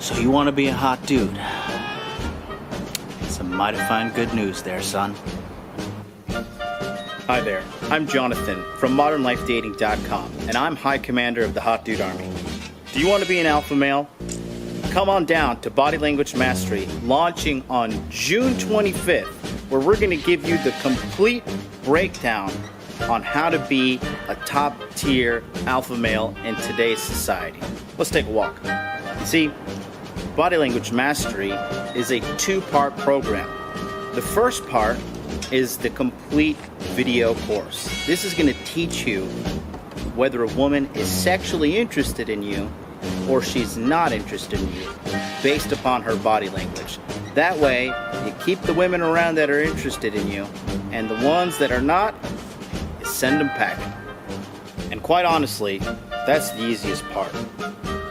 So you want to be a hot dude? Some mighty fine good news there, son. Hi there, I'm Jonathan from ModernLifeDating.com, and I'm High Commander of the Hot Dude Army. Do you want to be an alpha male? Come on down to Body Language Mastery, launching on June 25th, where we're going to give you the complete breakdown on how to be a top-tier alpha male in today's society. Let's take a walk. You see, Body Language Mastery is a two-part program. The first part is the complete video course. This is going to teach you whether a woman is sexually interested in you or she's not interested in you based upon her body language. That way, you keep the women around that are interested in you, and the ones that are not, you send them packing. And quite honestly, that's the easiest part.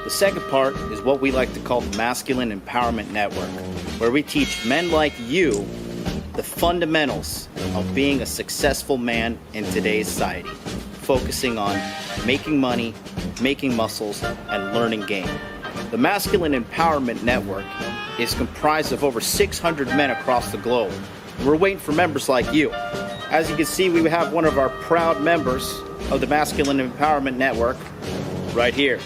The second part is what we like to call the Masculine Empowerment Network, where we teach men like you the fundamentals of being a successful man in today's society, focusing on making money, making muscles, and learning game. The Masculine Empowerment Network is comprised of over 600 men across the globe. We're waiting for members like you. As you can see, we have one of our proud members of the Masculine Empowerment Network right here.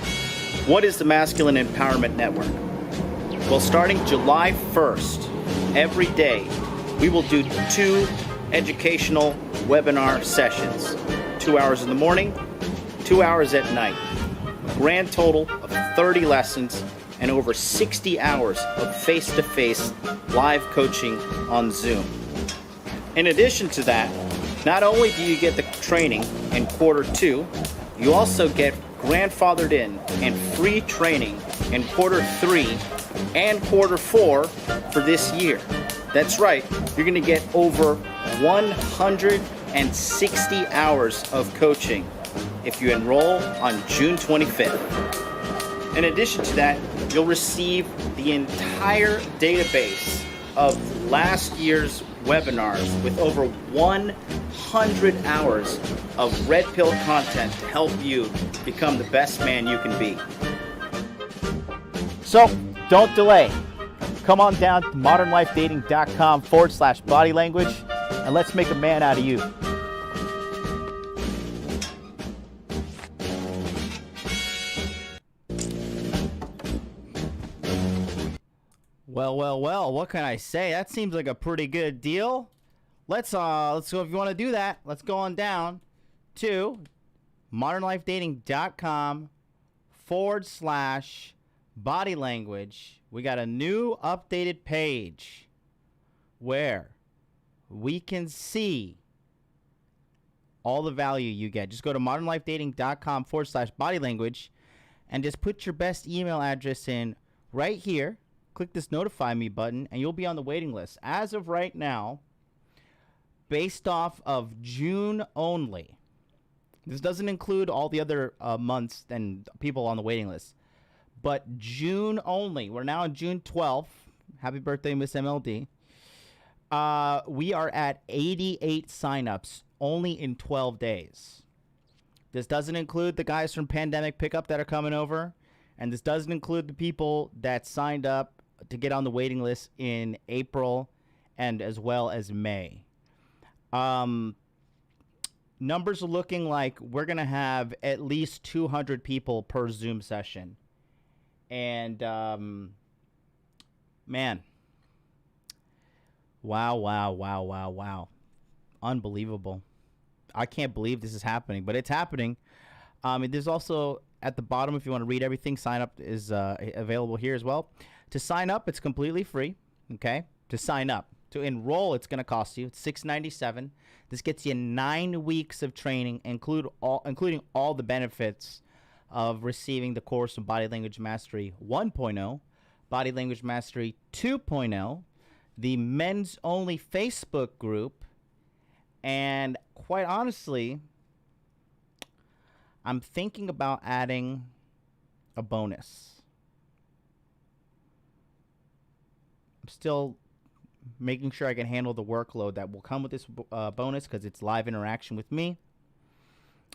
What is the Masculine Empowerment Network? Well, starting July 1st, every day, we will do 2 educational webinar sessions. 2 hours in the morning, 2 hours at night. A grand total of 30 lessons and over 60 hours of face-to-face live coaching on Zoom. In addition to that, not only do you get the training in quarter 2, you also get grandfathered in and free training in quarter 3 and quarter 4 for this year. That's right, you're going to get over 160 hours of coaching if you enroll on June 25th. In addition to that, you'll receive the entire database of last year's webinars with over 100 hours of red pill content to help you become the best man you can be. So, don't delay. Come on down to modernlifedating.com/body language and let's make a man out of you. Well, what can I say? That seems like a pretty good deal. Let's go. If you want to do that, let's go on down to modernlifedating.com/body language. We got a new updated page where we can see all the value you get. Just go to modernlifedating.com/body language and just put your best email address in right here. Click this notify me button and you'll be on the waiting list. As of right now, based off of June only, this doesn't include all the other months and people on the waiting list, but June only, we're now on June 12th. Happy birthday, Miss MLD. We are at 88 signups only in 12 days. This doesn't include the guys from Pandemic Pickup that are coming over, and this doesn't include the people that signed up to get on the waiting list in April and as well as May. Numbers are looking like we're going to have at least 200 people per Zoom session. And, man, wow. Unbelievable. I can't believe this is happening, but it's happening. There's also at the bottom, if you want to read everything, sign up is available here as well. To sign up, it's completely free, okay? To sign up. To enroll, it's going to cost you. It's $697. This gets you 9 weeks of training, including all the benefits of receiving the course of Body Language Mastery 1.0, Body Language Mastery 2.0, the men's only Facebook group, and quite honestly, I'm thinking about adding a bonus. I'm still making sure I can handle the workload that will come with this bonus because it's live interaction with me.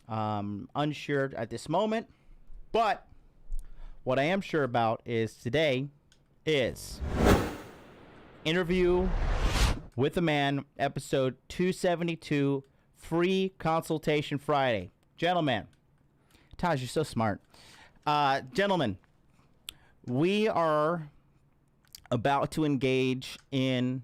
Unsure at this moment, but what I am sure about is today is Interview with a Man, episode 272, Free Consultation Friday. Gentlemen, Taj, you're so smart. Gentlemen, we are about to engage in,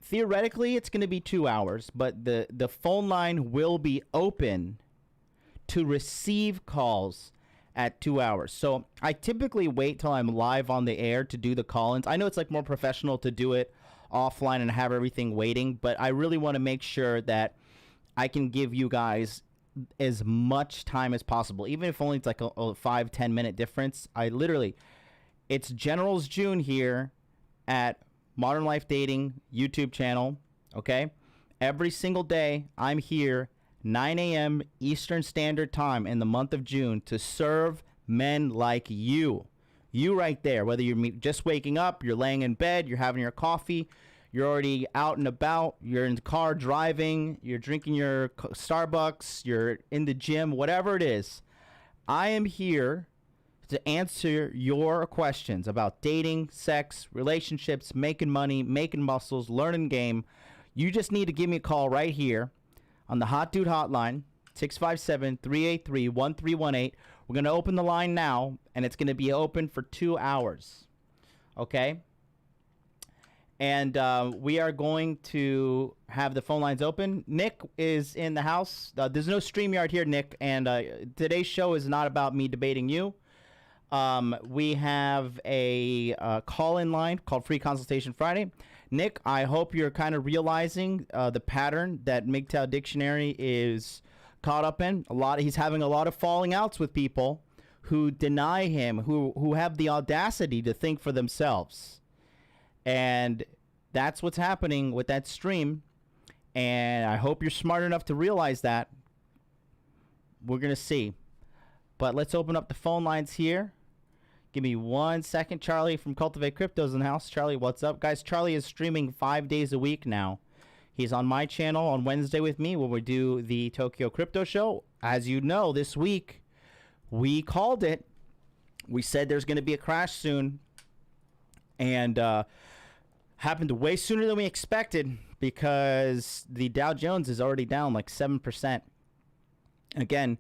theoretically, it's going to be 2 hours, but the phone line will be open to receive calls at 2 hours. So I typically wait till I'm live on the air to do the call-ins. I know it's like more professional to do it offline and have everything waiting, but I really want to make sure that I can give you guys as much time as possible, even if only it's like a 5-10 minute difference. It's Generals June here at Modern Life Dating YouTube channel. Okay, every single day I'm here 9 a.m. Eastern Standard Time in the month of June to serve men like you. You right there, whether you're just waking up, you're laying in bed, you're having your coffee, you're already out and about, you're in the car driving, you're drinking your Starbucks, you're in the gym, whatever it is. I am here to answer your questions about dating, sex, relationships, making money, making muscles, learning game. You just need to give me a call right here on the Hot Dude Hotline, 657-383-1318. We're going to open the line now, and it's going to be open for 2 hours. Okay? And we are going to have the phone lines open. Nick is in the house. There's no StreamYard here, Nick, and today's show is not about me debating you. We have a call-in line called Free Consultation Friday. Nick, I hope you're kind of realizing the pattern that MGTOW Dictionary is caught up in. He's having a lot of falling outs with people who deny him, who have the audacity to think for themselves. And that's what's happening with that stream. And I hope you're smart enough to realize that. We're going to see. But let's open up the phone lines here. Give me 1 second. Charlie from Cultivate Crypto's in the house. Charlie, what's up? Guys, Charlie is streaming 5 days a week now. He's on my channel on Wednesday with me when we do the Tokyo Crypto Show. As you know, this week, we called it. We said there's going to be a crash soon. And happened way sooner than we expected because the Dow Jones is already down like 7%. Again,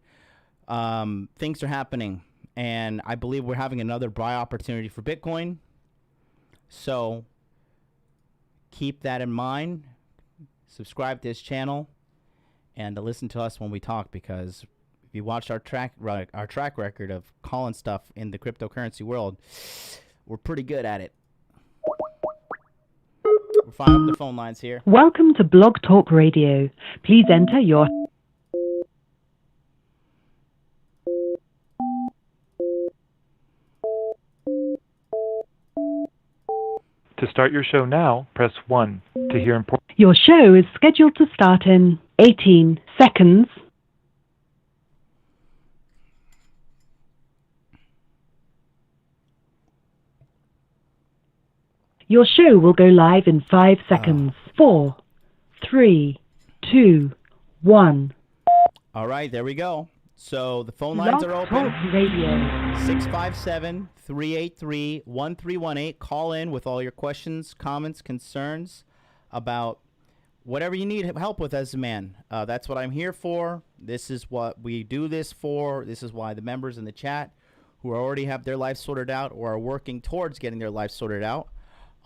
things are happening. And I believe we're having another buy opportunity for Bitcoin. So keep that in mind. Subscribe to this channel and to listen to us when we talk, because if you watch our track record of calling stuff in the cryptocurrency world, we're pretty good at it. We're firing up the phone lines here. Welcome to Blog Talk Radio. Please enter your... To start your show now, press 1. To hear important... Your show is scheduled to start in 18 seconds. Your show will go live in 5 seconds. 4, 3, 2, 1. All right, there we go. So the phone lines are open. Talk Radio. 657-383-1318. Call in with all your questions, comments, concerns about whatever you need help with as a man. That's what I'm here for. This is what we do this for. This is why the members in the chat who already have their life sorted out or are working towards getting their life sorted out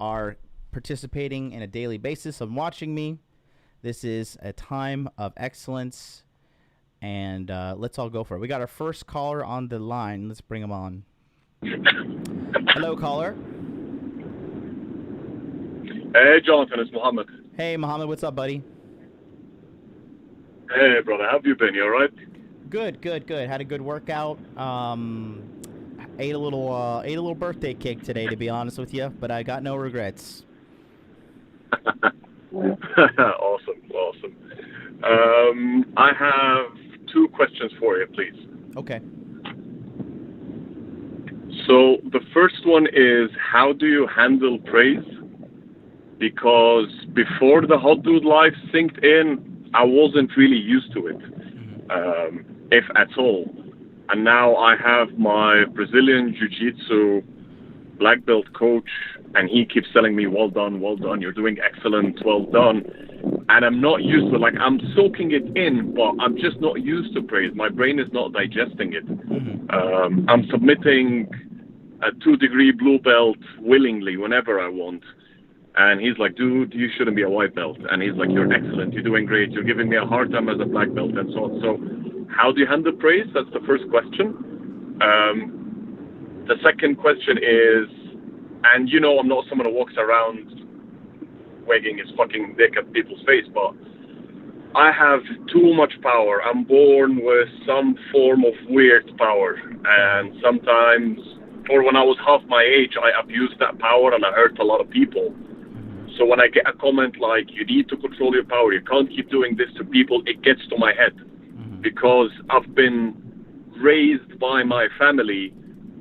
are participating in a daily basis and watching me. This is a time of excellence. And let's all go for it. We got our first caller on the line. Let's bring him on. Hello, caller. Hey, Jonathan, it's Mohammed. Hey, Mohammed, what's up, buddy? Hey, brother, how have you been? You all right? Good. Had a good workout. Ate a little birthday cake today, to be honest with you, but I got no regrets. Awesome. I have 2 questions for you, please. Okay. So the first one is, how do you handle praise? Because before the Hot Dude life synced in, I wasn't really used to it, if at all. And now I have my Brazilian Jiu-Jitsu black belt coach, and he keeps telling me, well done, you're doing excellent, well done. And I'm not used to, like, I'm soaking it in, but I'm just not used to praise. My brain is not digesting it. I'm submitting a 2-degree blue belt willingly whenever I want. And he's like, dude, you shouldn't be a white belt. And he's like, you're excellent, you're doing great, you're giving me a hard time as a black belt, and so on. So how do you handle praise? That's the first question. The second question is, and you know, I'm not someone who walks around wagging his fucking dick at people's face, but I have too much power. I'm born with some form of weird power. And sometimes, or when I was half my age, I abused that power and I hurt a lot of people. So when I get a comment like, you need to control your power, you can't keep doing this to people, it gets to my head. Because I've been raised by my family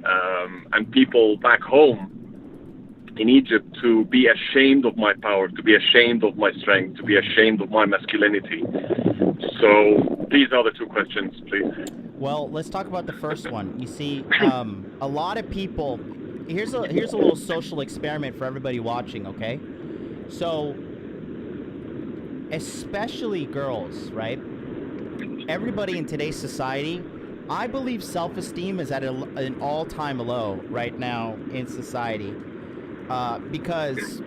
and people back home in Egypt to be ashamed of my power, to be ashamed of my strength, to be ashamed of my masculinity. So these are the two questions, please. Well, let's talk about the first one. You see, a lot of people, here's a little social experiment for everybody watching, okay? So, especially girls, right? Everybody in today's society, I believe self-esteem is at an all-time low right now in society. Because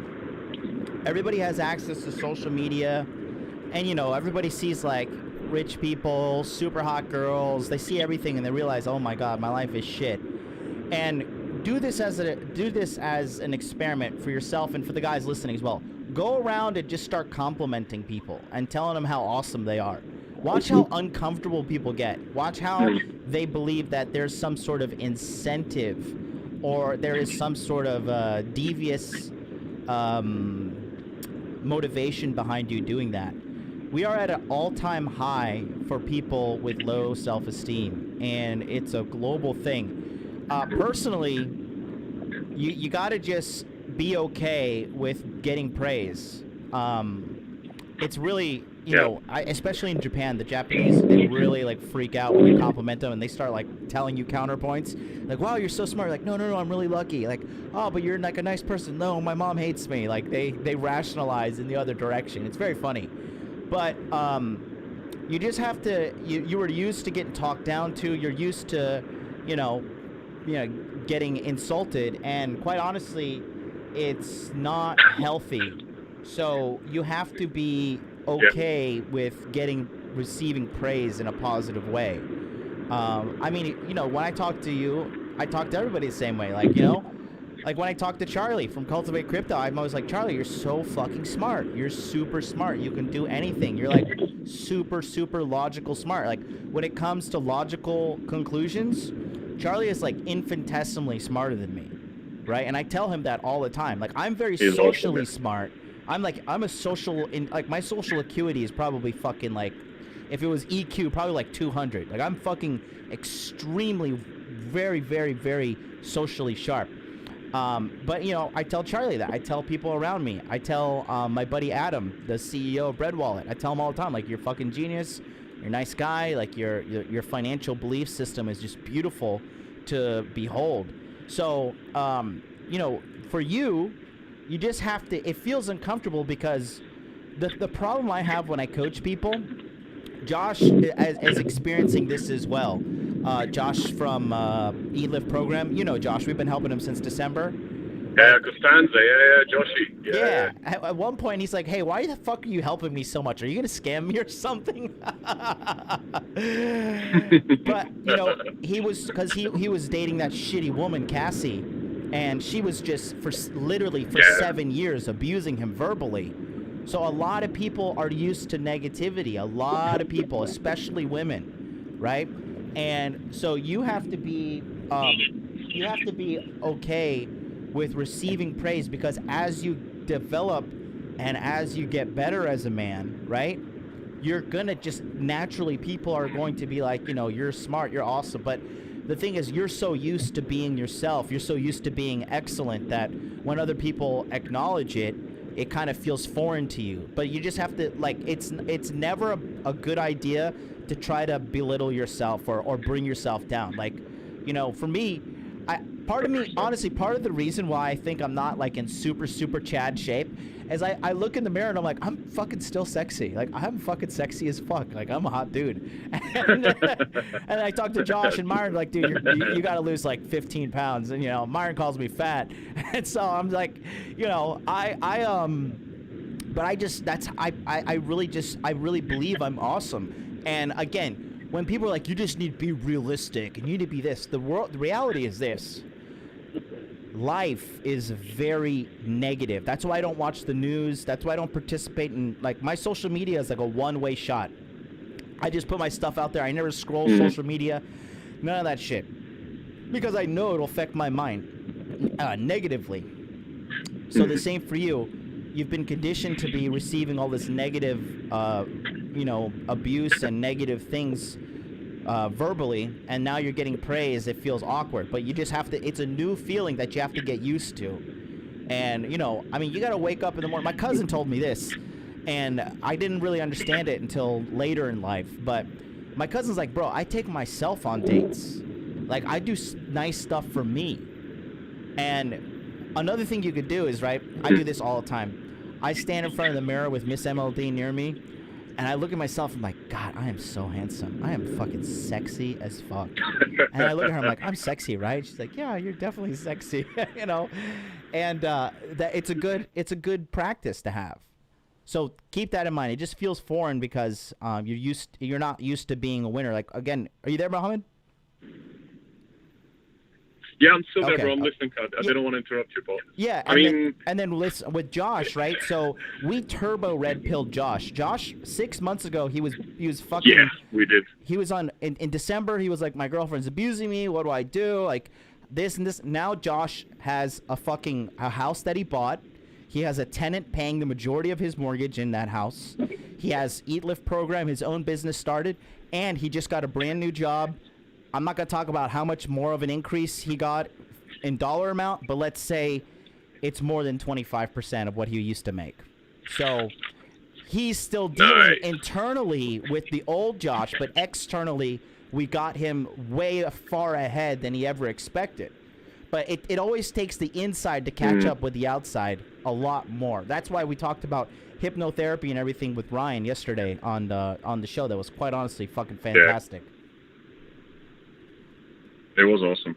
everybody has access to social media, and you know, everybody sees like rich people, super hot girls, they see everything and they realize, oh my god, my life is shit. And do this as an experiment for yourself and for the guys listening as well. Go around and just start complimenting people and telling them how awesome they are. Watch how uncomfortable people get. Watch how they believe that there's some sort of incentive or there is some sort of devious motivation behind you doing that. We are at an all-time high for people with low self-esteem, and it's a global thing. Personally, you got to just be okay with getting praise. It's really, you know, especially in Japan, the Japanese, they really like freak out when you compliment them, and they start like telling you counterpoints. Like, wow, you're so smart. Like, no, I'm really lucky. Like, oh, but you're like a nice person. No, my mom hates me. Like, they rationalize in the other direction. It's very funny. But you just have to, you were used to getting talked down to. You're used to, you know, getting insulted. And quite honestly, it's not healthy. So you have to be okay with receiving praise in a positive way. I mean, you know, when I talk to you, I talk to everybody the same way. Like, you know, like when I talk to Charlie from Cultivate Crypto, I'm always like, Charlie, you're so fucking smart. You're super smart. You can do anything. You're like super, super logical smart. Like when it comes to logical conclusions, Charlie is like infinitesimally smarter than me, right? And I tell him that all the time. Like I'm very socially smart. I'm a social, like my social acuity is probably fucking like, if it was EQ, probably like 200. Like I'm fucking extremely, very, very, very socially sharp. But you know, I tell Charlie that. I tell people around me. I tell my buddy Adam, the CEO of Bread Wallet. I tell him all the time, like, you're fucking genius. You're a nice guy. Like your financial belief system is just beautiful to behold. So, you know, for you, you just have to, it feels uncomfortable because the problem I have when I coach people, Josh is experiencing this as well. Josh from eLift program, you know Josh, we've been helping him since December. Yeah, Costanza, Joshy. Yeah. At one point he's like, hey, why the fuck are you helping me so much? Are you going to scam me or something? But, you know, because he was dating that shitty woman, Cassie, and she was just literally for 7 years abusing him verbally. So a lot of people are used to negativity. A lot of people, especially women, right? And so you have to be okay with receiving praise, because as you develop and as you get better as a man, right? You're gonna just naturally, people are going to be like, you know, you're smart, you're awesome, but the thing is, you're so used to being yourself, you're so used to being excellent that when other people acknowledge it, it kind of feels foreign to you. But you just have to, like, it's never a good idea to try to belittle yourself or bring yourself down. Like, you know, for me, part of the reason why I think I'm not like in super Chad shape is I look in the mirror and I'm like, I'm fucking still sexy. Like, I'm fucking sexy as fuck. Like, I'm a hot dude. And I talk to Josh and Myron, like, dude, you got to lose like 15 pounds. And, you know, Myron calls me fat. And so I'm like, you know, but I really believe I'm awesome. And again, when people are like, you just need to be realistic and you need to be this, the reality is this. Life is very negative. That's why I don't watch the news. That's why I don't participate in, like, my social media is like a one-way shot. I just put my stuff out there. I never scroll social media. None of that shit. Because I know it'll affect my mind negatively. So the same for you. You've been conditioned to be receiving all this negative, you know, abuse and negative things verbally, and now you're getting praise. It feels awkward, but you just have to, it's a new feeling that you have to get used to. And, you know, I mean, you got to wake up in the morning. My cousin told me this, and I didn't really understand it until later in life, but my cousin's like, bro, I take myself on dates. Like, I do nice stuff for me. And another thing you could do is, right, I do this all the time. I stand in front of the mirror with Miss MLD near me, and I look at myself and I'm like, God, I am so handsome. I am fucking sexy as fuck. And I look at her, I'm like, I'm sexy, right? She's like, yeah, you're definitely sexy, you know? And that it's a good practice to have. So keep that in mind. It just feels foreign because you're not used to being a winner. Like, again, are you there, Mohammed? Yeah, I'm still there, Okay. bro. I'm listening. I didn't want to interrupt you, Paul. Yeah, and then listen with Josh, right? So we turbo red pilled Josh. Josh 6 months ago, he was fucking. Yeah, we did. He was in December. He was like, my girlfriend's abusing me. What do I do? Like this and this. Now Josh has a house that he bought. He has a tenant paying the majority of his mortgage in that house. He has Eat Lift program, his own business started, and he just got a brand new job. I'm not going to talk about how much more of an increase he got in dollar amount, but let's say it's more than 25% of what he used to make. So he's still dealing internally with the old Josh, but externally we got him way far ahead than he ever expected. But it always takes the inside to catch up with the outside a lot more. That's why we talked about hypnotherapy and everything with Ryan yesterday on the show. That was quite honestly fucking fantastic. Yeah. It was awesome.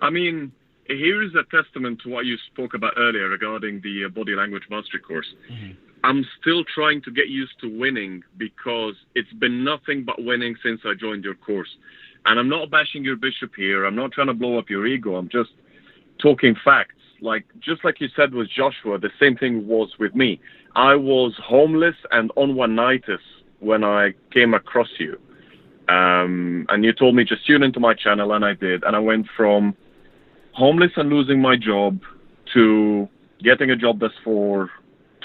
I mean, here is a testament to what you spoke about earlier regarding the body language mastery course. Mm-hmm. I'm still trying to get used to winning because it's been nothing but winning since I joined your course. And I'm not bashing your bishop here. I'm not trying to blow up your ego. I'm just talking facts. Like, just like you said with Joshua, the same thing was with me. I was homeless and on one-nightitis when I came across you. And you told me just tune into my channel, and I did. And I went from homeless and losing my job to getting a job that's for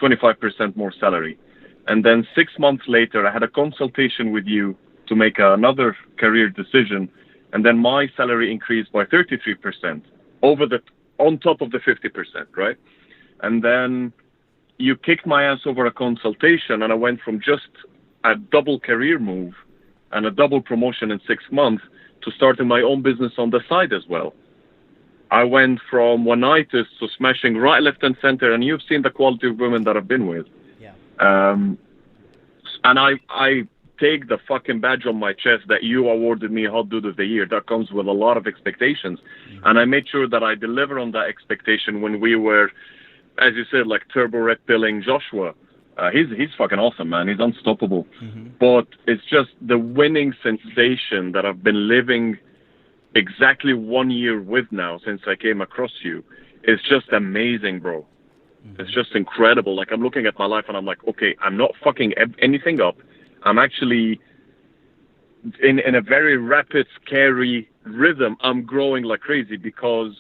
25% more salary. And then 6 months later, I had a consultation with you to make another career decision. And then my salary increased by 33% on top of the 50%, right? And then you kicked my ass over a consultation, and I went from just a double career move and a double promotion in 6 months to starting my own business on the side as well. I went from one-nightitis to smashing right, left, and center, and you've seen the quality of women that I've been with. Yeah. And I take the fucking badge on my chest that you awarded me Hot Dude of the Year. That comes with a lot of expectations. Mm-hmm. And I made sure that I deliver on that expectation when we were, as you said, like turbo red pilling Joshua. He's fucking awesome, man. He's unstoppable. Mm-hmm. But it's just the winning sensation that I've been living exactly 1 year with now since I came across you. It's just amazing, bro. Mm-hmm. It's just incredible. Like, I'm looking at my life and I'm like, okay, I'm not fucking anything up. I'm actually in a very rapid, scary rhythm. I'm growing like crazy because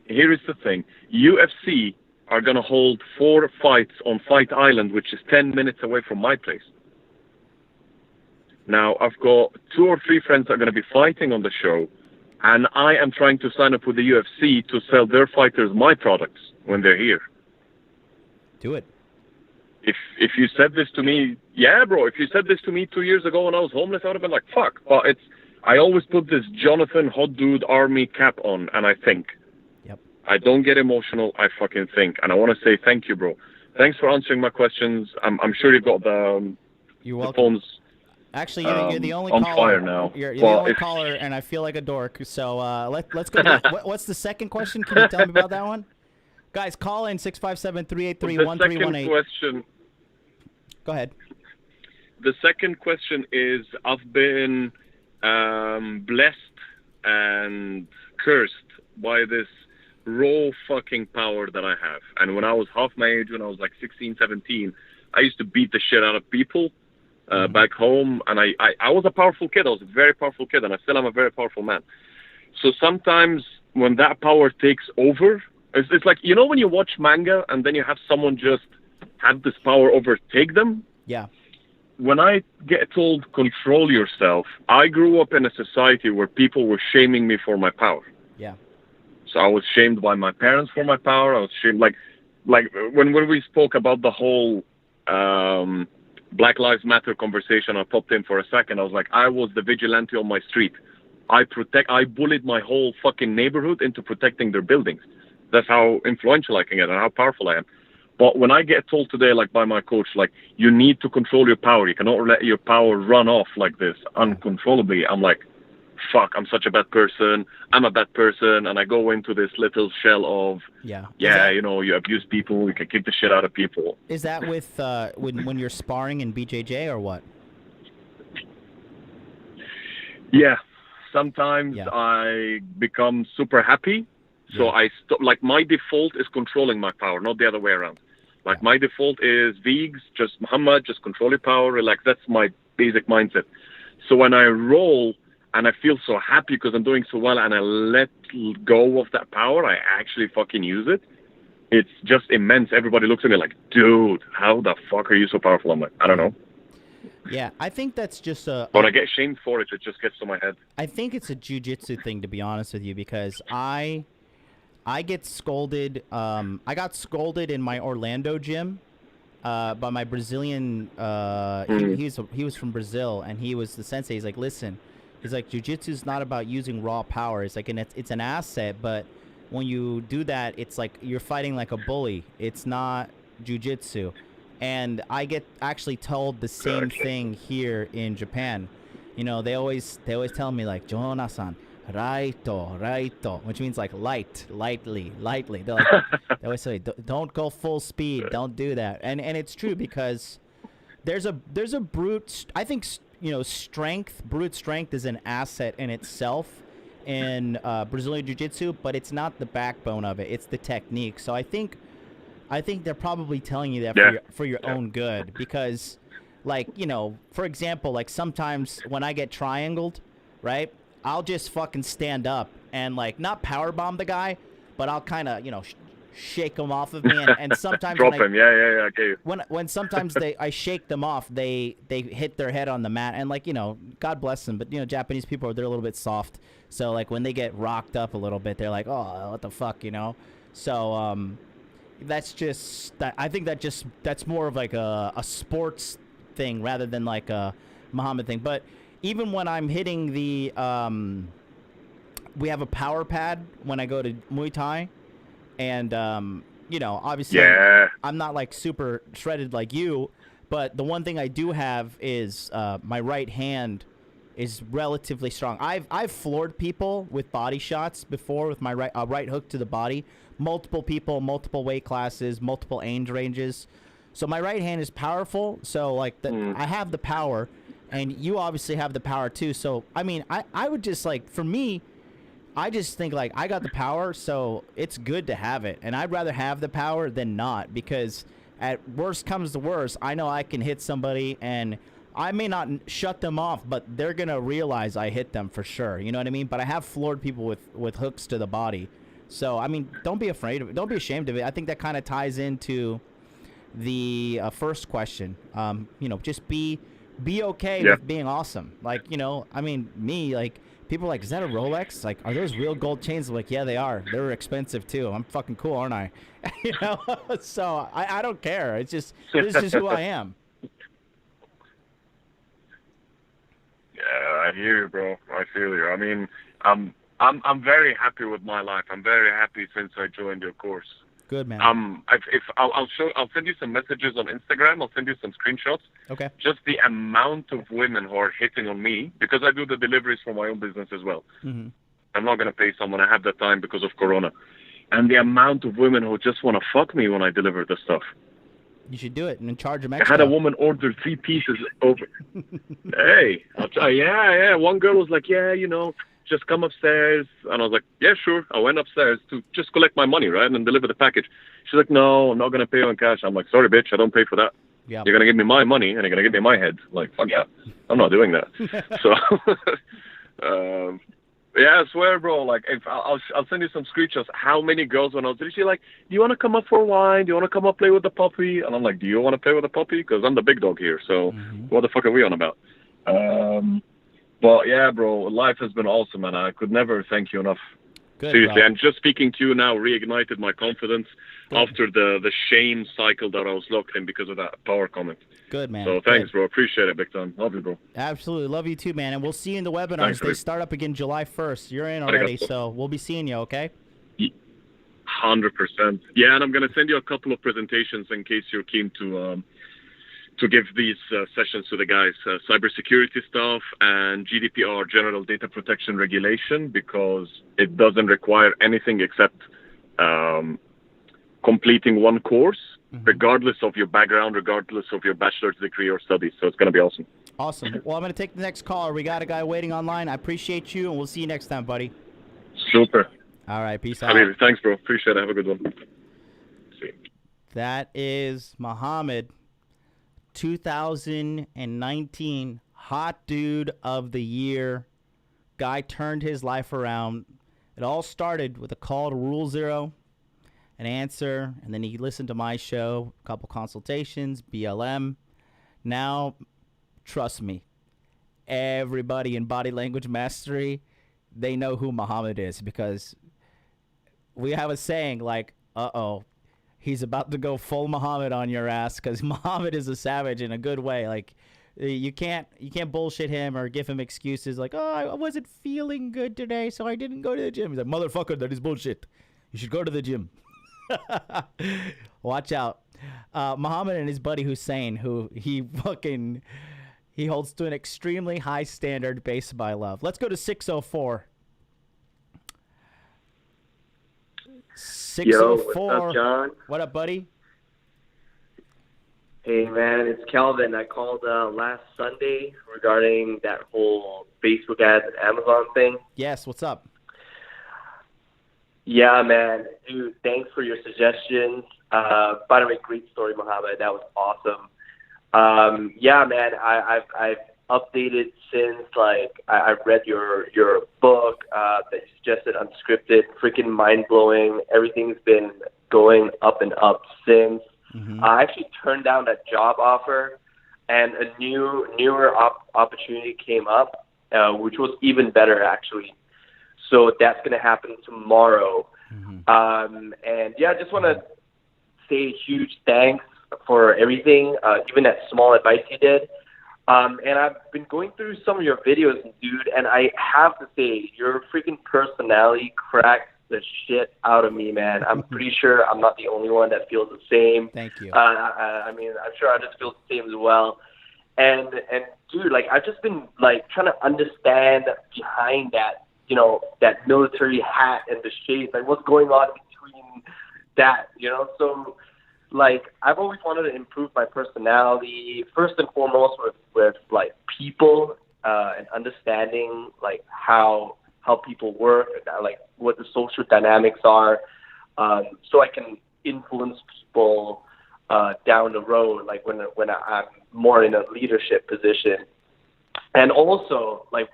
here is the thing. UFC are going to hold 4 fights on Fight Island, which is 10 minutes away from my place. Now, I've got 2 or 3 friends that are going to be fighting on the show, and I am trying to sign up with the UFC to sell their fighters my products when they're here. Do it. if you said this to me, yeah, bro. If you said this to me 2 years ago when I was homeless, I would have been like, fuck. But I always put this Jonathan Hot Dude Army cap on, and I think. Yep. I don't get emotional. I fucking think, and I want to say thank you, bro. Thanks for answering my questions. I'm sure you've got You're the welcome. phones. Actually, you're the only on caller. fire now. You're the Well, only if- caller, and I feel like a dork. So let's go. What's the second question? Can you tell me about that one? Guys, call in 657-383-1318. The second question. Go ahead. The second question is, I've been blessed and cursed by this raw fucking power that I have. And when I was half my age, when I was like 16, 17, I used to beat the shit out of people back home. And I was a powerful kid. I was a very powerful kid, and I still am a very powerful man. So sometimes when that power takes over, it's like, you know, when you watch manga and then you have someone just have this power overtake them? Yeah. When I get told control yourself, I grew up in a society where people were shaming me for my power. Yeah. So I was shamed by my parents for my power. I was shamed, like when we spoke about the whole Black Lives Matter conversation, I popped in for a second. I was like, I was the vigilante on my street. I bullied my whole fucking neighborhood into protecting their buildings. That's how influential I can get and how powerful I am. But when I get told today, like by my coach, like, you need to control your power. You cannot let your power run off like this uncontrollably. I'm like, fuck, I'm such a bad person. I'm a bad person. And I go into this little shell of, you know, you abuse people. You can kick the shit out of people. Is that with when you're sparring in BJJ or what? Yeah. Sometimes I become super happy. So like my default is controlling my power, not the other way around. Like my default is Vigs, just Muhammad, just control your power, relax. That's my basic mindset. So when I roll and I feel so happy because I'm doing so well and I let go of that power, I actually fucking use it. It's just immense. Everybody looks at me like, dude, how the fuck are you so powerful? I'm like, I don't know. Yeah, I think that's just When I get shamed for it, it just gets to my head. I think it's a jiu-jitsu thing, to be honest with you, because I get scolded. I got scolded in my Orlando gym by my Brazilian. He was from Brazil, and he was the sensei. He's like, listen, he's like, jiu-jitsu is not about using raw power. It's like it's an asset, but when you do that, it's like you're fighting like a bully. It's not jiu-jitsu. And I get actually told the same thing here in Japan. You know, they always tell me like, Jonas-san, raito, which means like lightly. They're like, they always say, don't go full speed, don't do that. And it's true, because there's a brute, I think, you know, brute strength is an asset in itself in Brazilian Jiu-Jitsu, but it's not the backbone of it, it's the technique. So I think they're probably telling you that for your own good, because, like, you know, for example, like sometimes when I get triangled, right, I'll just fucking stand up and, like, not power bomb the guy, but I'll kind of, you know, shake him off of me, and sometimes drop him. Okay. When sometimes I shake them off, they hit their head on the mat, and, like, you know, God bless them, but, you know, Japanese people, they're a little bit soft, so, like, when they get rocked up a little bit, they're like, oh, what the fuck, you know? So that's just that. I think that's more of like a sports thing rather than like a Muhammad thing. But even when I'm hitting the we have a power pad when I go to Muay Thai, and you know, obviously I'm not like super shredded like you, but the one thing I do have is my right hand is relatively strong. I've floored people with body shots before with my right hook to the body. Multiple people, multiple weight classes, multiple age ranges. So my right hand is powerful. So like I have the power, and you obviously have the power too. So I mean, I would just like, for me, I just think like I got the power, so it's good to have it. And I'd rather have the power than not, because at worst comes to worst, I know I can hit somebody and I may not shut them off, but they're going to realize I hit them for sure. You know what I mean? But I have floored people with hooks to the body. So, I mean, don't be afraid of it. Don't be ashamed of it. I think that kind of ties into the first question. You know, just be okay with being awesome. Like, you know, I mean, me, like, People are like, is that a Rolex? Like, are those real gold chains? I'm like, yeah, they are. They're expensive too. I'm fucking cool, aren't I? You know? So I don't care. It's just, this is who I am. Yeah, I hear you, bro. I feel you. I mean, I'm very happy with my life. I'm very happy since I joined your course. Good, man. I'll send you some messages on Instagram. I'll send you some screenshots. Okay. Just the amount of women who are hitting on me, because I do the deliveries for my own business as well. Mm-hmm. I'm not gonna pay someone. I have the time because of Corona, and the amount of women who just want to fuck me when I deliver the stuff. You should do it and charge them I extra. had a woman order 3 pieces over. Hey, I'll try. Yeah. One girl was like, yeah, just come upstairs. And I was like, yeah, sure. I went upstairs to just collect my money, right, and deliver the package. She's like, no, I'm not going to pay you in cash. I'm like, sorry, bitch, I don't pay for that. Yep. You're going to give me my money, and you're going to give me my head. Like, fuck yeah. I'm not doing that. So, yeah, I swear, bro, like, if I'll send you some screenshots. How many girls when I was there, she's like, do you want to come up for wine? Do you want to come up play with the puppy? And I'm like, do you want to play with the puppy? Because I'm the big dog here. So what the fuck are we on about? But yeah, bro, life has been awesome, and I could never thank you enough. Good, seriously, bro. and just speaking to you now reignited my confidence after the shame cycle that I was locked in because of that power comment. Good, man. So thanks, Good. bro. Appreciate it big time. Love you, bro. Absolutely. Love you too, man. And we'll see you in the webinars. Thanks, They buddy. start up again July 1st. You're in already, Arigato. so we'll be seeing you, okay? 100%. Yeah, and I'm going to send you a couple of presentations in case you're keen to give these sessions to the guys. Cybersecurity stuff and GDPR, General Data Protection Regulation, because it doesn't require anything except completing one course, regardless of your background, regardless of your bachelor's degree or studies. So it's going to be awesome. Awesome. Well, I'm going to take the next caller. We got a guy waiting online. I appreciate you, and we'll see you next time, buddy. Super. All right, peace out. Habibi, thanks, bro. Appreciate it. Have a good one. See. That is Muhammad, 2019 Hot Dude of the Year. Guy turned his life around. It all started with a call to Rule Zero, an answer, and then he listened to my show, a couple consultations, BLM. Now, trust me, everybody in Body Language Mastery, they know who Muhammad is, because we have a saying like, uh-oh, he's about to go full Muhammad on your ass, because Muhammad is a savage in a good way. Like, you can't bullshit him or give him excuses like, oh, I wasn't feeling good today, so I didn't go to the gym. He's like, motherfucker, that is bullshit. You should go to the gym. Watch out. Muhammad and his buddy Hussein, who he holds to an extremely high standard based by love. Let's go to 604. 604. Yo, what's up, John? What up, buddy? Hey, man, it's Calvin. I called last Sunday regarding that whole Facebook ads and Amazon thing. Yes, what's up? Yeah, man. Dude, thanks for your suggestions. By the way, great story, Muhammad. That was awesome. Yeah, man, I've updated since, like, I've read your book that you suggested, Unscripted, freaking mind-blowing. Everything's been going up and up since. I actually turned down that job offer, and a newer opportunity came up, which was even better, actually. So that's going to happen tomorrow. And, yeah, I just want to say huge thanks for everything, even that small advice you did. And I've been going through some of your videos, dude, and I have to say, your freaking personality cracks the shit out of me, man. I'm pretty sure I'm not the only one that feels the same. Thank you. I mean, I'm sure I just feel the same as well. And dude, like, I've just been, like, trying to understand behind that, you know, that military hat and the shades, like, what's going on between that, you know? So, like, I've always wanted to improve my personality, first and foremost with like, people and understanding, like, how people work, like, what the social dynamics are, so I can influence people down the road, like, when I'm more in a leadership position. And also, like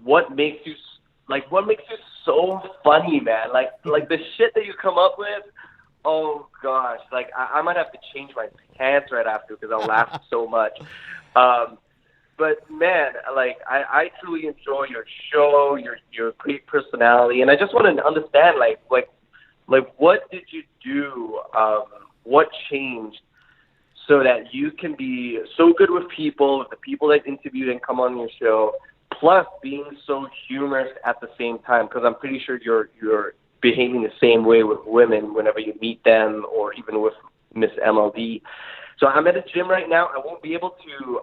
what makes you so funny, man? Like the shit that you come up with. Oh gosh, like I might have to change my pants right after because I'll laugh so much. But man, like I truly enjoy your show, your great personality, and I just want to understand like what did you do? What changed so that you can be so good with people, with the people that interviewed and come on your show, plus being so humorous at the same time? Because I'm pretty sure you're behaving the same way with women whenever you meet them, or even with Miss MLD. So I'm at a gym right now. I won't be able to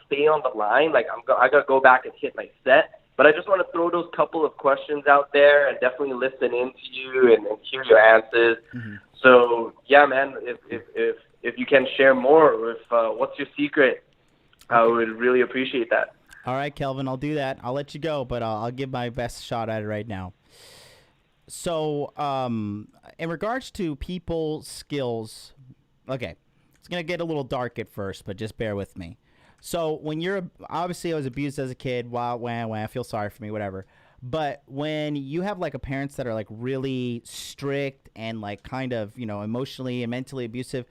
stay on the line. Like I got to go back and hit my set. But I just want to throw those couple of questions out there and definitely listen in to you and hear your answers. Mm-hmm. So yeah, man, if you can share more with what's your secret, I would really appreciate that. All right, Kelvin, I'll do that. I'll let you go, but I'll give my best shot at it right now. So in regards to people skills, okay, it's going to get a little dark at first, but just bear with me. So when obviously I was abused as a kid, I feel sorry for me, whatever. But when you have like a parents that are like really strict and like kind of, emotionally and mentally abusive,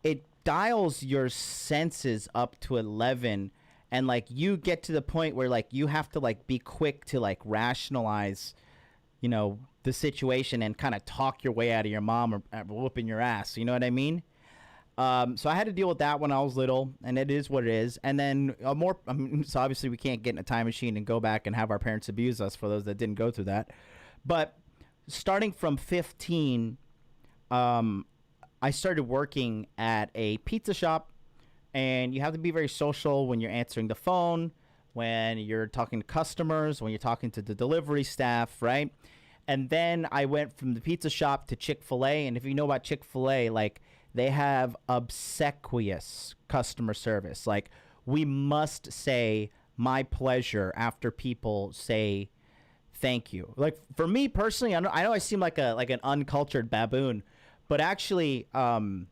it dials your senses up to 11, and like you get to the point where like you have to like be quick to like rationalize, the situation and kind of talk your way out of your mom or whooping your ass. You know what I mean? So I had to deal with that when I was little, and it is what it is. And then so obviously we can't get in a time machine and go back and have our parents abuse us, for those that didn't go through that. But starting from 15, I started working at a pizza shop, and you have to be very social when you're answering the phone, when you're talking to customers, when you're talking to the delivery staff, right? And then I went from the pizza shop to Chick-fil-A, and if you know about Chick-fil-A, like, they have obsequious customer service. Like, we must say "my pleasure" after people say thank you. Like, for me personally, I know I seem like an uncultured baboon, but actually, I'm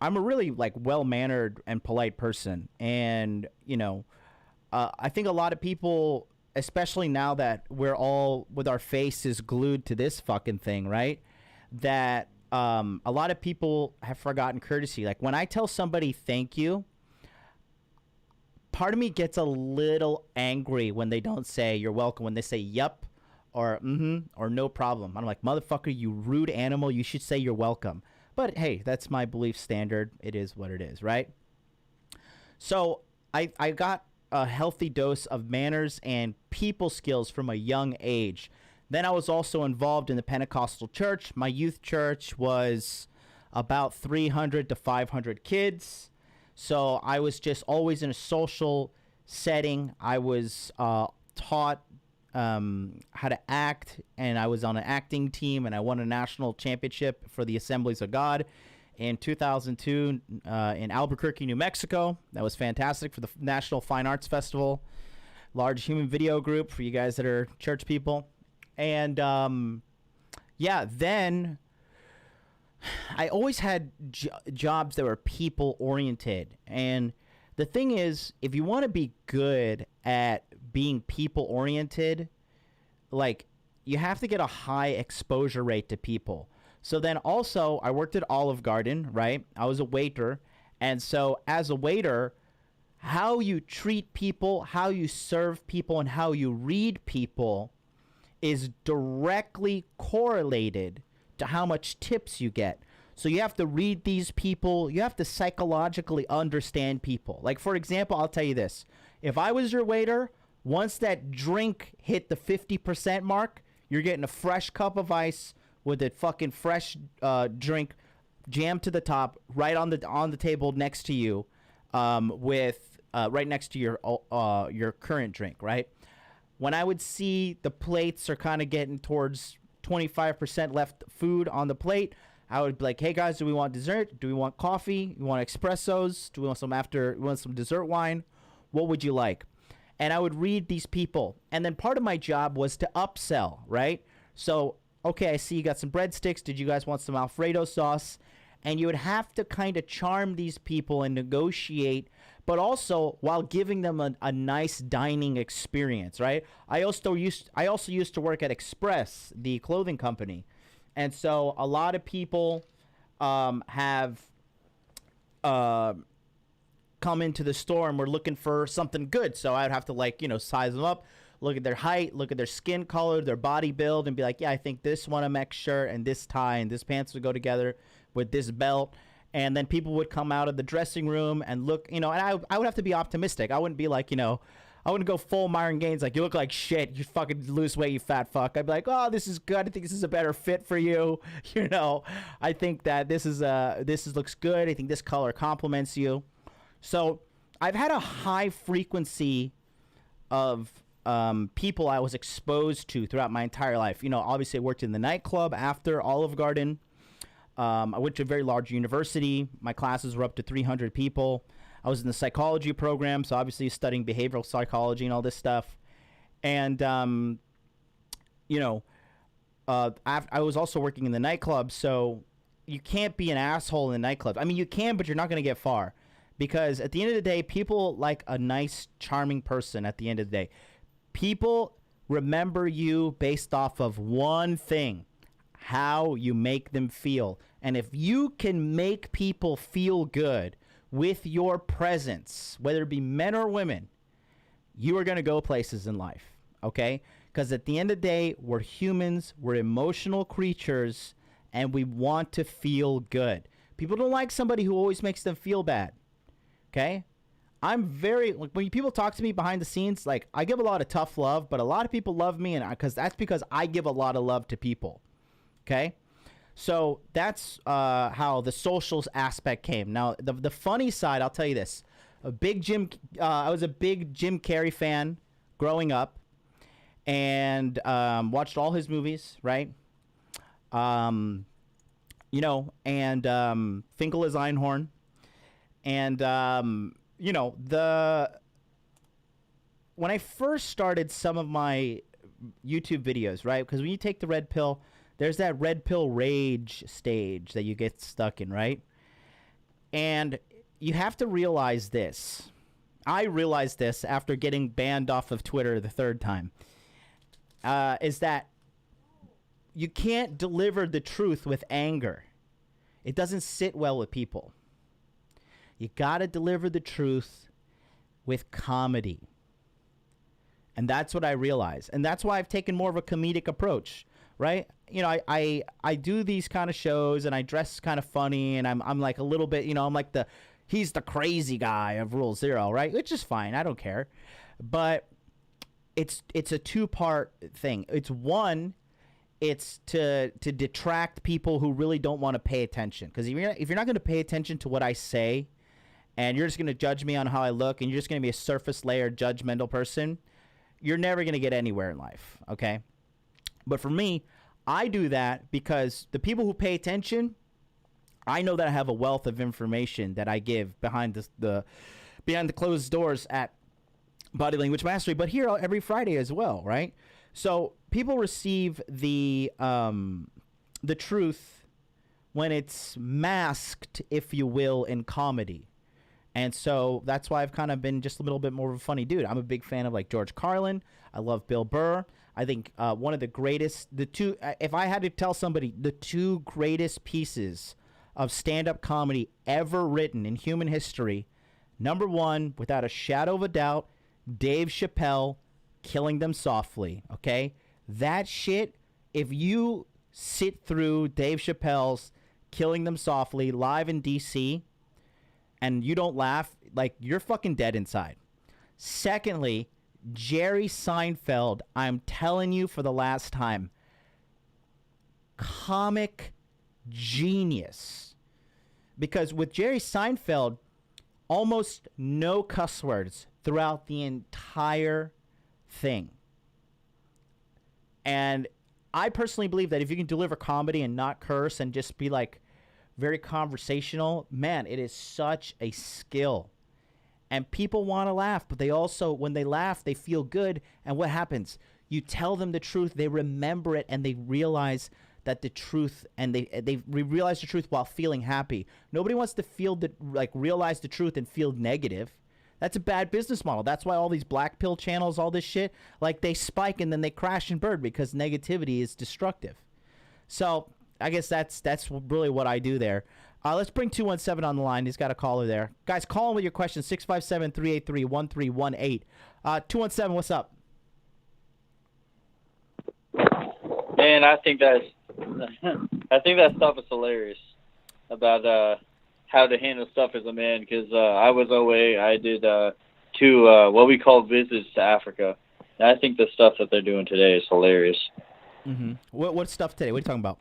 a really like well-mannered and polite person. And I think a lot of people, especially now that we're all with our faces glued to this fucking thing, right? That a lot of people have forgotten courtesy. Like when I tell somebody thank you, part of me gets a little angry when they don't say you're welcome, when they say yup or or no problem. I'm like, motherfucker, you rude animal, you should say you're welcome. But hey, that's my belief standard. It is what it is, right? So I got a healthy dose of manners and people skills from a young age. Then I was also involved in the Pentecostal church. My youth church was about 300 to 500 kids. So I was just always in a social setting. I was taught how to act, and I was on an acting team, and I won a national championship for the Assemblies of God in 2002 in Albuquerque, New Mexico. That was fantastic for the National Fine Arts Festival. Large human video group for you guys that are church people. And, then I always had jobs that were people-oriented. And the thing is, if you want to be good at being people-oriented, like, you have to get a high exposure rate to people. So then also, I worked at Olive Garden, right? I was a waiter. And so as a waiter, how you treat people, how you serve people, and how you read people is directly correlated to how much tips you get. So you have to read these people. You have to psychologically understand people. Like, for example, I'll tell you this. If I was your waiter, once that drink hit the 50% mark, you're getting a fresh cup of ice with a fucking fresh drink jammed to the top right on the table next to you, with right next to your current drink, right? When I would see the plates are kind of getting towards 25% left food on the plate, I would be like, hey guys, do we want dessert? Do we want coffee? Do we want espressos? Do we want some dessert wine? What would you like? And I would read these people. And then part of my job was to upsell, right? So, okay, I see you got some breadsticks. Did you guys want some Alfredo sauce? And you would have to kind of charm these people and negotiate, but also while giving them a nice dining experience, right? I also used to work at Express, the clothing company. And so a lot of people have come into the store and were looking for something good. So I'd have to like, size them up, look at their height, look at their skin color, their body build, and be like, yeah, I think this Wanamax shirt and this tie and this pants would go together with this belt. And then people would come out of the dressing room and look, and I would have to be optimistic. I wouldn't be like, I wouldn't go full Myron Gaines, like, you look like shit, you fucking lose weight, you fat fuck. I'd be like, oh, this is good. I think this is a better fit for you. I think that this looks good. I think this color complements you. So I've had a high frequency of people I was exposed to throughout my entire life. Obviously I worked in the nightclub after Olive Garden. I went to a very large university. My classes were up to 300 people. I was in the psychology program, so obviously studying behavioral psychology and all this stuff. And, I was also working in the nightclub, so you can't be an asshole in the nightclub. I mean, you can, but you're not going to get far. Because at the end of the day, people like a nice, charming person at the end of the day. People remember you based off of one thing: how you make them feel. And if you can make people feel good with your presence, whether it be men or women, you are going to go places in life, okay? Because at the end of the day, we're humans, we're emotional creatures, and we want to feel good. People don't like somebody who always makes them feel bad, okay? I'm very, like, when people talk to me behind the scenes, like, I give a lot of tough love, but a lot of people love me, and that's because I give a lot of love to people. Okay, so that's how the social aspect came. Now, the funny side, I'll tell you this: I was a big Jim Carrey fan growing up, and watched all his movies, right? And Finkel is Einhorn, and when I first started some of my YouTube videos, right? Because when you take the red pill, there's that red pill rage stage that you get stuck in, right? And you have to realize this. I realized this after getting banned off of Twitter the third time. Is that you can't deliver the truth with anger. It doesn't sit well with people. You gotta deliver the truth with comedy. And that's what I realized. And that's why I've taken more of a comedic approach. Right? I do these kind of shows and I dress kind of funny and I'm like a little bit, I'm like he's the crazy guy of Rule Zero, right? Which is fine. I don't care. But it's a two-part thing. It's one, it's to detract people who really don't want to pay attention. Because if you're not going to pay attention to what I say and you're just going to judge me on how I look and you're just going to be a surface layer judgmental person, you're never going to get anywhere in life, okay? But for me, I do that because the people who pay attention, I know that I have a wealth of information that I give behind the closed doors at Body Language Mastery, but here every Friday as well, right? So people receive the truth when it's masked, if you will, in comedy. And so that's why I've kind of been just a little bit more of a funny dude. I'm a big fan of like George Carlin. I love Bill Burr. I think one of the greatest, if I had to tell somebody the two greatest pieces of stand-up comedy ever written in human history, number one, without a shadow of a doubt, Dave Chappelle, Killing Them Softly, okay? That shit, if you sit through Dave Chappelle's Killing Them Softly live in D.C., and you don't laugh, like, you're fucking dead inside. Secondly, Jerry Seinfeld, I'm telling you for the last time, comic genius. Because with Jerry Seinfeld, almost no cuss words throughout the entire thing. And I personally believe that if you can deliver comedy and not curse and just be like very conversational, man, it is such a skill. And people want to laugh, but they also, when they laugh, they feel good. And what happens? You tell them the truth, they remember it, and they realize that the truth, and they realize the truth while feeling happy. Nobody wants to realize the truth and feel negative. That's a bad business model. That's why all these black pill channels, all this shit, like, they spike and then they crash and burn because negativity is destructive. So I guess that's really what I do there. Let's bring 217 on the line. He's got a caller there. Guys, call in with your questions, 657-383-1318. 217, what's up? Man, I think that stuff is hilarious about how to handle stuff as a man. Because I was away. I did 2 what we call visits to Africa. And I think the stuff that they're doing today is hilarious. Mm-hmm. What stuff today? What are you talking about?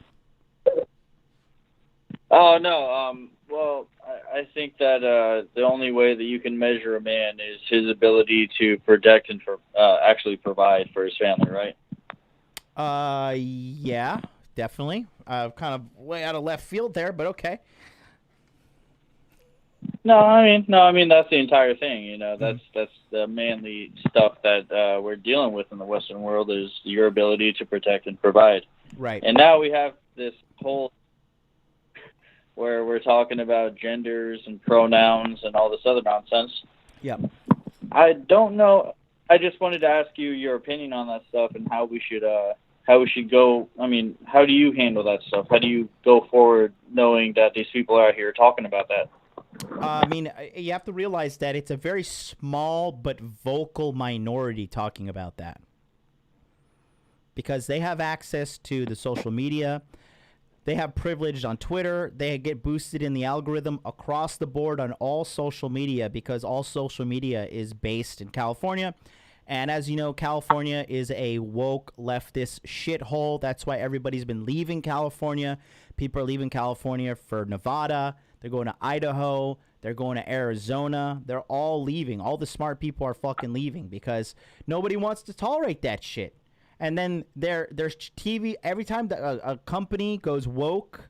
Oh, no. Well, I think that the only way that you can measure a man is his ability to protect and actually provide for his family, right? Yeah, definitely. Kind of way out of left field there, but okay. No, I mean that's the entire thing. You know, that's the manly stuff that we're dealing with in the Western world is your ability to protect and provide. Right. And now we have this whole where we're talking about genders and pronouns and all this other nonsense. Yep. I don't know. I just wanted to ask you your opinion on that stuff and how we should go. I mean, how do you handle that stuff? How do you go forward knowing that these people are out here talking about that? I mean, you have to realize that it's a very small but vocal minority talking about that. Because they have access to the social media. They have privilege on Twitter. They get boosted in the algorithm across the board on all social media because all social media is based in California. And as you know, California is a woke leftist shithole. That's why everybody's been leaving California. People are leaving California for Nevada. They're going to Idaho. They're going to Arizona. They're all leaving. All the smart people are fucking leaving because nobody wants to tolerate that shit. And then there's TV. Every time a company goes woke,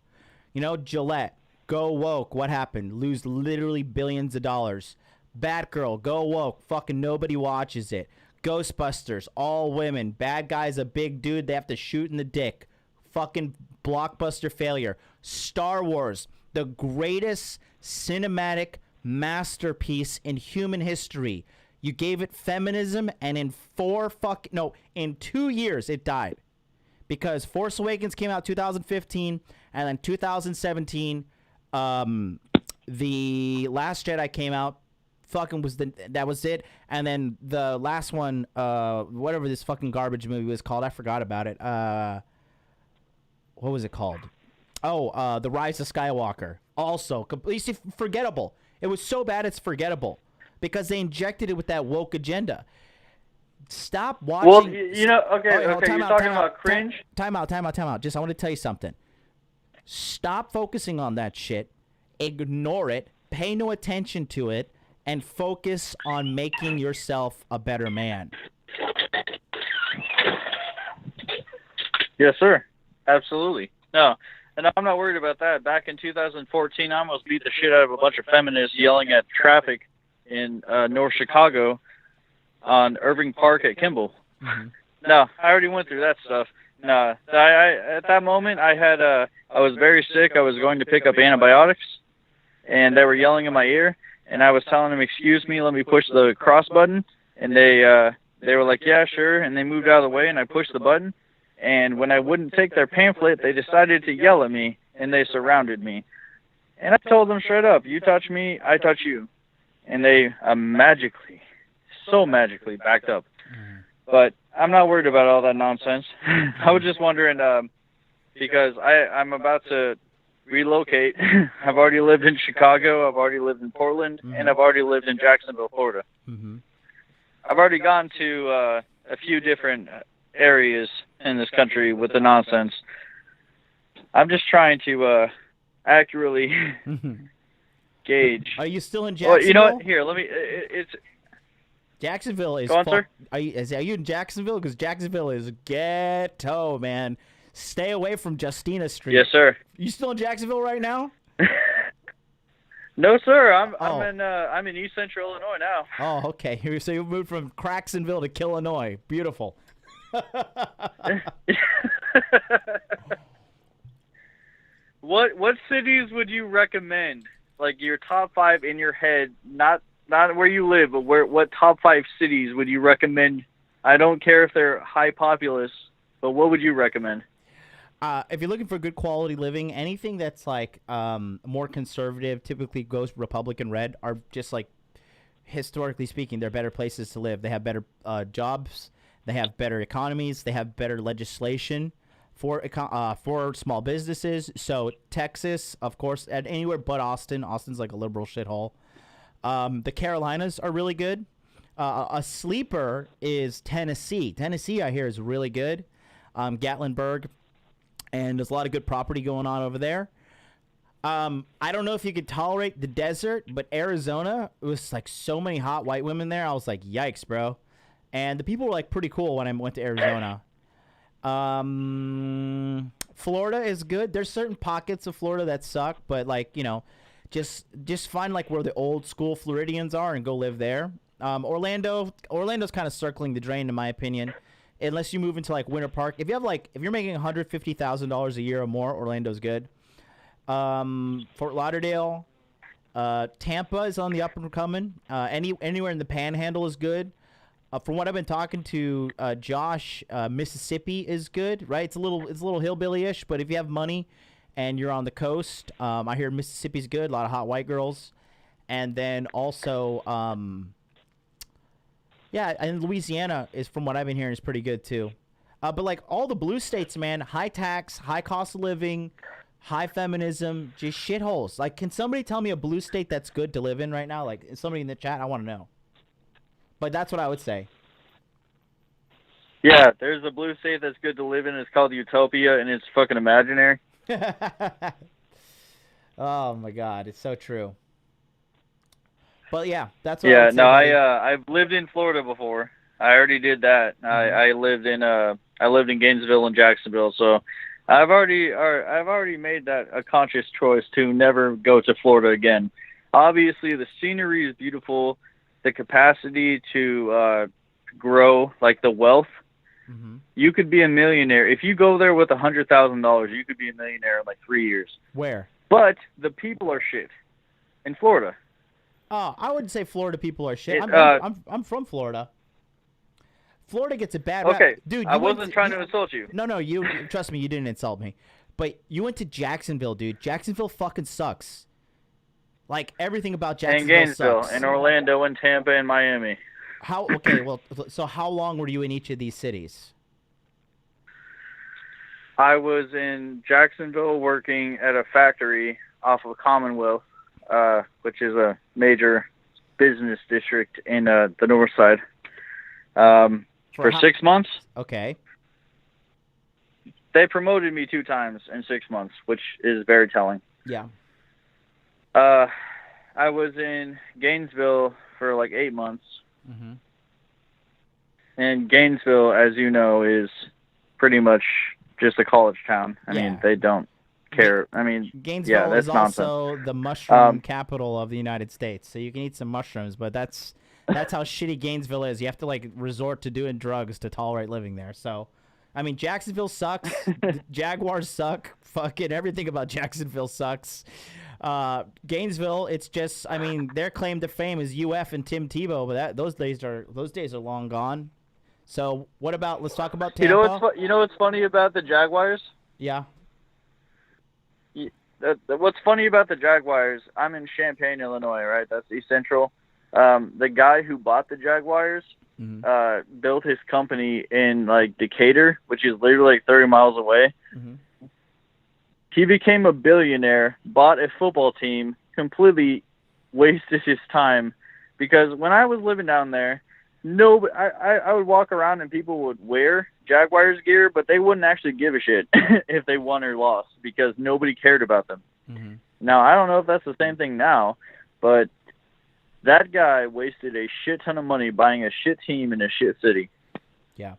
you know, Gillette, go woke. What happened? Lose literally billions of dollars. Batgirl, go woke. Fucking nobody watches it. Ghostbusters, all women. Bad guy's a big dude. They have to shoot in the dick. Fucking blockbuster failure. Star Wars, the greatest cinematic masterpiece in human history. You gave it feminism, and in 2 years it died. Because Force Awakens came out 2015, and then 2017, The Last Jedi came out. That was it. And then the last one, whatever this fucking garbage movie was called, I forgot about it. What was it called? Oh, The Rise of Skywalker. Also, completely forgettable. It was so bad it's forgettable. Because they injected it with that woke agenda. Stop watching. Well, you know, okay, you're talking about cringe? Time out. Just, I want to tell you something. Stop focusing on that shit. Ignore it. Pay no attention to it. And focus on making yourself a better man. Yes, sir. Absolutely. No, and I'm not worried about that. Back in 2014, I almost beat the shit out of a bunch of feminists yelling at traffic in North Chicago on Irving Park at Kimball. Mm-hmm. No, I already went through that stuff. No, I at that moment I was very sick. I was going to pick up antibiotics, and they were yelling in my ear, and I was telling them, "Excuse me, let me push the cross button," and they were like, "Yeah, sure," and they moved out of the way, and I pushed the button, and when I wouldn't take their pamphlet, they decided to yell at me, and they surrounded me, and I told them straight up, "You touch me, I touch you." And they magically backed up. But I'm not worried about all that nonsense. I was just wondering, because I'm about to relocate. I've already lived in Chicago, I've already lived in Portland, and I've already lived in Jacksonville, Florida. Mm-hmm. I've already gone to a few different areas in this country with the nonsense. I'm just trying to accurately... gauge. Are you still in Jacksonville? Well, you know what? Here, let me. It's Jacksonville is. Go on, sir. Are you in Jacksonville? Because Jacksonville is ghetto, man. Stay away from Justina Street. Yes, sir. You still in Jacksonville right now? No, sir. I'm in East Central Illinois now. Oh, okay. So you moved from Cracksonville to Illinois. Beautiful. What cities would you recommend? Like your top 5 in your head, not where you live, but what top 5 cities would you recommend? I don't care if they're high populous, but what would you recommend? If you're looking for good quality living, anything that's like more conservative, typically goes Republican red, are just like, historically speaking, they're better places to live. They have better jobs. They have better economies. They have better legislation for small businesses. So Texas, of course, and anywhere but Austin. Austin's like a liberal shithole. The Carolinas are really good. A sleeper is Tennessee. Tennessee, I hear, is really good. Gatlinburg. And there's a lot of good property going on over there. I don't know if you could tolerate the desert, but Arizona, it was like so many hot white women there. I was like, yikes, bro. And the people were like pretty cool when I went to Arizona. Florida is good. There's certain pockets of Florida that suck, but like, you know, just find like where the old school Floridians are and go live there. Orlando's kind of circling the drain in my opinion. Unless you move into like Winter Park. If you're making $150,000 a year or more, Orlando's good. Fort Lauderdale, Tampa is on the up and coming. Anywhere in the Panhandle is good. From what I've been talking to Josh, Mississippi is good, right? It's a little hillbilly-ish, but if you have money and you're on the coast, I hear Mississippi's good. A lot of hot white girls, and then also. Yeah, and Louisiana is, from what I've been hearing, is pretty good too. But like all the blue states, man, high tax, high cost of living, high feminism, just shitholes. Like, can somebody tell me a blue state that's good to live in right now? Like, somebody in the chat, I want to know. But that's what I would say. Yeah, there's a blue state that's good to live in. It's called Utopia, and it's fucking imaginary. Oh my God, it's so true. But yeah, that's what Yeah, I I've lived in Florida before. I already did that. I lived in Gainesville and Jacksonville, so I've already made that a conscious choice to never go to Florida again. Obviously, the scenery is beautiful, the capacity to grow, like the wealth. Mm-hmm. You could be a millionaire if you go there with $100,000. You could be a millionaire in like 3 years. Where? But the people are shit in Florida. Oh, I wouldn't say Florida people are shit. I'm from Florida. Florida gets a bad rap. Okay, Dude, I wasn't trying to insult you. No, you trust me, you didn't insult me. But you went to Jacksonville, dude. Jacksonville fucking sucks. Like, everything about Jacksonville And Gainesville, sucks. and Orlando, and Tampa, and Miami. So how long were you in each of these cities? I was in Jacksonville working at a factory off of Commonwealth, which is a major business district in the north side, for 6 months. Okay. They promoted me 2 times in 6 months, which is very telling. Yeah. I was in Gainesville for like 8 months. Mm-hmm. And Gainesville, as you know, is pretty much just a college town. I mean, they don't care. I mean, Gainesville that's is nonsense. also the mushroom capital of the United States, so you can eat some mushrooms, but that's how shitty Gainesville is. You have to like resort to doing drugs to tolerate living there. So, I mean, Jacksonville sucks. The Jaguars suck. Fucking everything about Jacksonville sucks. Gainesville, it's just, I mean, their claim to fame is UF and Tim Tebow, but those days are long gone. So let's talk about Tampa. You know what's funny about the Jaguars? Yeah. What's funny about the Jaguars, I'm in Champaign, Illinois, right? That's East Central. The guy who bought the Jaguars built his company in like Decatur, which is literally like 30 miles away. Mm-hmm. He became a billionaire, bought a football team, completely wasted his time, because when I was living down there, I would walk around and people would wear Jaguars gear, but they wouldn't actually give a shit if they won or lost, because nobody cared about them. Mm-hmm. Now, I don't know if that's the same thing now, but that guy wasted a shit ton of money buying a shit team in a shit city. Yeah.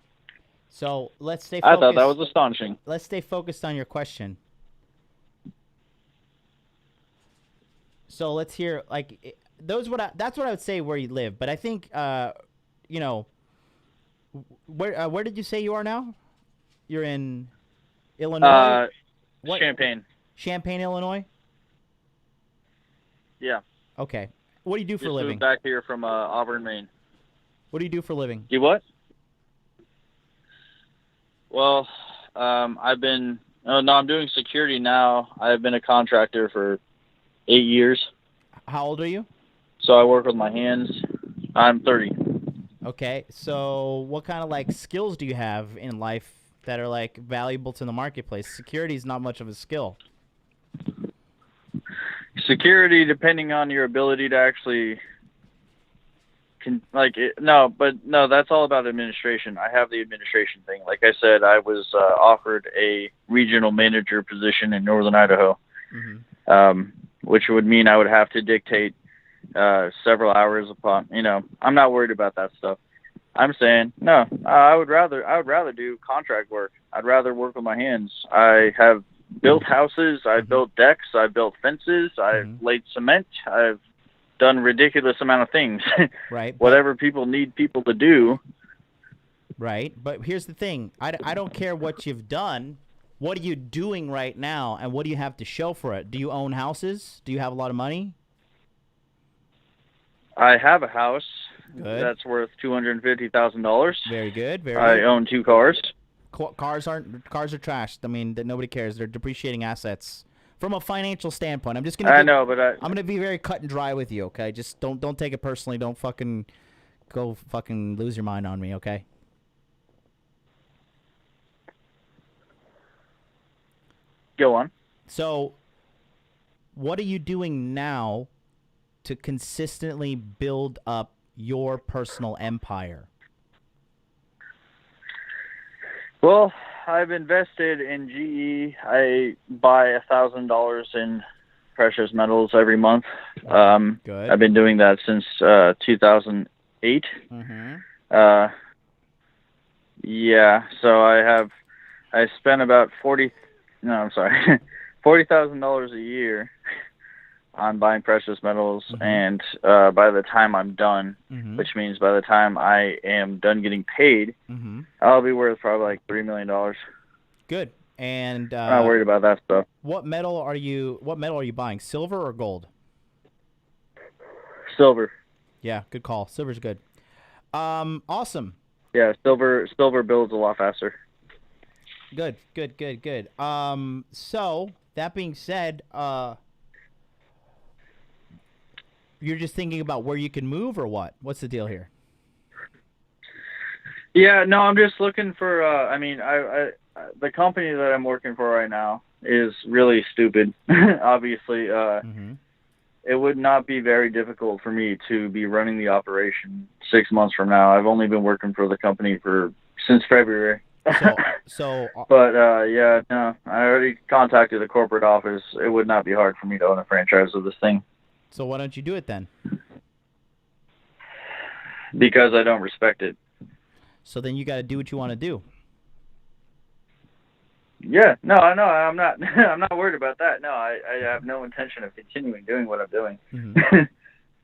So let's stay focused. I thought that was astonishing. Let's stay focused on your question. So let's hear, like, that's what I would say where you live. But I think, you know, where did you say you are now? You're in Illinois? Champaign. Champaign, Illinois? Yeah. Okay. What do you do for a living? Moved back here from Auburn, Maine. What do you do for a living? You what? Well, I've been Oh, no, I'm doing security now. I've been a contractor for 8 years. How old are you? So I work with my hands. I'm 30. Okay, so what kind of like skills do you have in life that are like valuable to the marketplace? Security is not much of a skill. Security, depending on your ability to actually no, that's all about administration. I have the administration thing. Like I said, I was offered a regional manager position in Northern Idaho, which would mean I would have to dictate several hours upon. I'm not worried about that stuff. I'm saying no. I would rather do contract work. I'd rather work with my hands. I have built houses. I've built decks. I've built fences. I've laid cement. I've done ridiculous amount of things. Right. Whatever people need people to do. Right. But here's the thing. I don't care what you've done. What are you doing right now, and what do you have to show for it? Do you own houses? Do you have a lot of money? I have a house that's worth $250,000. Very good. I own 2 cars. Cars are trashed. I mean, that nobody cares. They're depreciating assets. From a financial standpoint, I'm just gonna. I'm gonna be very cut and dry with you, okay? Just don't take it personally. Don't fucking lose your mind on me, okay? Go on. So, what are you doing now to consistently build up your personal empire? Well, I've invested in GE. I buy $1,000 in precious metals every month. Good. I've been doing that since 2008. Yeah, so I spent about $40,000 a year on buying precious metals, and by the time I'm done, which means by the time I am done getting paid, I'll be worth probably like $3 million. Good. And I'm not worried about that stuff. What metal are you buying? Silver or gold? Silver. Yeah, good call. Silver's good. Awesome. Yeah, silver builds a lot faster. Good. So that being said, you're just thinking about where you can move, or what? What's the deal here? Yeah, no, I'm just looking for. The company that I'm working for right now is really stupid. Obviously, it would not be very difficult for me to be running the operation 6 months from now. I've only been working for the company since February. But yeah, no, I already contacted the corporate office. It would not be hard for me to own a franchise of this thing. So why don't you do it then? Because I don't respect it. So then you got to do what you want to do. Yeah, no, I know. I'm not. I'm not worried about that. No, I have no intention of continuing doing what I'm doing.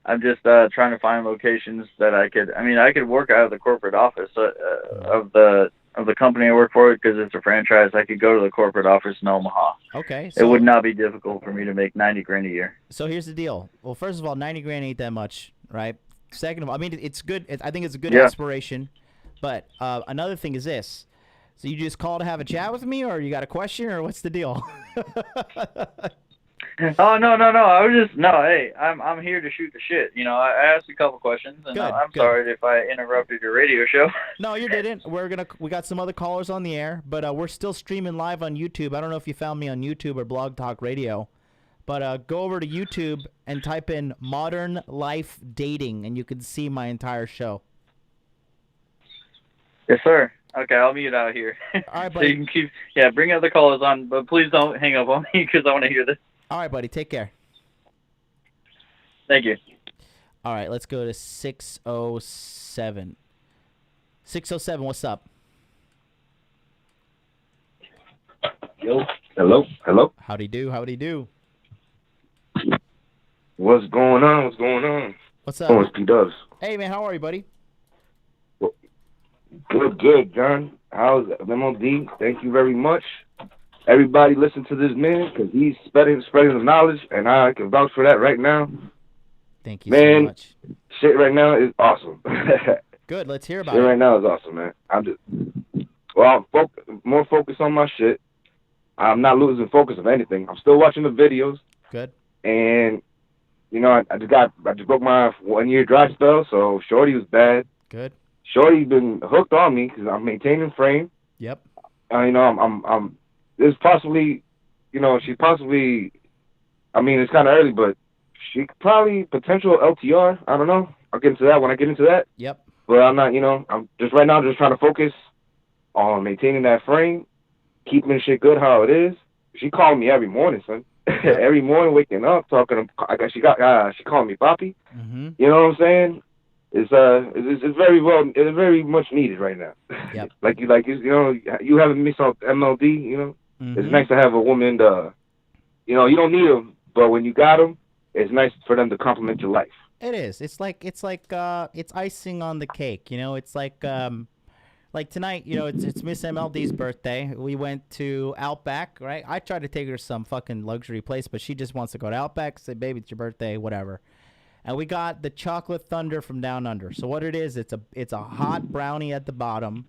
I'm just trying to find locations that I could. I could work out of the corporate office of the company I work for, because it's a franchise. I could go to the corporate office in Omaha. Okay. So it would not be difficult for me to make $90,000 a year. So here's the deal. Well, first of all, $90,000 ain't that much, right? Second of all, it's good. I think it's a good aspiration. But another thing is this. So you just call to have a chat with me, or you got a question, or what's the deal? Oh, no. I was just, hey, I'm here to shoot the shit. I asked a couple questions, and I'm sorry if I interrupted your radio show. No, you didn't. We got some other callers on the air, but we're still streaming live on YouTube. I don't know if you found me on YouTube or Blog Talk Radio, but go over to YouTube and type in Modern Life Dating, and you can see my entire show. Yes, sir. Okay, I'll mute out here. All right, buddy. So you can bring other callers on, but please don't hang up on me, because I want to hear this. All right, buddy. Take care. Thank you. All right, let's go to 607. 607, what's up? Yo, hello. Howdy do. What's going on? What's up? Oh, it's P-Dubs. Hey, man, how are you, buddy? Good, John. How's MOD? Thank you very much. Everybody listen to this man, because he's spreading the knowledge, and I can vouch for that right now. Thank you so much. Shit right now is awesome. Good, let's hear about it. Shit right now is awesome, man. I'm more focused on my shit. I'm not losing focus of anything. I'm still watching the videos. Good. And you know, I just broke my 1 year dry spell, so Shorty was bad. Good. Shorty's been hooked on me because I'm maintaining frame. Yep. You know, I'm. There's possibly, you know, she possibly. I mean, it's kind of early, but she probably potential LTR. I don't know. I'll get into that when I get into that. Yep. But I'm not. You know, I'm just right now just trying to focus on maintaining that frame, keeping shit good how it is. She called me every morning, son. Every morning, waking up, talking. She called me Papi. Mm-hmm. You know what I'm saying? It's very well. It's very much needed right now. Yep. you know, you haven't missed out MLD. You know, It's nice to have a woman. You know, you don't need them, but when you got them, it's nice for them to complement your life. It is. It's icing on the cake. You know, it's like tonight. You know, it's Miss MLD's birthday. We went to Outback, right? I tried to take her to some fucking luxury place, but she just wants to go to Outback. Say, baby, it's your birthday, whatever. And we got the chocolate thunder from down under. So what it is, it's a hot brownie at the bottom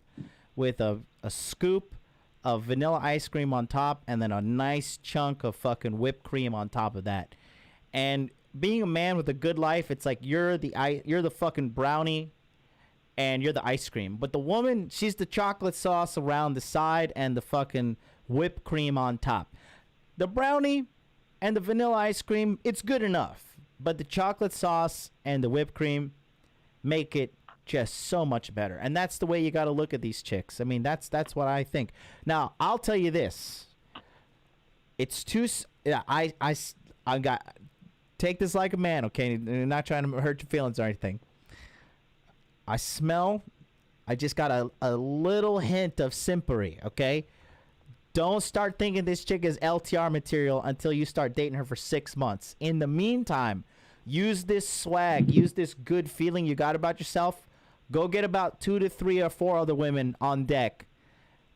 with a scoop of vanilla ice cream on top and then a nice chunk of fucking whipped cream on top of that. And being a man with a good life, it's like you're the fucking brownie and you're the ice cream. But the woman, she's the chocolate sauce around the side and the fucking whipped cream on top. The brownie and the vanilla ice cream, it's good enough. But the chocolate sauce and the whipped cream make it just so much better. And that's the way you got to look at these chicks. I mean, that's what I think. Now, I'll tell you this. It's too I got take this like a man, okay? I'm not trying to hurt your feelings or anything. I just got a little hint of simpery, okay? Don't start thinking this chick is LTR material until you start dating her for 6 months. In the meantime, use this swag, use this good feeling you got about yourself. Go get about 2 to 3 or 4 other women on deck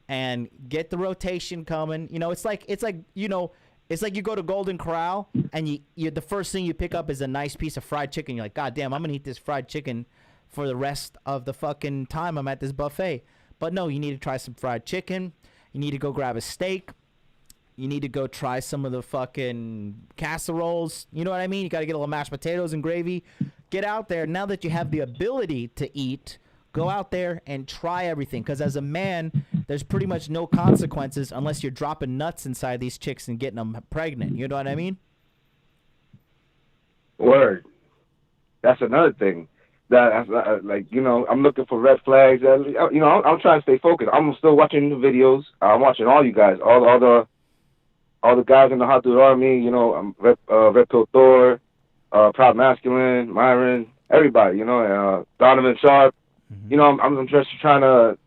and get the rotation coming. You know, it's like you go to Golden Corral and you the first thing you pick up is a nice piece of fried chicken. You're like, God damn, I'm going to eat this fried chicken for the rest of the fucking time I'm at this buffet. But no, you need to try some fried chicken. You need to go grab a steak. You need to go try some of the fucking casseroles. You know what I mean? You got to get a little mashed potatoes and gravy. Get out there. Now that you have the ability to eat, go out there and try everything. Because as a man, there's pretty much no consequences unless you're dropping nuts inside these chicks and getting them pregnant. You know what I mean? Word. That's another thing. That's like, you know, I'm looking for red flags. You know, I'm trying to stay focused. I'm still watching the videos. I'm watching all you guys, all the guys in the Hot Dude Army. You know, Red Pill Thor, Proud Masculine, Myron, everybody. You know, Donovan Sharp. You know, I'm just trying to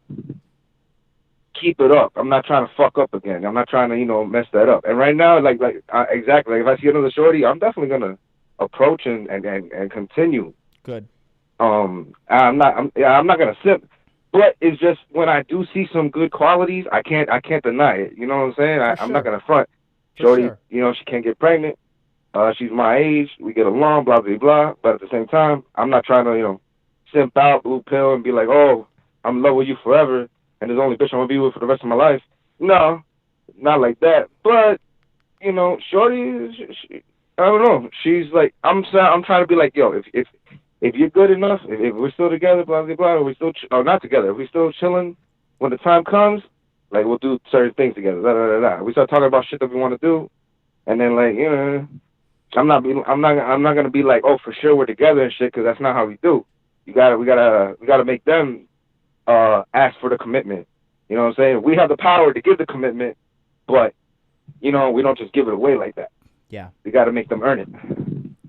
keep it up. I'm not trying to fuck up again. I'm not trying to, you know, mess that up. And right now, exactly. Like if I see another shorty, I'm definitely gonna approach and continue. Good. I'm not gonna simp, but it's just when I do see some good qualities, I can't deny it. You know what I'm saying? I'm not gonna front. Shorty, you know, she can't get pregnant. She's my age. We get along, blah blah blah. But at the same time, I'm not trying to, you know, simp out, blue pill, and be like, oh, I'm in love with you forever, and there's only bitch I'm gonna be with for the rest of my life. No, not like that. But you know, shorty, I don't know. She's like, I'm trying to be like, yo, if you're good enough, if we're still together, blah, blah, blah, or we're still, not together, if we're still chilling, when the time comes, like, we'll do certain things together, da, da, da, da. We start talking about shit that we want to do, and then, like, you know, I'm not going to be like, oh, for sure we're together and shit, because that's not how we do. We gotta make them ask for the commitment. You know what I'm saying? We have the power to give the commitment, but, you know, we don't just give it away like that. Yeah. We got to make them earn it.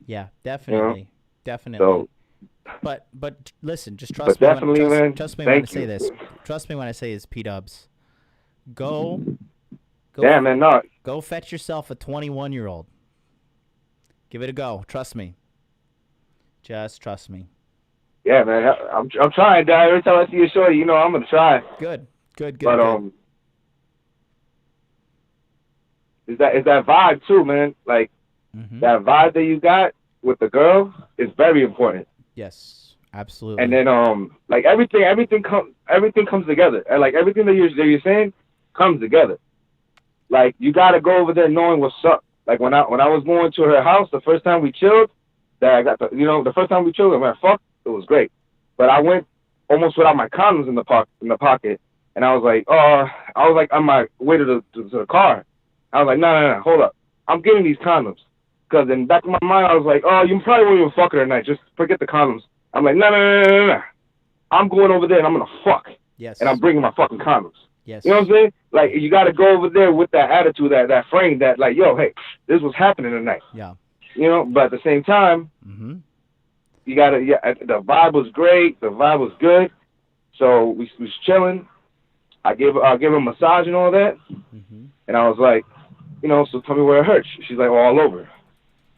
Yeah, definitely. You know? Definitely. So, But listen, just trust me. Trust me when I say this. Trust me when I say this, P-Dubs. Go. Yeah, man, no. Go fetch yourself a 21-year-old. Give it a go. Trust me. Just trust me. Yeah, man, I'm trying, Dad. Every time I see a shorty, you know, I'm gonna try. Good. But is that vibe too, man? Like that vibe that you got with the girl is very important. Yes, absolutely. And then like everything comes together, and like everything that you're saying comes together. Like, you got to go over there knowing what's up. Like, when I was going to her house, the first time we chilled, the first time we chilled, man, fuck, it was great. But I went almost without my condoms in the pocket, and I was like, on my way to the car. I was like, no, hold up. I'm getting these condoms. Because in the back of my mind, I was like, oh, you probably won't even fuck her tonight. Just forget the condoms. I'm like, no. I'm going over there and I'm going to fuck. Yes. And I'm bringing my fucking condoms. Yes. You know what I'm saying? Like, you got to go over there with that attitude, that frame, that, like, yo, hey, this was happening tonight. Yeah. You know, but at the same time, you got to, the vibe was great. The vibe was good. So we was chilling. I gave her a massage and all that. And I was like, you know, so tell me where it hurts. She's like, all over.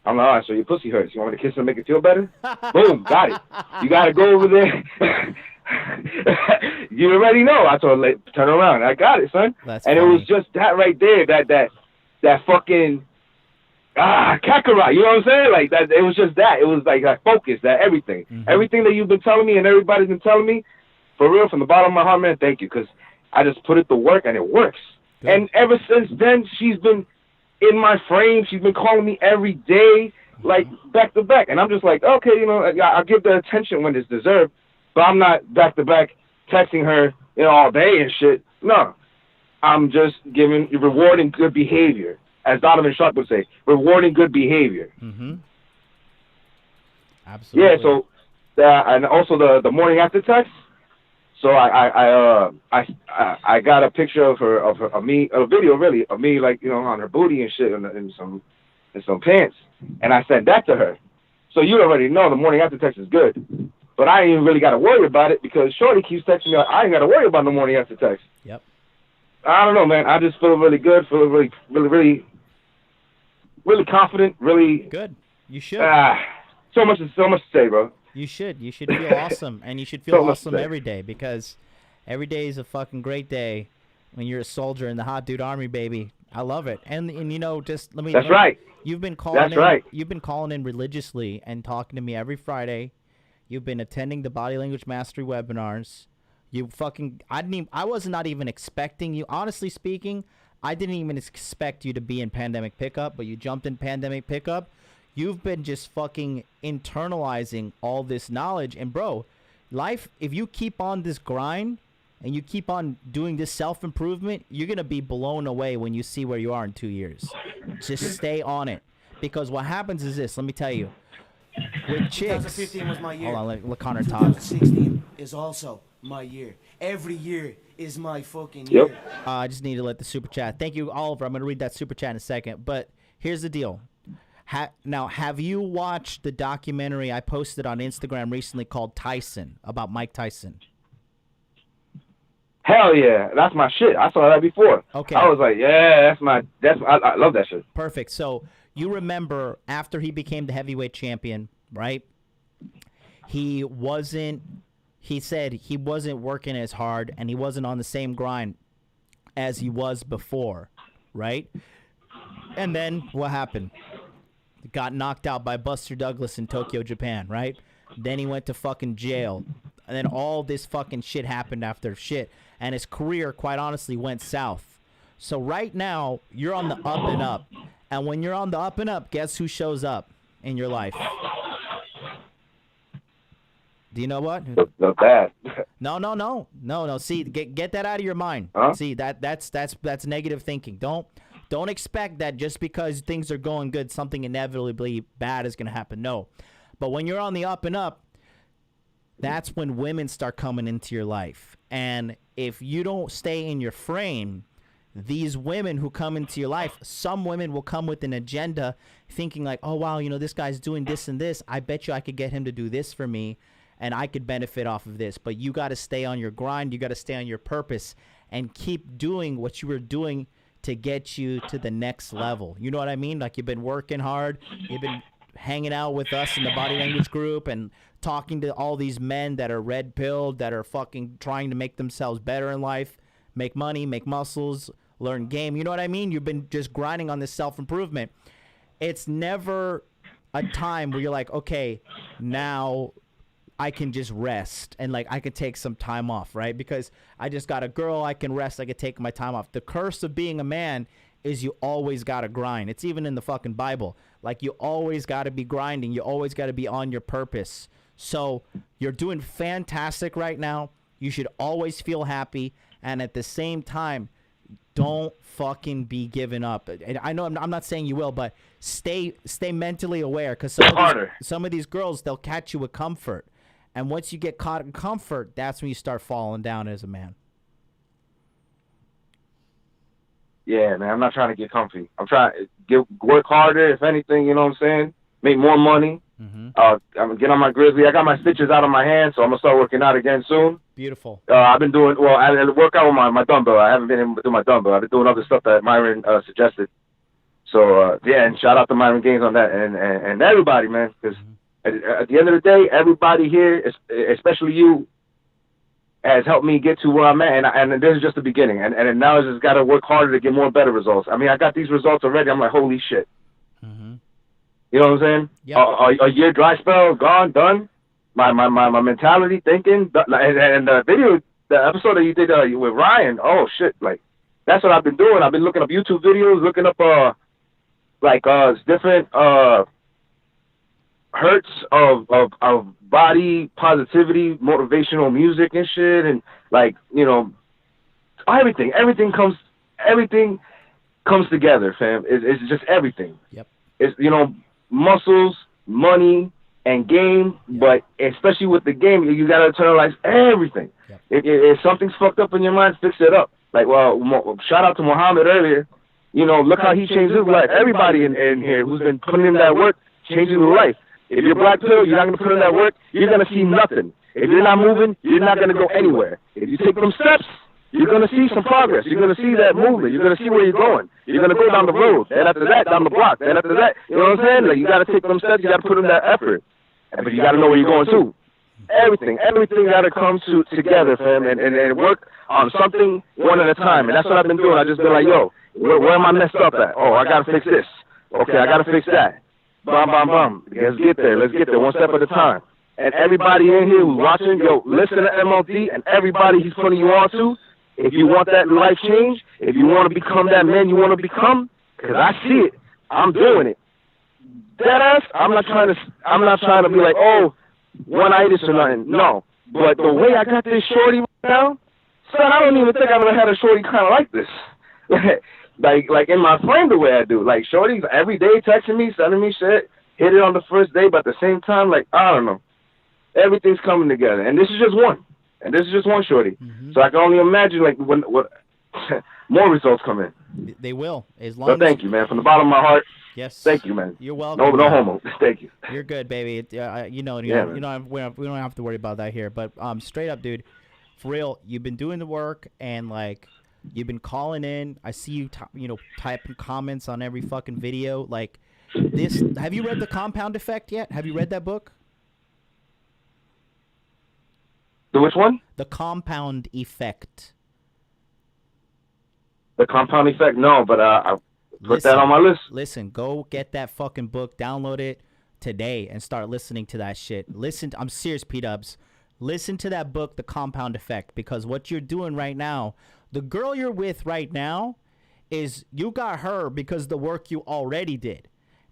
I'm like, all right, so your pussy hurts. You want me to kiss her and make it feel better? Boom, got it. You got to go over there. You already know. I told her, turn around. I got it, son. That's and funny. It was just that right there, that fucking, Kakarot. You know what I'm saying? Like, that. It was just that. It was like that focus, that everything. Everything that you've been telling me and everybody's been telling me, for real, from the bottom of my heart, man, thank you. Because I just put it to work and it works. Good. And ever since then, she's been in my frame. She's been calling me every day, like back to back. And I'm just like, okay, you know, I'll give the attention when it's deserved, but I'm not back to back texting her, you know, all day and shit. No, I'm just rewarding good behavior, as Donovan Sharp would say, rewarding good behavior. Absolutely. Yeah. So, and also the morning after text. So I got a picture of me, a video really of me, like, you know, on her booty and shit, in some pants, and I sent that to her. So you already know the morning after text is good, but I ain't even really got to worry about it because Shorty keeps texting me. I ain't got to worry about the morning after text. Yep. I don't know, man. I just feel really good, feel really confident, really good. You should. So much to say, bro. You should feel awesome, and you should feel awesome every day, because every day is a fucking great day when you're a soldier in the Hot Dude Army, baby. I love it. And you know, just let me. That's right. You've been calling. That's right. You've been calling in religiously and talking to me every Friday. You've been attending the Body Language Mastery webinars. I was not even expecting you. Honestly speaking, I didn't even expect you to be in Pandemic Pickup, but you jumped in Pandemic Pickup. You've been just fucking internalizing all this knowledge. And, bro, life, if you keep on this grind and you keep on doing this self-improvement, you're going to be blown away when you see where you are in 2 years. Just stay on it. Because what happens is this. Let me tell you. With chicks. 2015 was my year. Hold on, let Connor talk. 2016 is also my year. Every year is my fucking year. I just need to let the super chat. Thank you, Oliver. I'm going to read that super chat in a second. But here's the deal. Now, have you watched the documentary I posted on Instagram recently called Tyson, about Mike Tyson? Hell yeah, that's my shit. I saw that before. Okay. I was like, yeah, I love that shit. Perfect. So you remember after he became the heavyweight champion, right? He said he wasn't working as hard and he wasn't on the same grind as he was before, right? And then what happened? Got knocked out by Buster Douglas in Tokyo, Japan, right? Then he went to fucking jail. And then all this fucking shit happened after shit. And his career, quite honestly, went south. So right now, you're on the up and up. And when you're on the up and up, guess who shows up in your life? Do you know what? The bad. No. See, get that out of your mind. Huh? See, that's negative thinking. Don't expect that just because things are going good, something inevitably bad is going to happen. No. But when you're on the up and up, that's when women start coming into your life. And if you don't stay in your frame, these women who come into your life, some women will come with an agenda thinking like, oh, wow, you know, this guy's doing this and this. I bet you I could get him to do this for me and I could benefit off of this. But you got to stay on your grind. You got to stay on your purpose and keep doing what you were doing to get you to the next level. You know what I mean? Like, you've been working hard. You've been hanging out with us in the body language group and talking to all these men that are red-pilled, that are fucking trying to make themselves better in life, make money, make muscles, learn game. You know what I mean? You've been just grinding on this self-improvement. It's never a time where you're like, okay, now I can just rest and like I could take some time off, right? Because I just got a girl, I can rest, I could take my time off. The curse of being a man is you always got to grind. It's even in the fucking Bible. Like, you always got to be grinding. You always got to be on your purpose. So you're doing fantastic right now. You should always feel happy. And at the same time, don't fucking be giving up. And I know I'm not saying you will, but stay mentally aware, because some of these girls, they'll catch you with comfort. And once you get caught in comfort, that's when you start falling down as a man. Yeah, man, I'm not trying to get comfy. I'm trying to work harder, if anything, you know what I'm saying? Make more money. Mm-hmm. I'm going to get on my grizzly. I got my stitches out of my hand, so I'm going to start working out again soon. Beautiful. I've been doing, I work out with my dumbbell. I haven't been able to do my dumbbell. I've been doing other stuff that Myron suggested. So, yeah, and shout out to Myron Gaines on that and everybody, man, because at the end of the day, everybody here, especially you, has helped me get to where I'm at, and this is just the beginning. And now I just got to work harder to get more better results. I mean, I got these results already. I'm like, holy shit. Mm-hmm. You know what I'm saying? Yep. A year dry spell, gone, done. My mentality, thinking, and the episode that you did with Ryan, oh shit, like, that's what I've been doing. I've been looking up YouTube videos, looking up, different, hurts of body positivity, motivational music and shit, and like, you know, everything comes together, fam. It's just everything. Yep. It's, you know, muscles, money, and game, yep. But especially with the game, you gotta internalize everything. Yep. If something's fucked up in your mind, fix it up. Like, well, shout out to Muhammad earlier. You know, look how he changed his life. Everybody in here who's been putting in that work, changing their life. If you're black pill, you're not going to put in that work, you're going to see nothing. If you're not moving, you're not going to go anywhere. If you take them steps, you're going to see some progress. You're going to see that movement. You're going to see where you're going. You're going to go down the road. Then after that, down the block. Then after that, you know what I'm saying? Like, you got to take them steps. You got to put in that effort. But you got to know where you're going to. Everything got to come together, fam, and work on something one at a time. And that's what I've been doing. I just been like, yo, where am I messed up at? Oh, I got to fix this. Okay, I got to fix that. Bum, bum, bum. Let's get there, one step at a time. And everybody in here who's watching, yo, listen to MLD, and everybody he's putting you on to, if you want that life change, if you want to become that man you want to become, because I see it, I'm doing it. Deadass, I'm not trying to be like, oh, one-itis or nothing. No. But the way I got this shorty right now, son, I don't even think I've ever had a shorty kind of like this. Like in my frame the way I do. Like, shorty's every day texting me, sending me shit, hit it on the first day, but at the same time, like, I don't know. Everything's coming together. And this is just one. And this is just one shorty. Mm-hmm. So I can only imagine, like, when more results come in. They will. As long so thank you, man. From the bottom of my heart. Yes. Thank you, man. You're welcome. No homo. Thank you. You're good, baby. We don't have to worry about that here. But straight up, dude, for real, you've been doing the work, and like, you've been calling in. I see you, typing comments on every fucking video. Like, this. Have you read The Compound Effect yet? Have you read that book? The which one? The Compound Effect. The Compound Effect? No, but I put that on my list. Listen, go get that fucking book, download it today, and start listening to that shit. I'm serious, P-dubs. Listen to that book, The Compound Effect, because what you're doing right now, the girl you're with right now, is you got her because the work you already did.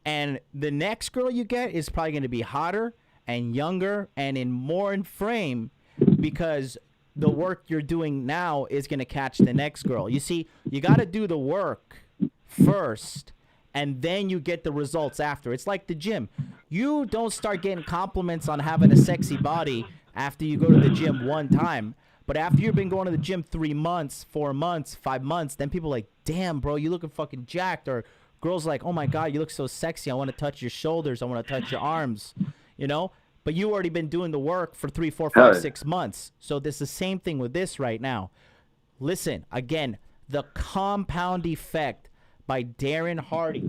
And the next girl you get is probably going to be hotter and younger and more in frame, because the work you're doing now is going to catch the next girl. You see, you got to do the work first, and then you get the results after. It's like the gym. You don't start getting compliments on having a sexy body after you go to the gym one time. But after you've been going to the gym 3 months, 4 months, 5 months, then people are like, damn, bro, you looking fucking jacked. Or girls like, oh, my God, you look so sexy. I want to touch your shoulders. I want to touch your arms, you know? But you already been doing the work for 3, 4, 5, 6 months. So this is the same thing with this right now. Listen, again, The Compound Effect by Darren Hardy.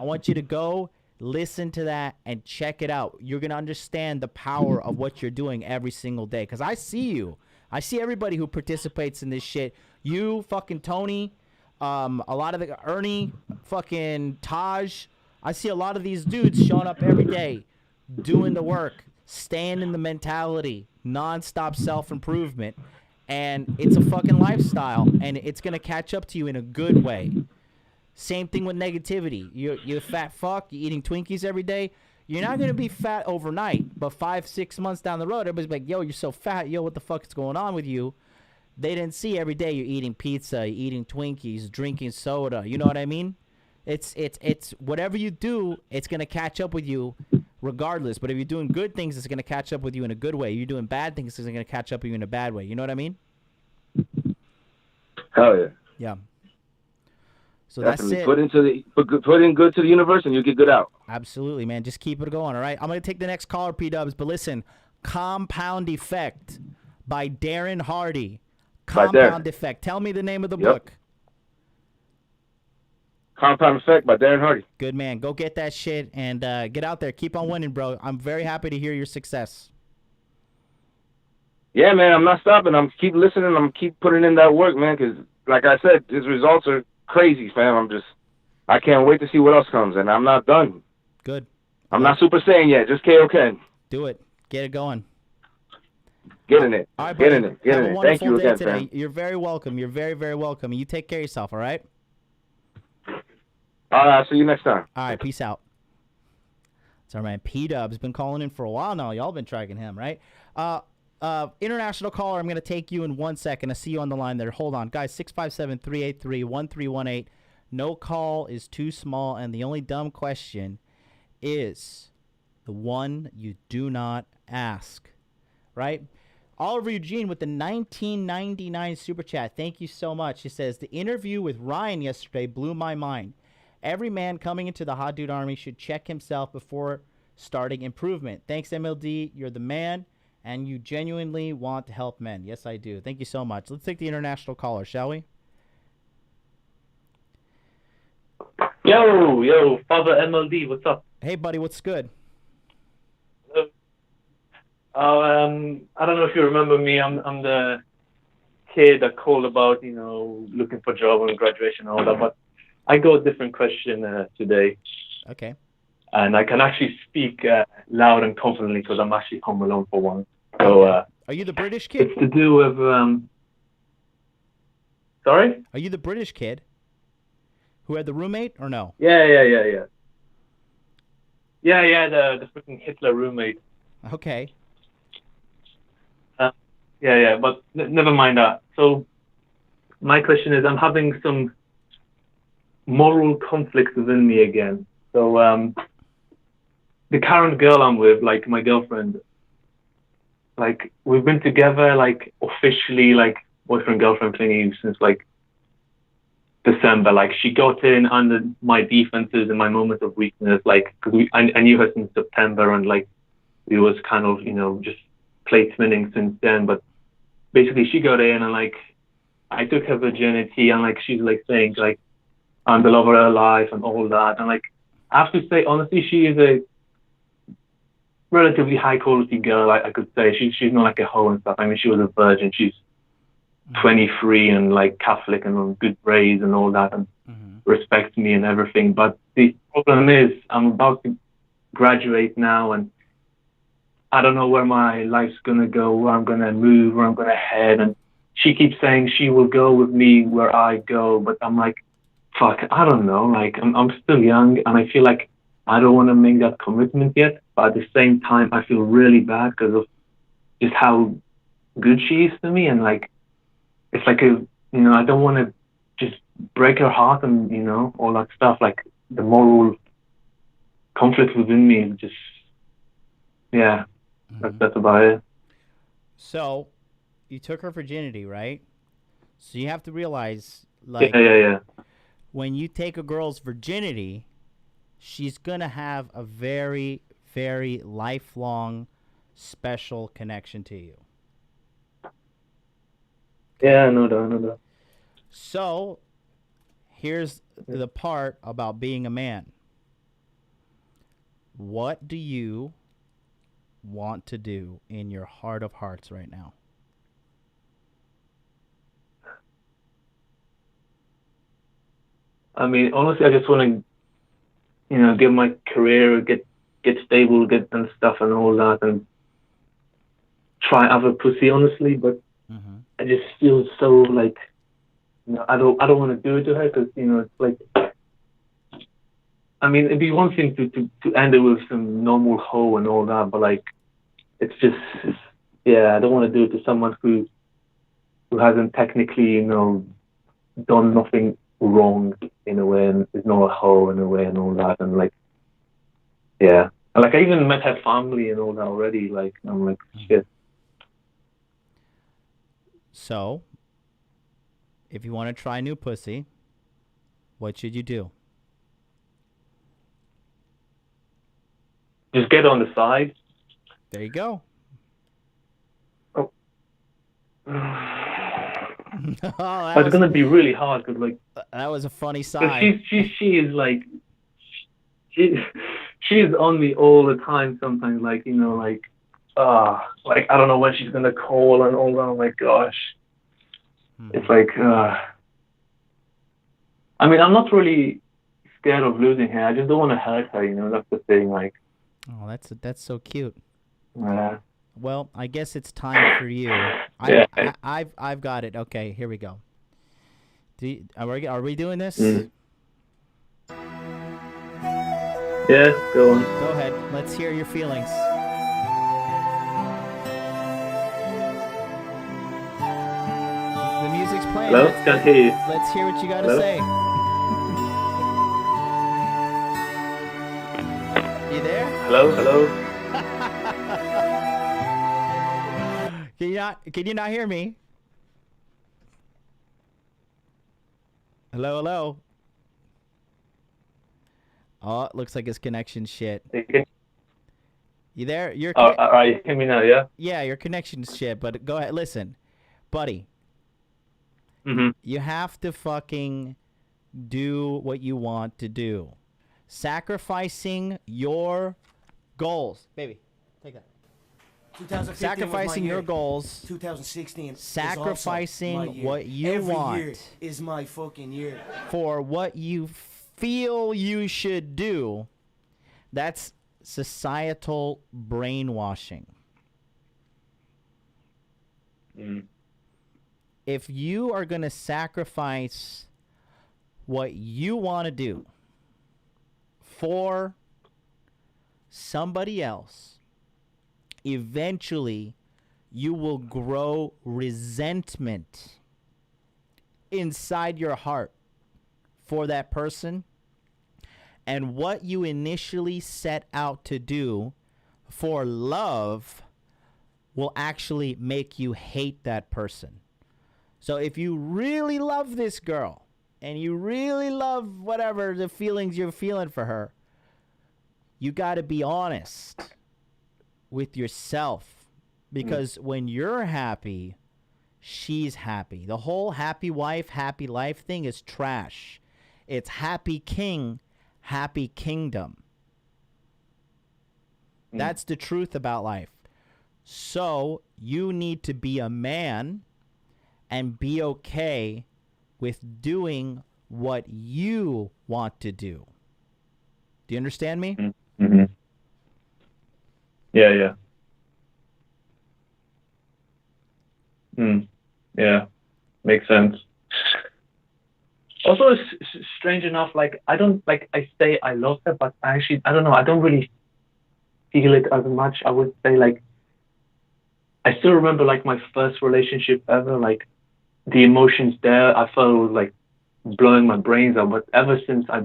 I want you to go listen to that and check it out. You're going to understand the power of what you're doing every single day. Because I see you. I see everybody who participates in this shit. You, fucking Tony, a lot of the Ernie, fucking Taj. I see a lot of these dudes showing up every day, doing the work, staying in the mentality, nonstop self-improvement. And it's a fucking lifestyle, and it's going to catch up to you in a good way. Same thing with negativity. You're a fat fuck. You're eating Twinkies every day. You're not gonna be fat overnight, but 5-6 months down the road, everybody's like, "Yo, you're so fat. Yo, what the fuck is going on with you?" They didn't see every day you're eating pizza, you're eating Twinkies, drinking soda. You know what I mean? It's whatever you do, it's gonna catch up with you, regardless. But if you're doing good things, it's gonna catch up with you in a good way. You're doing bad things, it's gonna catch up with you in a bad way. You know what I mean? Hell yeah. Yeah. So Definitely. that's it. Put in good to the universe, and you get good out. Absolutely, man. Just keep it going, all right? I'm going to take the next caller, P-Dubs, but listen, Compound Effect by Darren Hardy. Compound Effect. Tell me the name of the book. Compound Effect by Darren Hardy. Good, man. Go get that shit and get out there. Keep on winning, bro. I'm very happy to hear your success. Yeah, man, I'm not stopping. I'm keep listening. I'm keep putting in that work, man, because, like I said, his results are crazy, fam. I can't wait to see what else comes, and I'm not done. Good. I'm not Super Saiyan yet, just KOK. Do it. Get it going. Get in it. All right, Get buddy. in it. Get Have in a it. Thank you wonderful day again, today. fam. You're very welcome. You're very, very welcome. You take care of yourself, all right? All right, I'll see you next time. All right, peace out. It's our man P-Dub's been calling in for a while now. Y'all been tracking him, right? International caller, I'm going to take you in 1 second. I see you on the line there. Hold on. Guys, 657-383-1318. No call is too small, and the only dumb question is the one you do not ask, right? Oliver Eugene with the 1999 Super Chat. Thank you so much. He says, the interview with Ryan yesterday blew my mind. Every man coming into the Hot Dude Army should check himself before starting improvement. Thanks, MLD. You're the man, and you genuinely want to help men. Yes, I do. Thank you so much. Let's take the international caller, shall we? Yo, Father MLD, what's up? Hey, buddy, what's good? I don't know if you remember me. I'm the kid that called about, looking for a job and graduation and all that. But I got a different question today. Okay. And I can actually speak loud and confidently because I'm actually home alone for once. So, are you the British kid? It's to do with. Sorry? Are you the British kid who had the roommate or no? Yeah. Yeah, the freaking Hitler roommate. Okay. Yeah, but never mind that. So my question is, I'm having some moral conflicts within me again. So the current girl I'm with, like my girlfriend, like we've been together, like officially, like boyfriend-girlfriend thingy since like December. Like she got in under my defenses and my moments of weakness, like because I knew her since September, and like we was kind of just platooning since then. But basically she got in and like I took her virginity, and like she's like saying like I'm the love of her life and all that. And like I have to say honestly, she is a relatively high quality girl. I could say she's not like a hoe and stuff. I mean, she was a virgin. She's 23 and like Catholic and on good grades and all that, and respects me and everything. But the problem is I'm about to graduate now, and I don't know where my life's gonna go, where I'm gonna move, where I'm gonna head. And she keeps saying she will go with me where I go, but I'm like, fuck, I don't know. Like I'm still young, and I feel like I don't want to make that commitment yet. But at the same time, I feel really bad because of just how good she is to me, and like it's like I don't want to just break her heart and all that stuff. Like the moral conflict within me is just that's about it. So you took her virginity, right? So you have to realize, like, when you take a girl's virginity, she's gonna have a very, very lifelong, special connection to you. Yeah, I know that. So, here's the part about being a man. What do you want to do in your heart of hearts right now? I mean, honestly, I just want to, get my career, get stable, get and stuff and all that, and try other pussy, honestly. But I just feel so like, I don't want to do it to her because it's like I mean, it'd be one thing to end it with some normal hoe and all that, but like, it's just, yeah, I don't want to do it to someone who hasn't technically, done nothing wrong in a way, and is not a hoe in a way and all that, and like, yeah. And like, I even met her family and all that already. Like, I'm like, shit. So, if you want to try new pussy, what should you do? Just get on the side. There you go. Oh. Oh, It's gonna be really hard because like that was a funny side. She is like she's on me all the time. Sometimes like like I don't know when she's gonna call and all that. Oh my gosh, it's like I mean, I'm not really scared of losing her. I just don't want to hurt her. That's the thing. Like, oh, that's so cute. Yeah. Well, I guess it's time for you. Yeah. I've got it. Okay, here we go. Are we doing this? Mm. Yeah, go on. Go ahead. Let's hear your feelings. The music's playing. Hello? Can't hear you. Let's hear what you got to Hello? say. You there? Hello? Can you not hear me? Hello? Oh, it looks like his connection's shit. You there? You hear me now, yeah? Yeah, your connection's shit, but go ahead. Listen, buddy. Mm-hmm. You have to fucking do what you want to do. Sacrificing your goals. Baby, take that. Sacrificing your goals. 2016. Sacrificing what you Every want. year is my fucking year. For what you feel you should do. That's societal brainwashing. Mm. If you are going to sacrifice what you want to do for somebody else, eventually you will grow resentment inside your heart for that person, and what you initially set out to do for love will actually make you hate that person. So if you really love this girl and you really love whatever the feelings you're feeling for her, you got to be honest with yourself, because when you're happy, she's happy. The whole happy wife, happy life thing is trash. It's happy king, happy kingdom. That's the truth about life. So you need to be a man and be okay with doing what you want to do. Do you understand me? Mm-hmm. Yeah. Yeah, makes sense. Also, it's strange enough, like, I don't, like, I say I love her, but I don't know, I don't really feel it as much. I would say, like, I still remember, like, my first relationship ever, like, the emotions there, I felt it was, like, blowing my brains out, but ever since I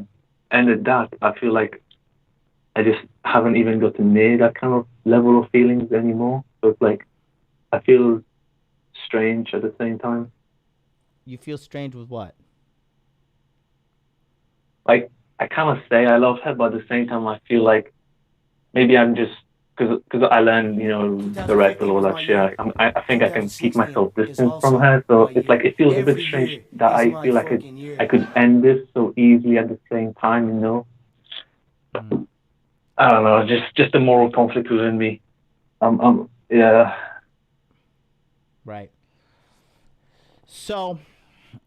ended that, I feel like I just haven't even gotten near that kind of level of feelings anymore. So it's like, I feel strange at the same time. You feel strange with what? Like, I kind of say I love her, but at the same time, I feel like maybe I'm just, because I learned, the rest and all that shit. I think I can keep myself distant from her. So it's like, it feels a bit strange that I feel like I could end this so easily at the same time, I don't know, just a moral conflict within me. Yeah. Right. So,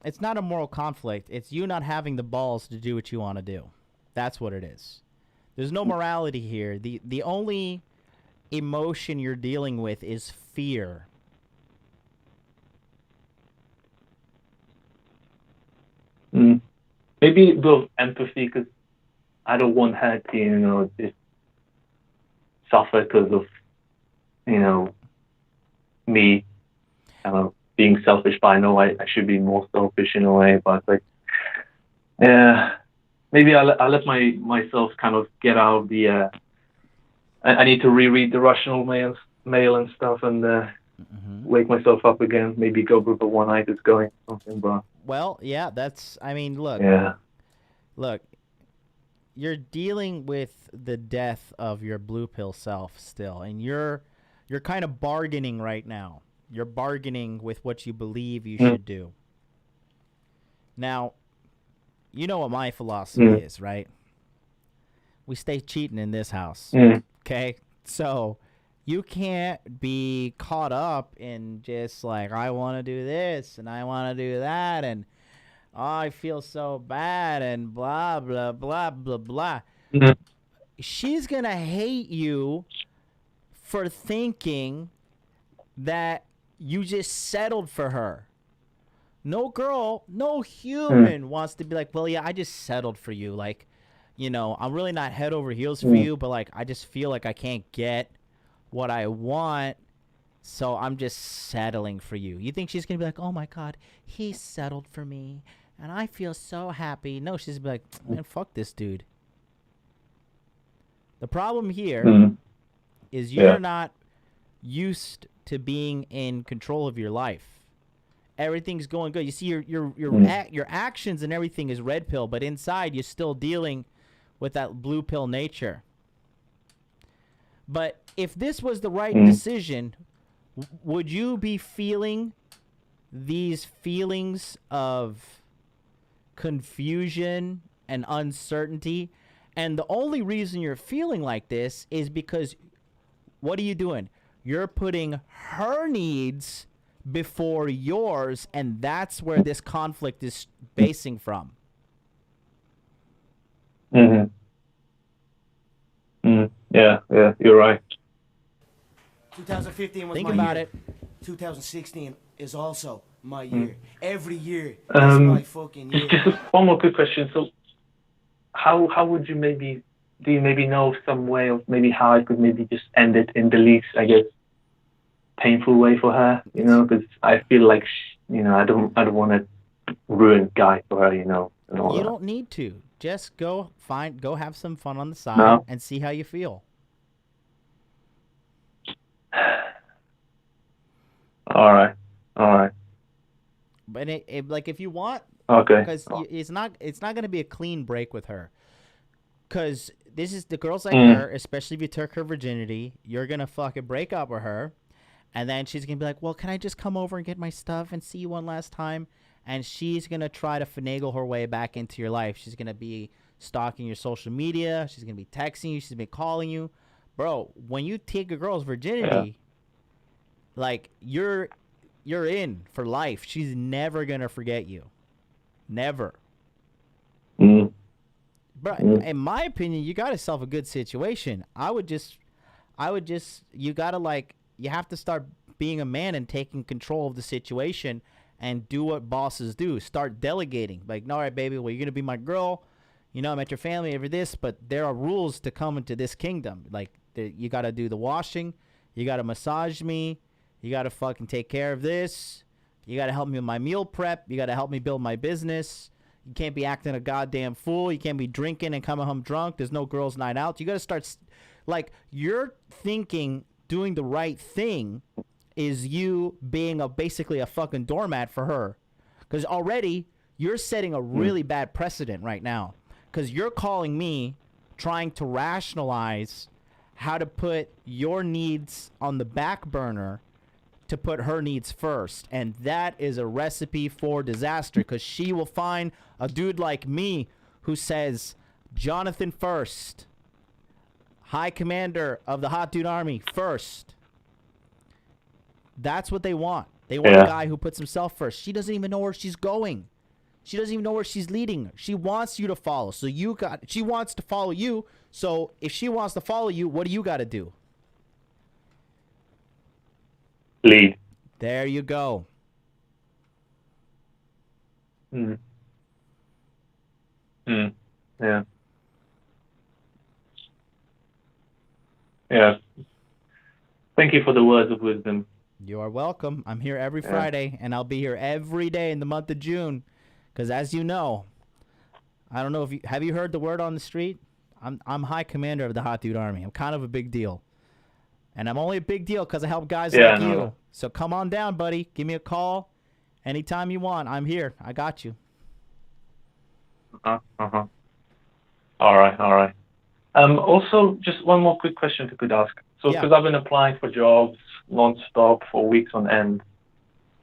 it's not a moral conflict. It's you not having the balls to do what you want to do. That's what it is. There's no morality here. The only emotion you're dealing with is fear. Maybe a bit of empathy, because I don't want her to, just suffer because of, me being selfish. But I know I should be more selfish in a way. But like, yeah, maybe I'll let myself kind of get out of the. I need to reread the rational mail and stuff and wake myself up again. Maybe go with the one-eyed going something. But well, yeah, look. Yeah. Look, you're dealing with the death of your blue pill self still, and you're kind of bargaining right now. You're bargaining with what you believe you should do. Now, you know what my philosophy is, right? We stay cheating in this house, okay? So you can't be caught up in just like, I want to do this and I want to do that and I feel so bad and blah, blah, blah, blah, blah. She's going to hate you for thinking that you just settled for her. No girl, no human wants to be like, well, yeah, I just settled for you. Like, I'm really not head over heels for you, but like, I just feel like I can't get what I want, so I'm just settling for you. You think she's going to be like, oh my God, he settled for me, and I feel so happy. No, she's going to be like, man, fuck this dude. The problem here is you're not used to being in control of your life. Everything's going good. You see, your actions and everything is red pill, but inside you're still dealing with that blue pill nature. But if this was the right decision, would you be feeling these feelings of confusion and uncertainty? And the only reason you're feeling like this is because what are you doing? You're putting her needs before yours, and that's where this conflict is basing from. Yeah, you're right. 2015 was Think my about year. it. 2016 is also my year. Every year is my fucking year. Just one more quick question. So, how would you do you maybe know some way of maybe how I could maybe just end it in the least, I guess, painful way for her, because I feel like, I don't want to ruin Guy for her, and all You that. don't need to. Just go have some fun on the side and see how you feel. All right. But if you want, Okay. because it's not going to be a clean break with her. Because this is the girls like her, especially if you took her virginity, you're gonna fucking break up with her, and then she's gonna be like, well, can I just come over and get my stuff and see you one last time? And she's gonna try to finagle her way back into your life. She's gonna be stalking your social media. She's gonna be texting you. She's gonna be calling you, bro. When you take a girl's virginity, like you're in for life. She's never gonna forget you, never. But in my opinion, you got yourself a good situation. I would just, you gotta you have to start being a man and taking control of the situation and do what bosses do. Start delegating. Like, all right, baby, well, you're gonna be my girl. I'm at your family over this, but there are rules to come into this kingdom. Like, you gotta do the washing. You gotta massage me. You gotta fucking take care of this. You gotta help me with my meal prep. You gotta help me build my business. You can't be acting a goddamn fool. You can't be drinking and coming home drunk. There's no girls' night out. You got to start, you're thinking doing the right thing is you being basically a fucking doormat for her. Because already you're setting a really bad precedent right now. Because you're calling me trying to rationalize how to put your needs on the back burner to put her needs first, and that is a recipe for disaster, because she will find a dude like me who says, Jonathan first, High Commander of the Hot Dude Army first. That's what they want. They want a guy who puts himself first. She doesn't even know where she's going. She doesn't even know where she's leading. She wants you to follow. She wants to follow you. So if she wants to follow you, what do you got to do? Lead. There you go. Yeah. Yeah. Thank you for the words of wisdom. You are welcome. I'm here every Friday, and I'll be here every day in the month of June. Because as you know, I don't know if you have you heard the word on the street. I'm High Commander of the Hot Dude Army. I'm kind of a big deal, and I'm only a big deal because I help guys like you. So come on down, buddy. Give me a call anytime you want. I'm here. I got you. All right. Also, just one more quick question if you could ask. So, because I've been applying for jobs non-stop for weeks on end,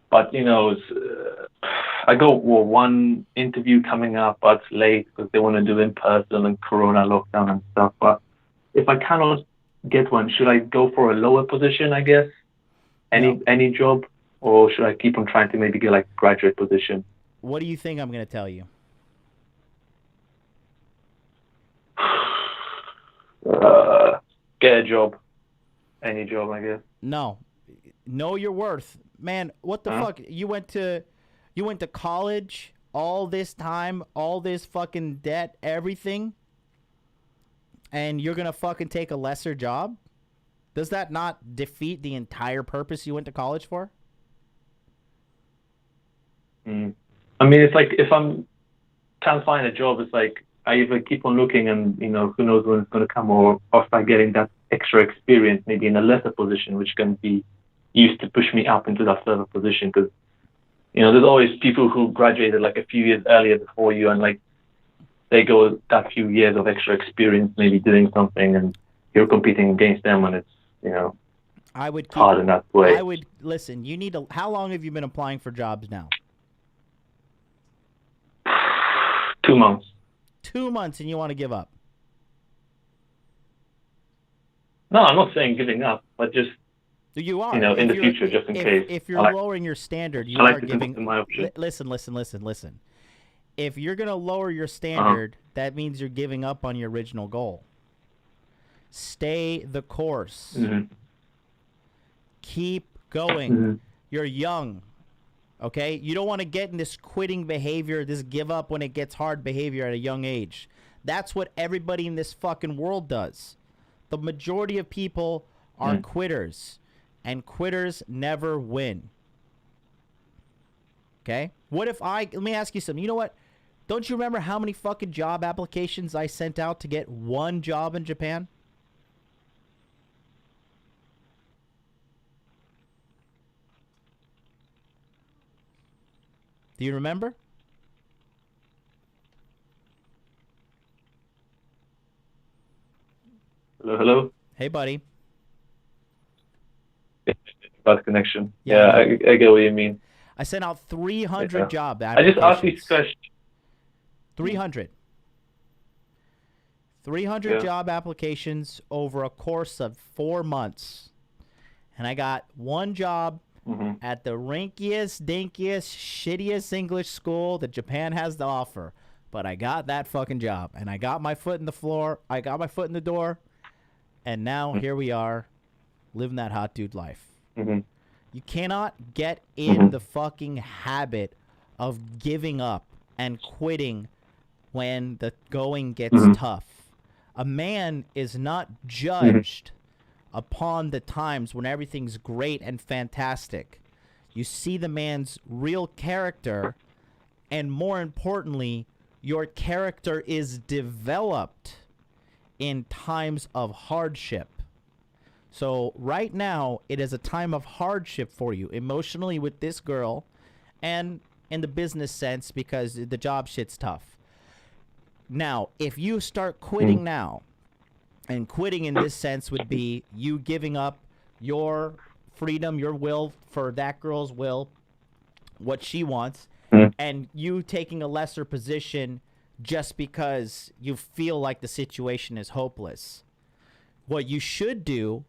but I got one interview coming up, but it's late because they want to do in person and Corona lockdown and stuff. But if I cannot get one, should I go for a lower position? I guess any job, or should I keep on trying to maybe get like graduate position? What do you think I'm going to tell you? Get a job. Any job, I guess. No. Know your worth. Man, what the fuck? You went to college all this time, all this fucking debt, everything, and you're going to fucking take a lesser job? Does that not defeat the entire purpose you went to college for? I mean, it's like if I'm can't find a job, it's like I either keep on looking and, who knows when it's going to come, or start getting that extra experience, maybe in a lesser position, which can be used to push me up into that further position. Because, there's always people who graduated like a few years earlier before you, and like they go that few years of extra experience, maybe doing something, and you're competing against them, and it's, hard in that way. I would, listen, how long have you been applying for jobs now? 2 months. 2 months, and you want to give up? No, I'm not saying giving up, but just you are. In the future, just in case. If you're lowering your standard, you are giving. My option. Listen. If you're gonna lower your standard, that means you're giving up on your original goal. Stay the course. Mm-hmm. Keep going. Mm-hmm. You're young. Okay? You don't want to get in this quitting behavior, this give up when it gets hard behavior at a young age. That's what everybody in this fucking world does. The majority of people are quitters, and quitters never win. Okay? Let me ask you something. You know what? Don't you remember how many fucking job applications I sent out to get one job in Japan? Do you remember? Hello? Hey, buddy. Bad connection. Yeah, I get what you mean. I sent out 300 job applications. I just asked these questions. 300 job applications over a course of 4 months. And I got one job at the rinkiest, dinkiest, shittiest English school that Japan has to offer. But I got that fucking job. And I got my foot in the floor. I got my foot in the door. And now here we are living that hot dude life. You cannot get in the fucking habit of giving up and quitting when the going gets tough. A man is not judged upon the times when everything's great and fantastic. You see the man's real character, and more importantly, your character is developed in times of hardship. So right now, it is a time of hardship for you emotionally with this girl, and in the business sense because the job shit's tough. Now, if you start quitting now, and quitting in this sense would be you giving up your freedom, your will for that girl's will, what she wants, and you taking a lesser position just because you feel like the situation is hopeless. What you should do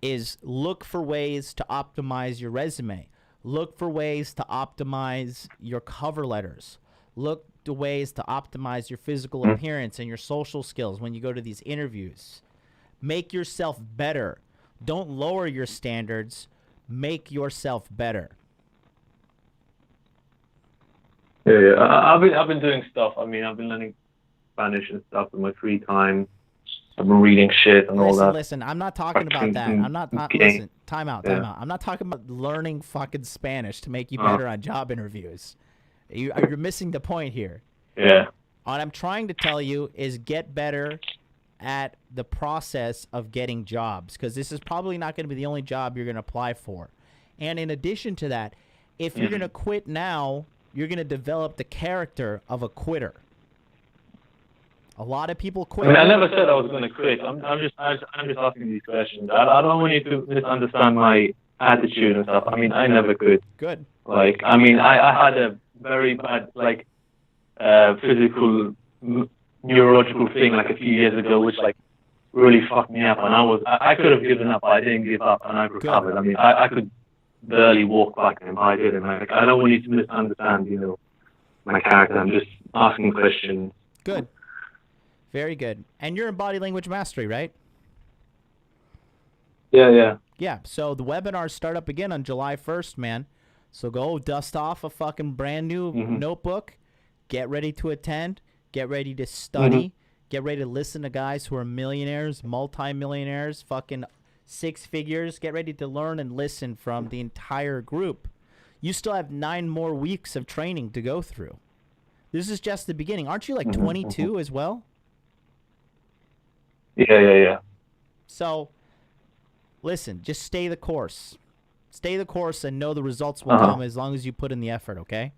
is look for ways to optimize your resume. Look for ways to optimize your cover letters. Look to ways to optimize your physical appearance and your social skills when you go to these interviews. Make yourself better. Don't lower your standards. Make yourself better. Yeah. I've been doing stuff. I mean, I've been learning Spanish and stuff in my free time. I've been reading shit and all that. Listen, I'm not talking about that. I'm not listen, time out. I'm not talking about learning fucking Spanish to make you better on job interviews. You're missing the point here. Yeah. What I'm trying to tell you is get better at the process of getting jobs, because this is probably not going to be the only job you're going to apply for. And in addition to that, if you're going to quit now, you're going to develop the character of a quitter. A lot of people quit. I mean, I never said I was going to quit. I'm just asking these questions. I don't want you to misunderstand my attitude and stuff. I mean, I never quit. Good. Like, I mean, I had a very bad, like, physical, neurological thing, like, a few years ago, which, like, really fucked me up. And I could have given up, but I didn't give up, and I recovered. I mean, I could barely walk back then, but I didn't. Like, I don't want you to misunderstand, you know, my character. I'm just asking questions. Good. Very good. And you're in body language mastery, right? Yeah. Yeah, so the webinars start up again on July 1st, man. So go dust off a fucking brand new notebook. Get ready to attend. Get ready to study. Get ready to listen to guys who are millionaires, multi-millionaires, fucking 6 figures. Get ready to learn and listen from the entire group. You still have 9 more weeks of training to go through. This is just the beginning. Aren't you like 22 as well? Yeah. So, listen, just stay the course. Stay the course and know the results will come as long as you put in the effort, okay?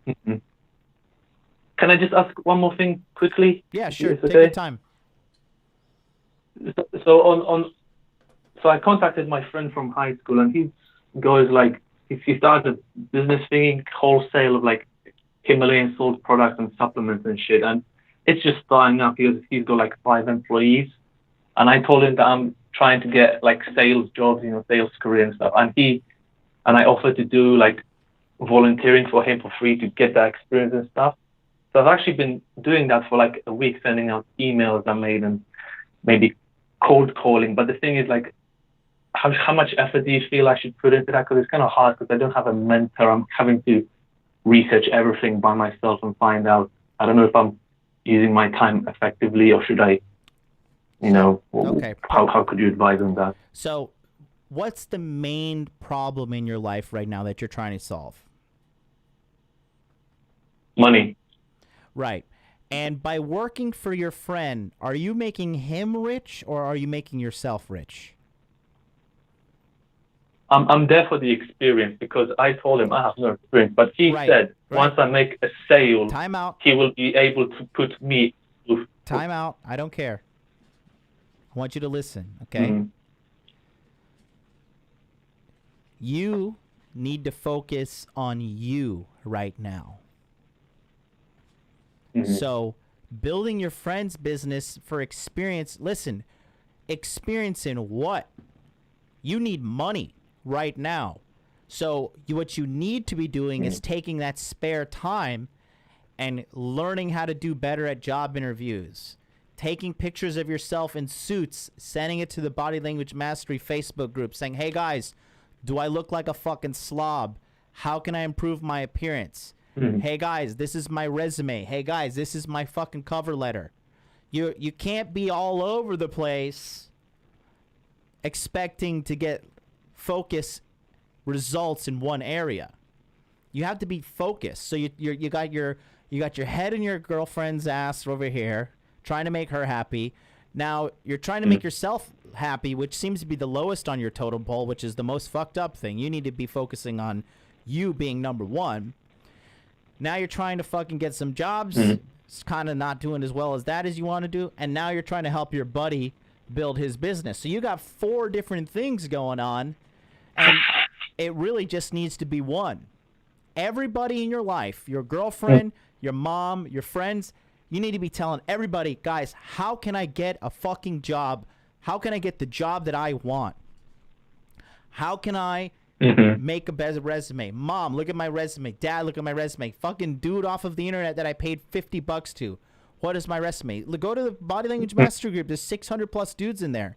Can I just ask one more thing quickly? Yeah, sure. Okay? Take your time. So I contacted my friend from high school, and he goes like, he started a business thingy, wholesale of like Himalayan salt products and supplements and shit, and it's just starting up. He's got like 5 employees, and I told him that I'm trying to get like sales jobs, you know, sales career and stuff, and I offered to do like volunteering for him for free to get that experience and stuff. So I've actually been doing that for like a week, sending out emails I made and maybe cold calling. But the thing is, like, how much effort do you feel I should put into that? Because it's kind of hard because I don't have a mentor. I'm having to research everything by myself and find out. I don't know if I'm using my time effectively, or should I, you know, okay. How could you advise on that? So what's the main problem in your life right now that you're trying to solve? Money. Right. And by working for your friend, are you making him rich or are you making yourself rich? I'm there for the experience, because I told him I have no experience. But he said once I make a sale, he will be able to put me. Time out. I don't care. I want you to listen, okay? You need to focus on you right now. So building your friend's business for experience. Listen, experience in what? You need money right now. So what you need to be doing is taking that spare time and learning how to do better at job interviews. Taking pictures of yourself in suits, sending it to the Body Language Mastery Facebook group, saying, hey guys, do I look like a fucking slob? How can I improve my appearance? Hey guys, this is my resume. Hey guys, this is my fucking cover letter. You can't be all over the place expecting to get focus results in one area. You have to be focused. So you got your head in your girlfriend's ass over here, trying to make her happy. Now you're trying to make yourself happy, which seems to be the lowest on your totem pole, which is the most fucked up thing. You need to be focusing on you being number one. Now you're trying to fucking get some jobs. It's kind of not doing as well as that as you want to do. And now you're trying to help your buddy build his business. So you got 4 different things going on, and it really just needs to be one. Everybody in your life, your girlfriend, your mom, your friends, you need to be telling everybody, guys, how can I get a fucking job? How can I get the job that I want? How can I make a better resume? Mom, look at my resume. Dad, look at my resume. Fucking dude off of the internet that I paid $50 to. What is my resume? Go to the Body Language Mastery Group. There's 600 plus dudes in there.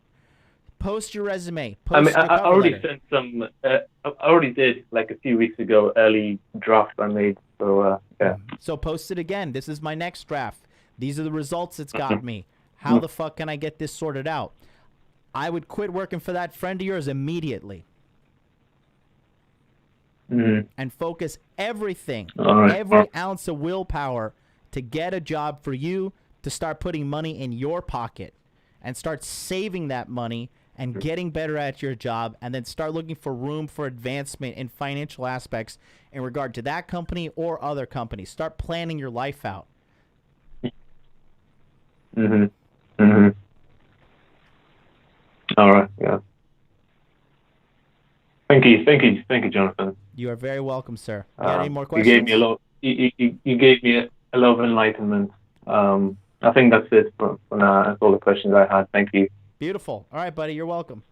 Post your resume. Post I already sent some. I already did like a few weeks ago. Early draft I made. So yeah. So post it again. This is my next draft. These are the results it's got me. How the fuck can I get this sorted out? I would quit working for that friend of yours immediately. And focus everything, every ounce of willpower to get a job for you, to start putting money in your pocket and start saving that money and getting better at your job, and then start looking for room for advancement in financial aspects in regard to that company or other companies. Start planning your life out. All right. Yeah. Thank you, Jonathan. You are very welcome, sir. You got any more questions? You gave me a lot. You gave me a lot of enlightenment. I think that's it for now. That's all the questions I had. Thank you. Beautiful. All right, buddy. You're welcome.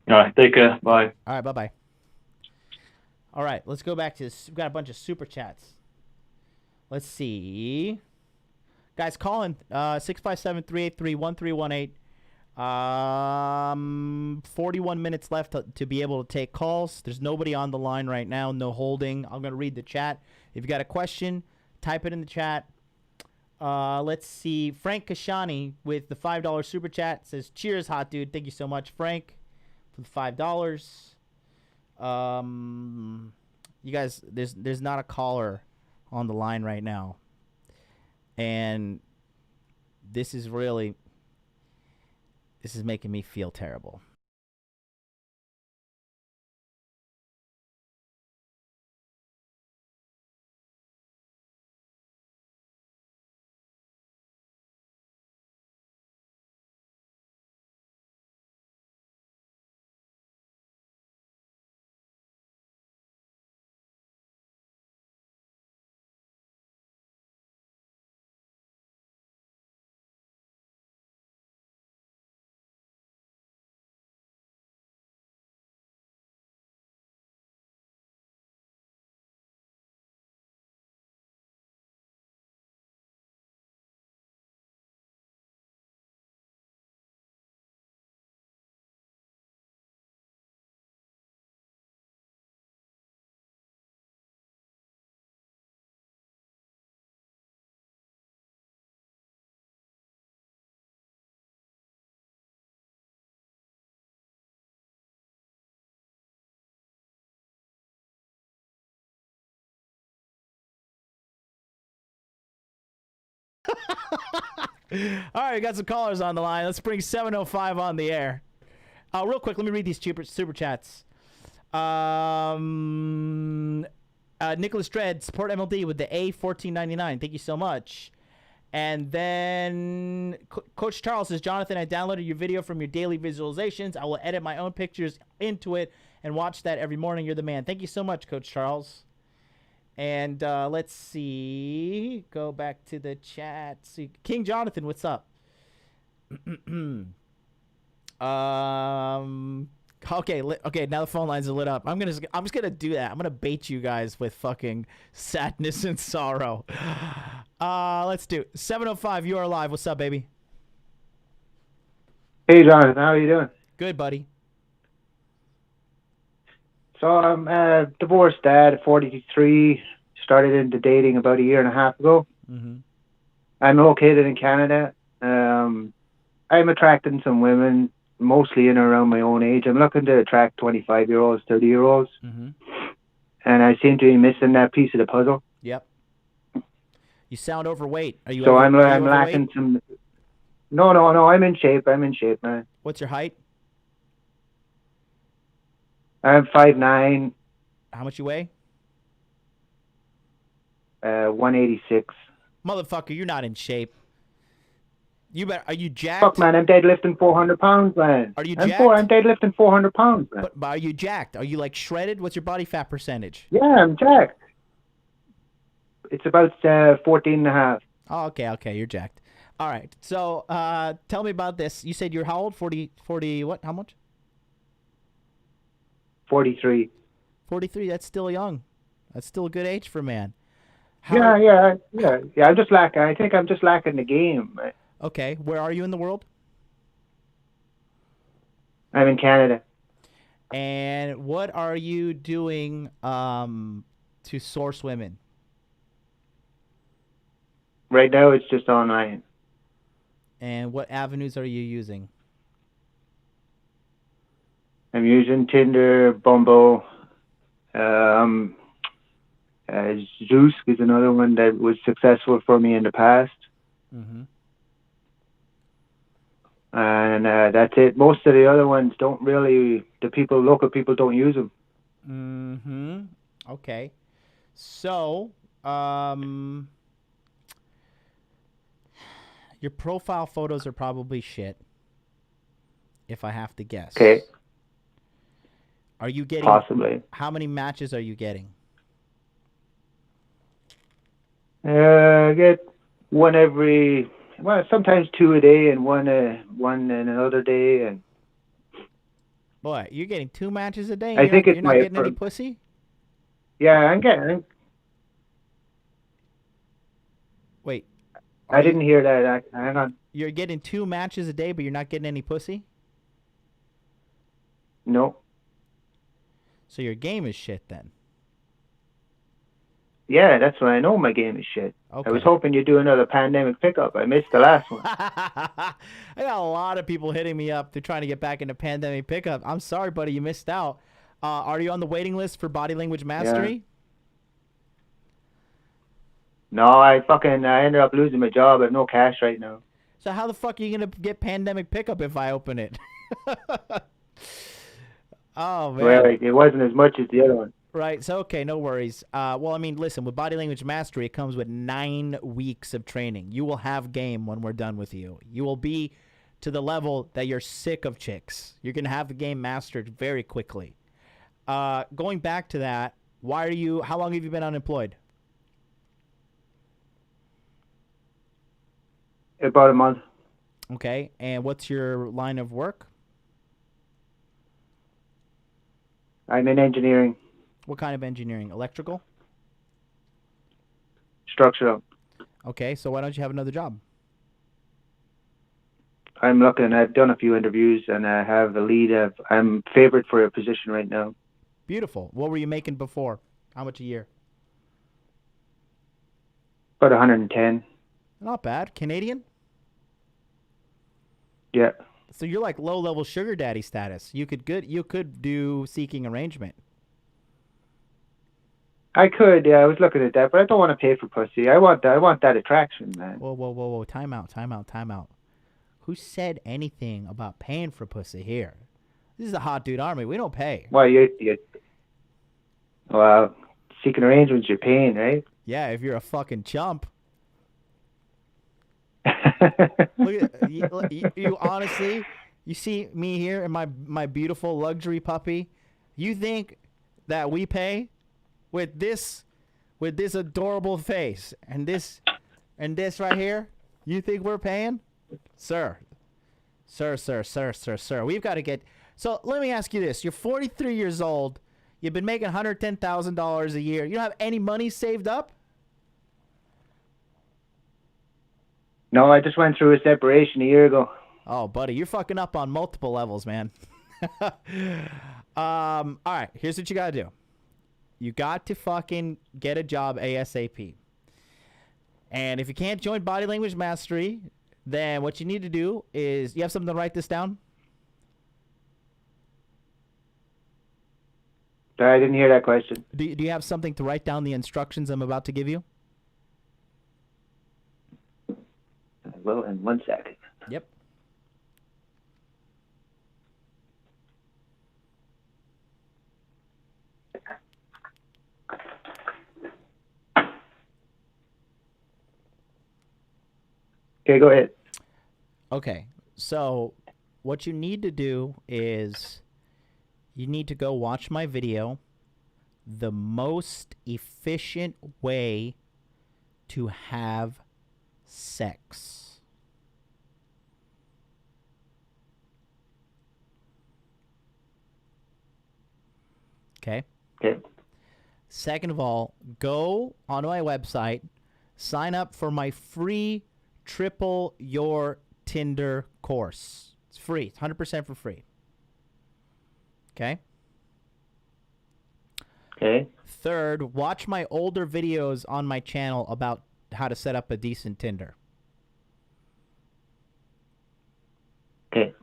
All right. Take care. Bye. All right. Bye-bye. All right. Let's go back to this. We've got a bunch of super chats. Let's see. Guys, call in 657-383-1318. 41 minutes left to be able to take calls. There's nobody on the line right now. No holding. I'm going to read the chat. If you got a question, type it in the chat. Let's see. Frank Kashani with the $5 super chat says, "Cheers, hot dude." Thank you so much, Frank, for the $5. You guys, there's not a caller on the line right now, and this is making me feel terrible. All right, we got some callers on the line. Let's bring 705 on the air. Real quick, let me read these super chats. Nicholas Dredd, support MLD with the A1499. Thank you so much. And then Coach Charles says, "Jonathan, I downloaded your video from your daily visualizations. I will edit my own pictures into it and watch that every morning. You're the man." Thank you so much, Coach Charles. And let's see. Go back to the chat. See, King Jonathan, what's up? Okay. Now the phone lines are lit up. I'm just gonna do that. I'm gonna bait you guys with fucking sadness and sorrow. Let's do 705. You are live. What's up, baby? Hey, Jonathan. How are you doing? Good, buddy. So I'm a divorced dad, 43. Started into dating about a year and a half ago. Mm-hmm. I'm located in Canada. I'm attracting some women, mostly in and around my own age. I'm looking to attract 25-year-olds, 30-year-olds. Mm-hmm. And I seem to be missing that piece of the puzzle. Yep. You sound overweight. Are you? So I'm lacking some. No. I'm in shape. Man. What's your height? I'm 5'9". How much you weigh? 186. Motherfucker, you're not in shape. Are you jacked? Fuck, man, I'm deadlifting 400 pounds, man. Are you jacked? I'm deadlifting 400 pounds, man. But are you jacked? Are you like shredded? What's your body fat percentage? Yeah, I'm jacked. It's about 14 and a half. Oh, okay, you're jacked. All right, so tell me about this. You said you're how old? 40, what? How much? 43. 43, that's still young. That's still a good age for a man. Yeah. I think I'm just lacking the game. Okay, where are you in the world? I'm in Canada. And what are you doing to source women? Right now, it's just online. And what avenues are you using? I'm using Tinder, Bumble, Zeus is another one that was successful for me in the past. Mm-hmm. And that's it. Most of the other ones don't really, local people don't use them. Mm-hmm. Okay. So, your profile photos are probably shit, if I have to guess. Okay. Are you getting... Possibly. How many matches are you getting? I get one every... Well, sometimes 2 a day and one in another day. And Boy, you're getting 2 matches a day? I think you're not getting any pussy? Yeah, I'm getting... Wait. I didn't hear that. Hang on. You're getting 2 matches a day, but you're not getting any pussy? No. So your game is shit then? Yeah, that's when I know my game is shit. Okay. I was hoping you'd do another pandemic pickup. I missed the last one. I got a lot of people hitting me up. They're trying to get back into pandemic pickup. I'm sorry, buddy, you missed out. Are you on the waiting list for body language mastery? Yeah. No, I ended up losing my job. I have no cash right now. So how the fuck are you going to get pandemic pickup if I open it? Oh, man. Well, it wasn't as much as the other one. Right. So, okay, no worries. Well, I mean, listen, with body language mastery, it comes with 9 weeks of training. You will have game when we're done with you. You will be to the level that you're sick of chicks. You're going to have the game mastered very quickly. Going back to that, how long have you been unemployed? About a month. Okay. And what's your line of work? I'm in engineering. What kind of engineering? Electrical? Structural. Okay, so why don't you have another job? I'm looking. I've done a few interviews, and I have the lead of... I'm favored for a position right now. Beautiful. What were you making before? How much a year? About 110. Not bad. Canadian? Yeah. So you're like low-level sugar daddy status. You could do seeking arrangement. I could, yeah. I was looking at that, but I don't want to pay for pussy. I want that attraction, man. Whoa. Time out. Who said anything about paying for pussy here? This is the Hot Dude Army. We don't pay. Well, seeking arrangements, you're paying, right? Yeah, if you're a fucking chump. Look at you honestly, you see me here in my beautiful luxury puppy. You think that we pay with this adorable face and this right here? You think we're paying? Sir. We've got to get... So let me ask you this. You're 43 years old. You've been making $110,000 a year. You don't have any money saved up? No, I just went through a separation a year ago. Oh, buddy, you're fucking up on multiple levels, man. All right, here's what you got to do. You got to fucking get a job ASAP. And if you can't join Body Language Mastery, then what you need to do is... You have something to write this down? I didn't hear that question. Do you have something to write down the instructions I'm about to give you? Well, in 1 second. Yep. Okay, go ahead. Okay, so what you need to do is you need to go watch my video, The Most Efficient Way to Have Sex. Okay? Okay. Second of all, go onto my website, sign up for my free Triple Your Tinder course. It's free. It's 100% for free. Okay? Okay. Third, watch my older videos on my channel about how to set up a decent Tinder. Okay.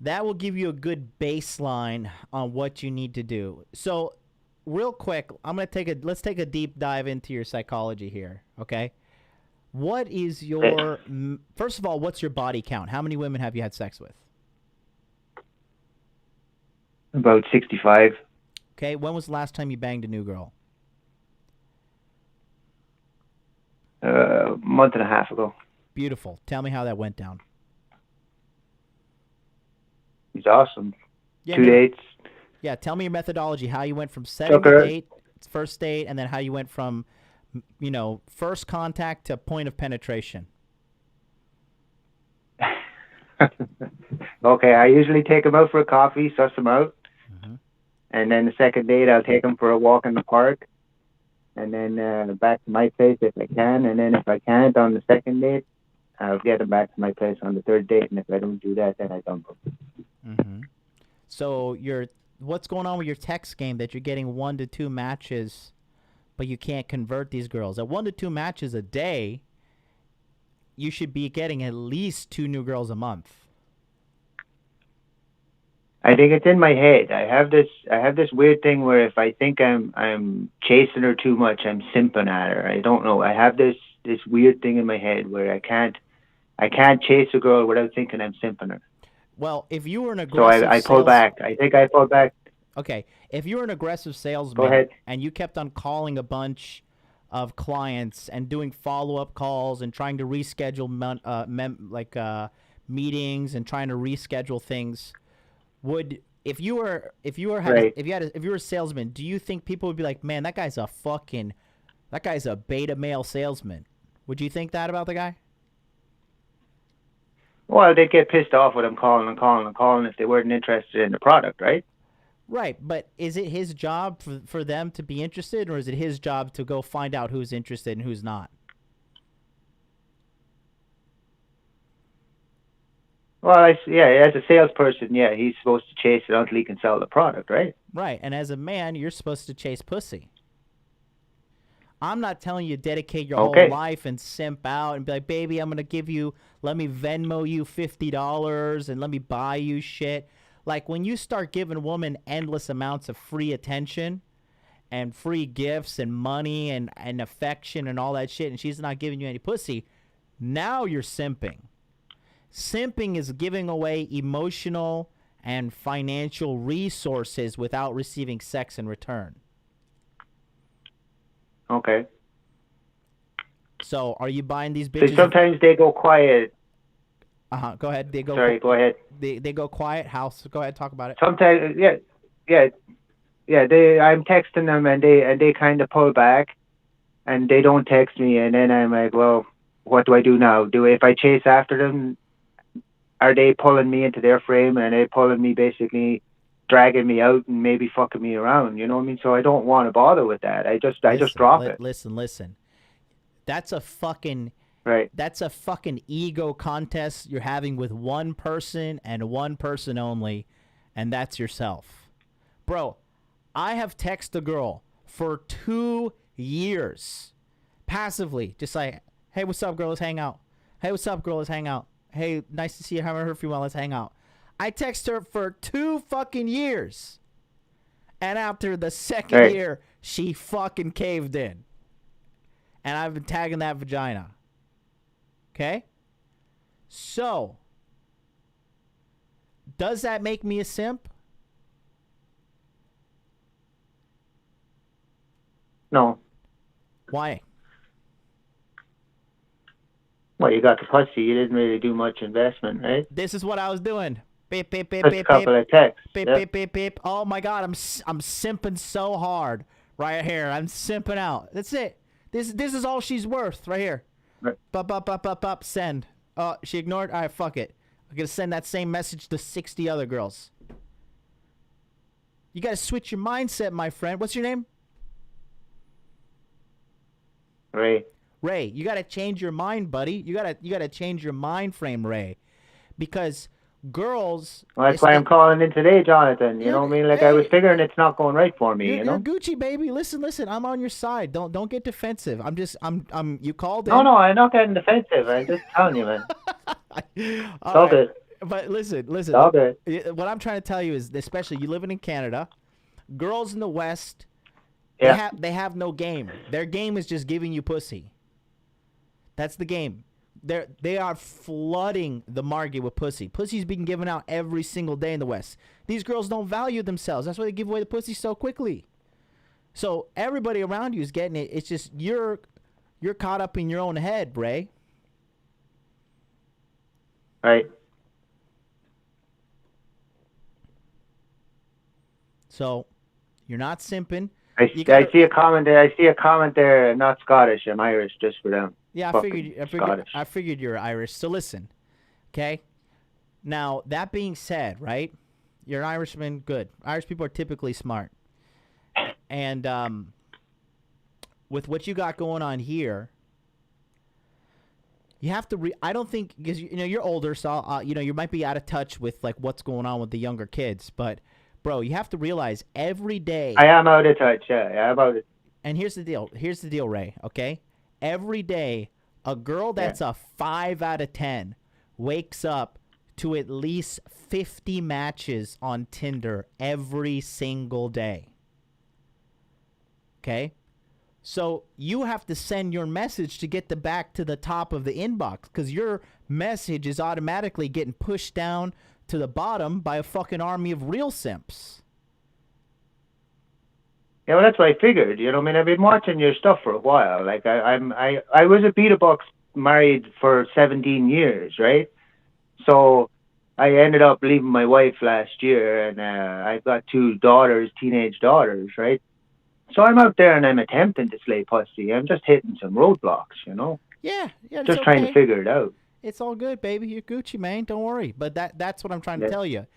That will give you a good baseline on what you need to do. So, real quick, let's take a deep dive into your psychology here, okay? What is your first of all, what's your body count? How many women have you had sex with? About 65. Okay, when was the last time you banged a new girl? A month and a half ago. Beautiful. Tell me how that went down. He's awesome. Yeah, 2 dates. Yeah, tell me your methodology, how you went from setting the date, first date, and then how you went from, first contact to point of penetration. Okay, I usually take him out for a coffee, suss him out. And then the second date, I'll take him for a walk in the park. And then back to my place if I can. And then if I can't on the second date, I'll get him back to my place on the third date. And if I don't do that, then I dump him. So what's going on with your text game that you're getting 1 to 2 matches, but you can't convert these girls? At 1 to 2 matches a day, you should be getting at least 2 new girls a month. I think it's in my head. I have this weird thing where if I think I'm chasing her too much, I'm simping at her. I don't know. I have this weird thing in my head where I can't chase a girl without thinking I'm simping her. Well, if you were an aggressive I pull back. I think I pull back. Okay, if you were an aggressive salesman Go ahead. and you kept on calling a bunch of clients and doing follow-up calls and trying to reschedule meetings and trying to reschedule things, if you were a salesman, do you think people would be like, man, that guy's a beta male salesman? Would you think that about the guy? Well, they'd get pissed off when I'm calling if they weren't interested in the product, right? Right, but is it his job for them to be interested, or is it his job to go find out who's interested and who's not? Well, as a salesperson, he's supposed to chase it until he can sell the product, right? Right, and as a man, you're supposed to chase pussy. I'm not telling you to dedicate your whole life and simp out and be like, baby, let me Venmo you $50 and let me buy you shit. Like, when you start giving a woman endless amounts of free attention and free gifts and money and affection and all that shit, and she's not giving you any pussy, now you're simping. Simping is giving away emotional and financial resources without receiving sex in return. Okay. So, are you buying these bitches? So sometimes they go quiet. Go ahead. Sorry, go ahead. They go quiet. Go ahead, talk about it. Sometimes, I'm texting them and they kind of pull back, and they don't text me, and then I'm like, well, what do I do now? If I chase after them, are they pulling me into their frame, and are they pulling me, basically dragging me out and maybe fucking me around? You know what I mean? So I don't want to bother with that. I just drop it. Listen. That's a fucking right. That's a fucking ego contest you're having with one person and one person only, and that's yourself. Bro, I have texted a girl for 2 years passively, just like, hey, what's up, girl? Let's hang out. Hey, what's up, girl? Let's hang out. Hey, nice to see you. Haven't heard from you while. Let's hang out. I text her for 2 fucking years. And after the second year, she fucking caved in. And I've been tagging that vagina. Okay? So, does that make me a simp? No. Why? Well, you got the pussy. You didn't really do much investment, right? This is what I was doing. Beep, beep, beep, Just beep, a couple of texts. beep, beep, beep, beep. Oh my God, I'm simping so hard right here. I'm simping out. That's it. This is all she's worth right here. Right. Up, send. Oh, she ignored. All right, fuck it. I'm gonna send that same message to 60 other girls. You gotta switch your mindset, my friend. What's your name? Ray, you gotta change your mind, buddy. You gotta change your mind frame, Ray, because girls. Well, that's why I'm calling in today, Jonathan. You know what I mean? Like, I was figuring it's not going right for me, You're Gucci, baby. Listen. I'm on your side. Don't get defensive. You called in. No, I'm not getting defensive. I'm just telling you, man. It's all good. But listen. All good. What I'm trying to tell you is, especially you living in Canada, girls in the West, they have no game. Their game is just giving you pussy. That's the game. They are flooding the market with pussy. Pussy's being given out every single day in the West. These girls don't value themselves. That's why they give away the pussy so quickly. So everybody around you is getting it. It's just you're caught up in your own head, Ray. Right. So you're not simping. I see a comment there. Not Scottish. I'm Irish, just for them. Yeah, I figured you're Irish. So listen, okay? Now, that being said, right? You're an Irishman, good. Irish people are typically smart. And with what you got going on here, you have to I don't think, because you're older, so you might be out of touch with like what's going on with the younger kids, but bro, you have to realize every day. I am out of touch. Yeah, I'm out of. And here's the deal, Ray, okay? Every day, a girl that's a 5 out of 10 wakes up to at least 50 matches on Tinder every single day. Okay? So you have to send your message to get back to the top of the inbox, because your message is automatically getting pushed down to the bottom by a fucking army of real simps. Yeah, well, that's what I figured. You know, I mean, I've been watching your stuff for a while. Like, I was a Beta Bucks married for 17 years, right? So I ended up leaving my wife last year, and I've got 2 daughters, teenage daughters, right? So I'm out there and I'm attempting to slay pussy. I'm just hitting some roadblocks, you know? Yeah. Just trying to figure it out. It's all good, baby. You're Gucci, man. Don't worry. But that's what I'm trying to tell you.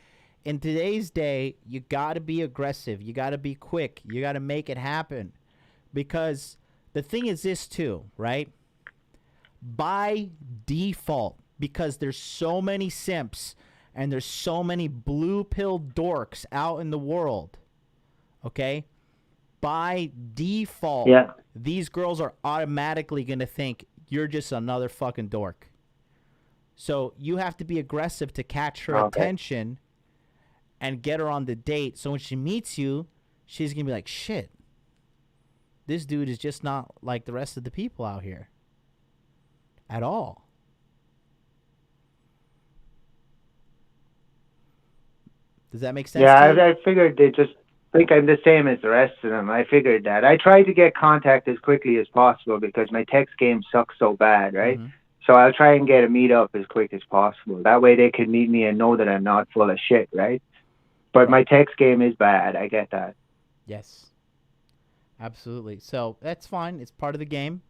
In today's day, you got to be aggressive. You got to be quick. You got to make it happen. Because the thing is this too, right? By default, because there's so many simps and there's so many blue pill dorks out in the world, okay? By default, these girls are automatically going to think you're just another fucking dork. So you have to be aggressive to catch her attention and get her on the date. So when she meets you, she's going to be like, shit, this dude is just not like the rest of the people out here at all. Does that make sense? Yeah, I figured they just think I'm the same as the rest of them. I figured that. I tried to get contact as quickly as possible because my text game sucks so bad, right? Mm-hmm. So I'll try and get a meet up as quick as possible. That way they can meet me and know that I'm not full of shit, right? But my text game is bad. I get that. Yes. Absolutely. So that's fine. It's part of the game.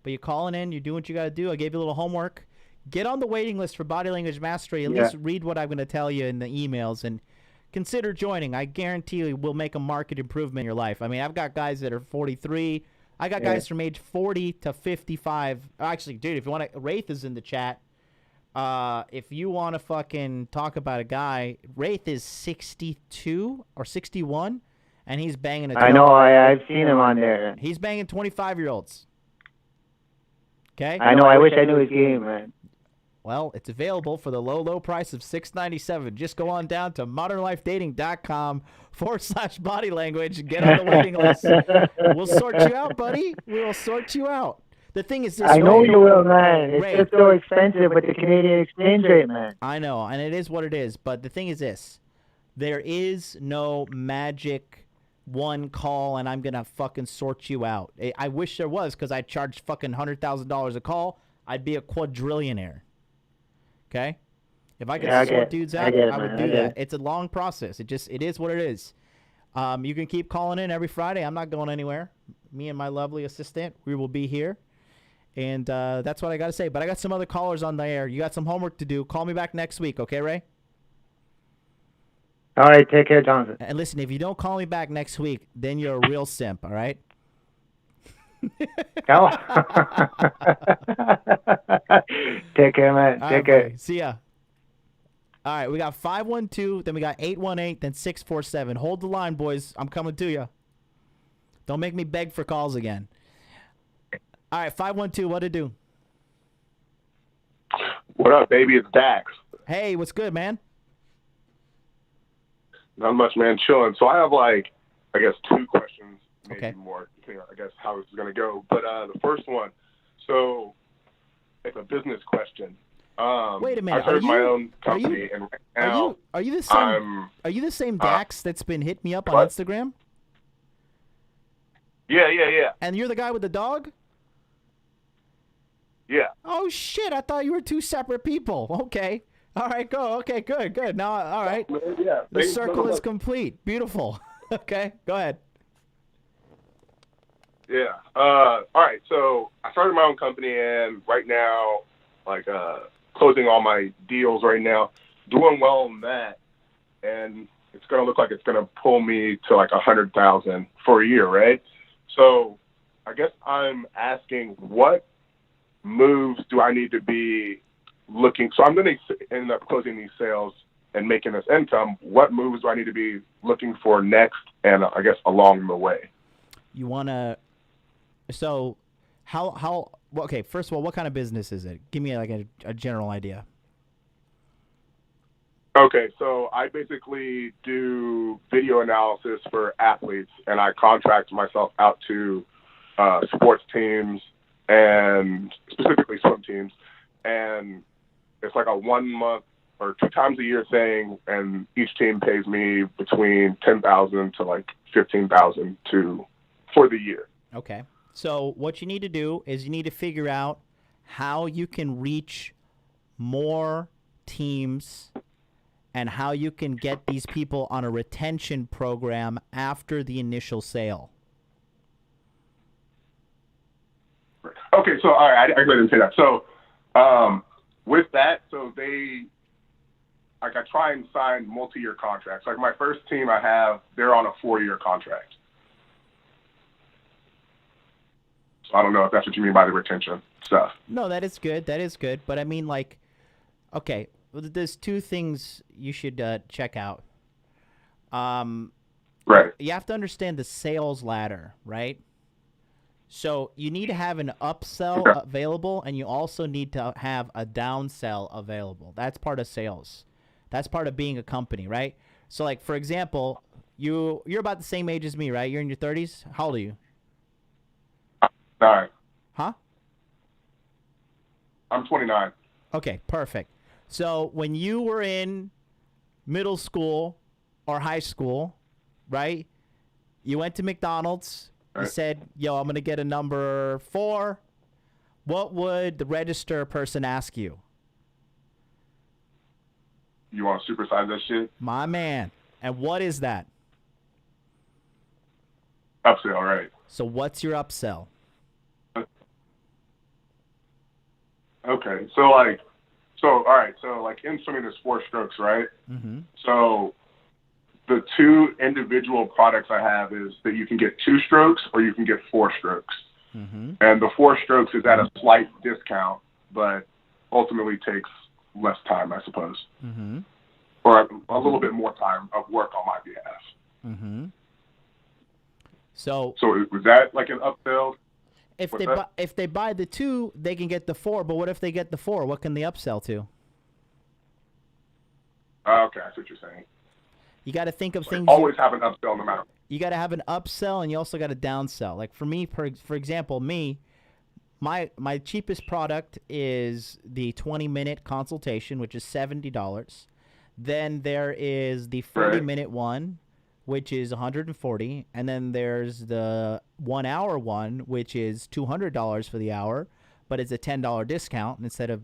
But you're calling in. You're doing what you got to do. I gave you a little homework. Get on the waiting list for Body Language Mastery. At least read what I'm going to tell you in the emails and consider joining. I guarantee you will make a marked improvement in your life. I mean, I've got guys that are 43. I got guys from age 40 to 55. Actually, dude, if you want to, Wraith is in the chat. If you want to fucking talk about a guy, Wraith is 62 or 61, and he's banging a 20. I know, I've seen him on there. He's banging 25-year-olds. Okay? I know, I wish I knew his game, man. Well, it's available for the low, low price of $6.97. Just go on down to modernlifedating.com/body language and get on the waiting list. We'll sort you out, buddy. We'll sort you out. The thing is this. I know you will, man. It's just so expensive with the Canadian exchange rate, man. I know, and it is what it is. But the thing is this. There is no magic one call, and I'm going to fucking sort you out. I wish there was, because I'd charge fucking $100,000 a call. I'd be a quadrillionaire. Okay? If I could sort dudes out, I would do that. It's a long process. It is what it is. You can keep calling in every Friday. I'm not going anywhere. Me and my lovely assistant, we will be here. And that's what I got to say. But I got some other callers on the air. You got some homework to do. Call me back next week, okay, Ray? All right, take care, Jonathan. And listen, if you don't call me back next week, then you're a real simp, all right? Take care, man. Take care. See ya. All right, we got 512, then we got 818, then 647. Hold the line, boys. I'm coming to you. Don't make me beg for calls again. All right, 512, what to do? What up, baby? It's Dax. Hey, what's good, man? Not much, man. Chilling. So I have I guess 2 questions, maybe more, depending on, I guess, how this is going to go. But the first one, so it's a business question. Wait a minute. I started my own company, and right now are you the same Dax that's been hitting me up on Instagram? Yeah. And you're the guy with the dog? Yeah. Oh shit! I thought you were 2 separate people. Okay. All right. Go. Okay. Good. Now, all right. Yeah. The circle is complete. Beautiful. Okay. Go ahead. Yeah. All right. So I started my own company, and right now, closing all my deals right now, doing well on that, and it's gonna look like it's gonna pull me to like 100,000 for a year, right? So I guess I'm asking, what moves do I need to be looking? So I'm gonna end up closing these sales and making this income. What moves do I need to be looking for next, and I guess along the way? You wanna? So, how? Okay, first of all, what kind of business is it? Give me like a general idea. Okay, so I basically do video analysis for athletes, and I contract myself out to sports teams and specifically swim teams. And it's like a 1 month or 2 times a year thing, and each team pays me between $10,000 to like $15,000 for the year. Okay. So what you need to do is you need to figure out how you can reach more teams and how you can get these people on a retention program after the initial sale. Okay, so all right, I didn't say that. So with that, so I try and sign multi-year contracts. Like my first team I have, they're on a 4-year contract. So I don't know if that's what you mean by the retention stuff. No, that is good. But I mean, okay, there's 2 things you should check out. Right. You have to understand the sales ladder, right? So you need to have an upsell available, and you also need to have a downsell available. That's part of sales. That's part of being a company, right? So, like, for example, you're about the same age as me, right? You're in your 30s? How old are you? 9. Huh? I'm 29. Okay, perfect. So when you were in middle school or high school, right, you went to McDonald's, you said, yo, I'm going to get a number 4. What would the register person ask you? You want to supersize that shit? My man. And what is that? Upsell, right. So what's your upsell? Okay, so all right, so like in swimming there's 4 strokes, right? Mm-hmm. So the 2 individual products I have is that you can get 2 strokes or you can get 4 strokes. Mm-hmm. And the 4 strokes is at a slight discount, but ultimately takes less time, I suppose. Mm-hmm. Or a little bit more time of work on my behalf. Mm-hmm. So was that like an upsell? If they buy the 2, they can get the 4. But what if they get the 4? What can they upsell to? Okay, I see what you're saying. You got to think of things. Always have an upsell no matter. You got to have an upsell, and you also got to downsell. Like for me, for example, my cheapest product is the 20-minute consultation, which is $70. Then there is the 40-minute one, which is $140, and then there's the 1-hour one, which is $200 for the hour, but it's a $10 discount instead of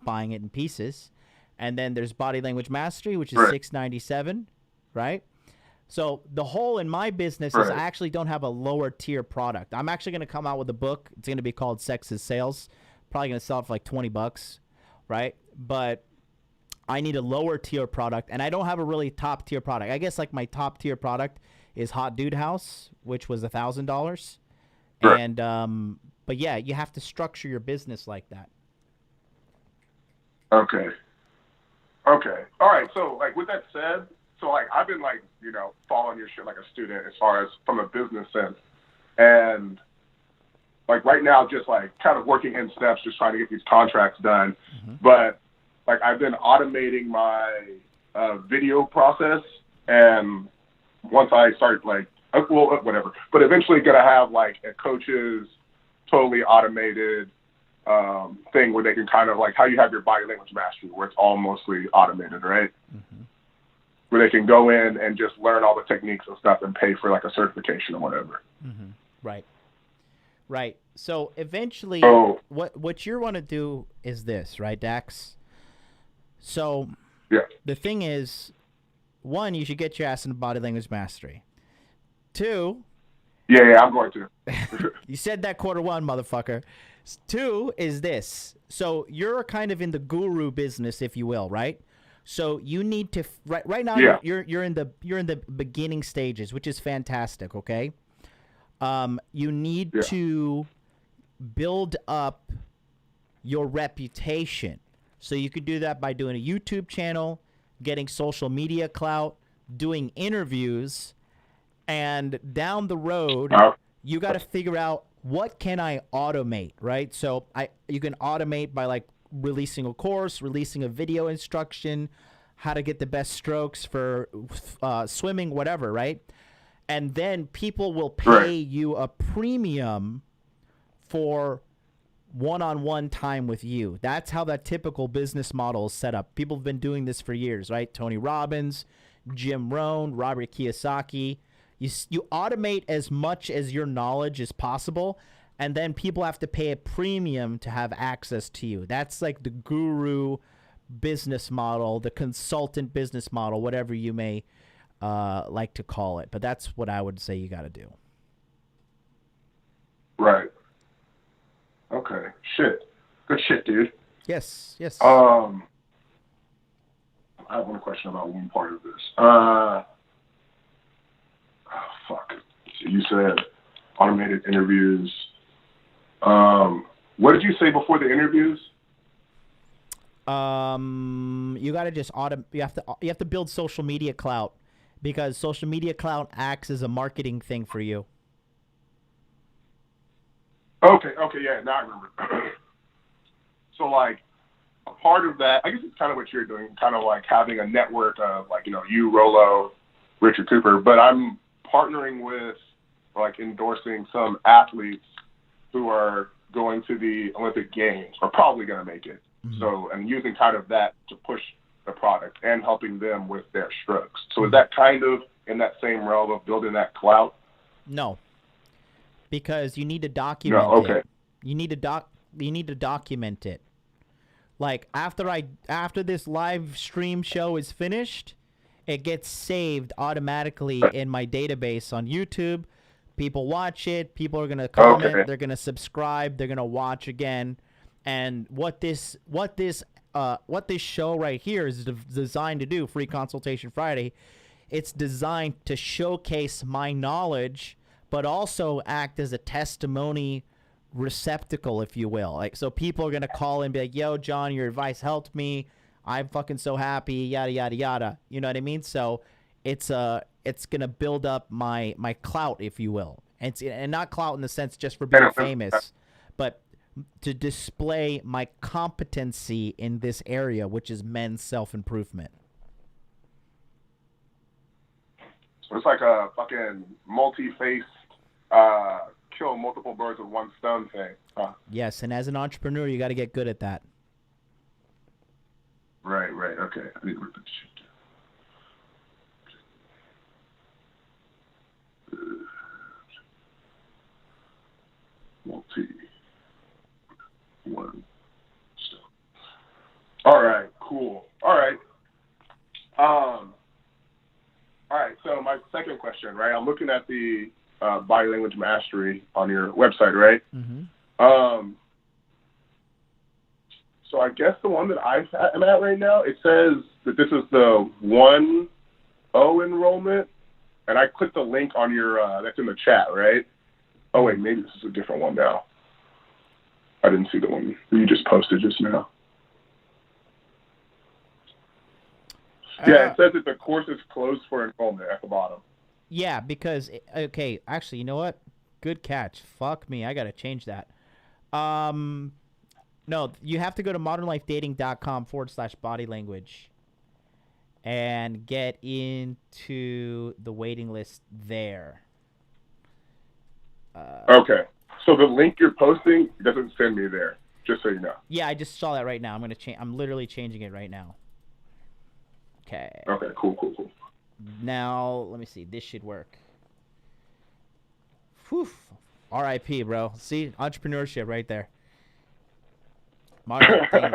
buying it in pieces. And then there's body language mastery, which is $697, right? So the whole in my business is I actually don't have a lower tier product. I'm actually going to come out with a book. It's going to be called Sex is Sales. Probably going to sell it for like $20, right? But I need a lower tier product, and I don't have a really top tier product. I guess like my top tier product is Hot Dude House, which was $1,000. And but yeah, you have to structure your business like that. Okay. Okay. All right. So, like, with that said, so, like, I've been, like, you know, following your shit like a student as far as from a business sense. And, like, right now, just, like, kind of working in steps, just trying to get these contracts done. Mm-hmm. But, like, I've been automating my video process. And once I start, like, well, whatever. But eventually going to have, like, a coach's totally automated thing where they can kind of, like, how you have your body language mastery, where it's all mostly automated, right? Mm-hmm. Where they can go in and just learn all the techniques and stuff and pay for, like, a certification or whatever. Mm-hmm. Right. Right. So eventually, what you want to do is this, right, Dax? So yeah. The thing is, one, you should get your ass into body language mastery. Two. Yeah, I'm going to. You said that quarter one, motherfucker. Two is this. So you're kind of in the guru business, if you will, right? So you need to right now. Yeah. You're in the beginning stages, which is fantastic. Okay. You need to build up your reputation. So you could do that by doing a YouTube channel, getting social media clout, doing interviews, and down the road, you got to figure out what can I automate, right? So you can automate by like releasing a course, releasing a video instruction, how to get the best strokes for swimming, whatever, right? And then people will pay you a premium for one-on-one time with you. That's how that typical business model is set up. People have been doing this for years, right? Tony Robbins, Jim Rohn, Robert Kiyosaki. You automate as much as your knowledge is possible, and then people have to pay a premium to have access to you. That's like the guru business model, the consultant business model, whatever you may like to call it. But that's what I would say you got to do. Right. Okay. Shit. Good shit, dude. Yes. I have one question about one part of this. Fuck. So you said automated interviews. What did you say before the interviews? You got to just you have to build social media clout, because social media clout acts as a marketing thing for you. Okay, yeah, now I remember. So, like, a part of that, I guess it's kind of what you're doing, kind of like having a network of, like, you know, you, Rolo, Richard Cooper, but I'm partnering with, like, endorsing some athletes who are going to the Olympic Games, or probably going to make it. Mm-hmm. So, and using kind of that to push the product and helping them with their strokes. So is that kind of in that same realm of building that clout? No. Because you need to document it. You need to document it. Like after this live stream show is finished, it gets saved automatically in my database on YouTube. People watch it. People are gonna comment. They're gonna subscribe. They're gonna watch again. And what this show right here is designed to do, Free Consultation Friday, it's designed to showcase my knowledge, but also act as a testimony receptacle, if you will. Like, so people are gonna call and be like, "Yo, John, your advice helped me. I'm fucking so happy." Yada yada yada. You know what I mean? So it's gonna build up my clout, if you will, and not clout in the sense just for being famous, but to display my competency in this area, which is men's self-improvement. So it's like a fucking multi-faced, kill multiple birds with one stone thing. Huh? Yes, and as an entrepreneur, you got to get good at that. Right. Okay. I need to write that shit down. One stone. All right. Cool. All right. So my second question, right? I'm looking at the body language mastery on your website, right? Mm-hmm. So I guess the one that I'm at right now, it says that this is the 1.0 enrollment, and I clicked the link on your that's in the chat, right? Oh wait, maybe this is a different one now. I didn't see the one you just posted just now. Yeah, it says that the course is closed for enrollment at the bottom. Yeah, because okay, actually, you know what? Good catch. Fuck me, I gotta change that. No, you have to go to modernlifedating.com/body language and get into the waiting list there. Okay, so the link you're posting doesn't send me there. Just so you know. Yeah, I just saw that right now. I'm gonna change. I'm literally changing it right now. Okay. Okay. Cool. Now let me see. This should work. Whew. R.I.P. bro. See, entrepreneurship right there. Modern thing.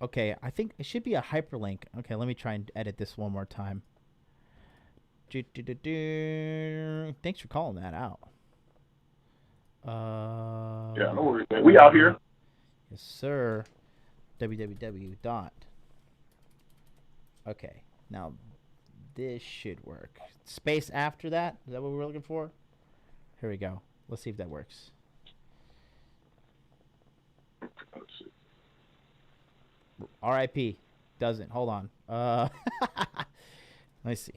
Okay, I think it should be a hyperlink. Okay, let me try and edit this one more time. Thanks for calling that out. Yeah, no worries, man. We out here. Yes, sir. www. Okay, now this should work. Space after that? Is that what we're looking for? Here we go. Let's see if that works. RIP. Doesn't. Hold on. Let's see.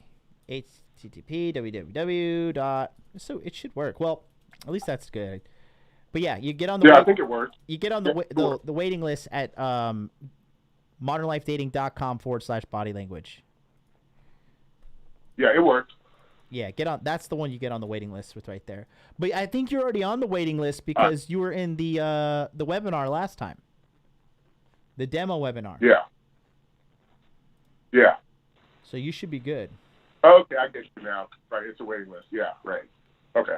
HTTP www. So it should work. Well, at least that's good. But yeah, you get on the I think it worked. You get on the waiting list at modernlifedating.com/body language. Yeah, it worked. Yeah, get on. That's the one you get on the waiting list with right there. But I think you're already on the waiting list because you were in the webinar last time. The demo webinar. Yeah. Yeah. So you should be good. Okay, I get you now. Right, it's a waiting list. Yeah, right. Okay.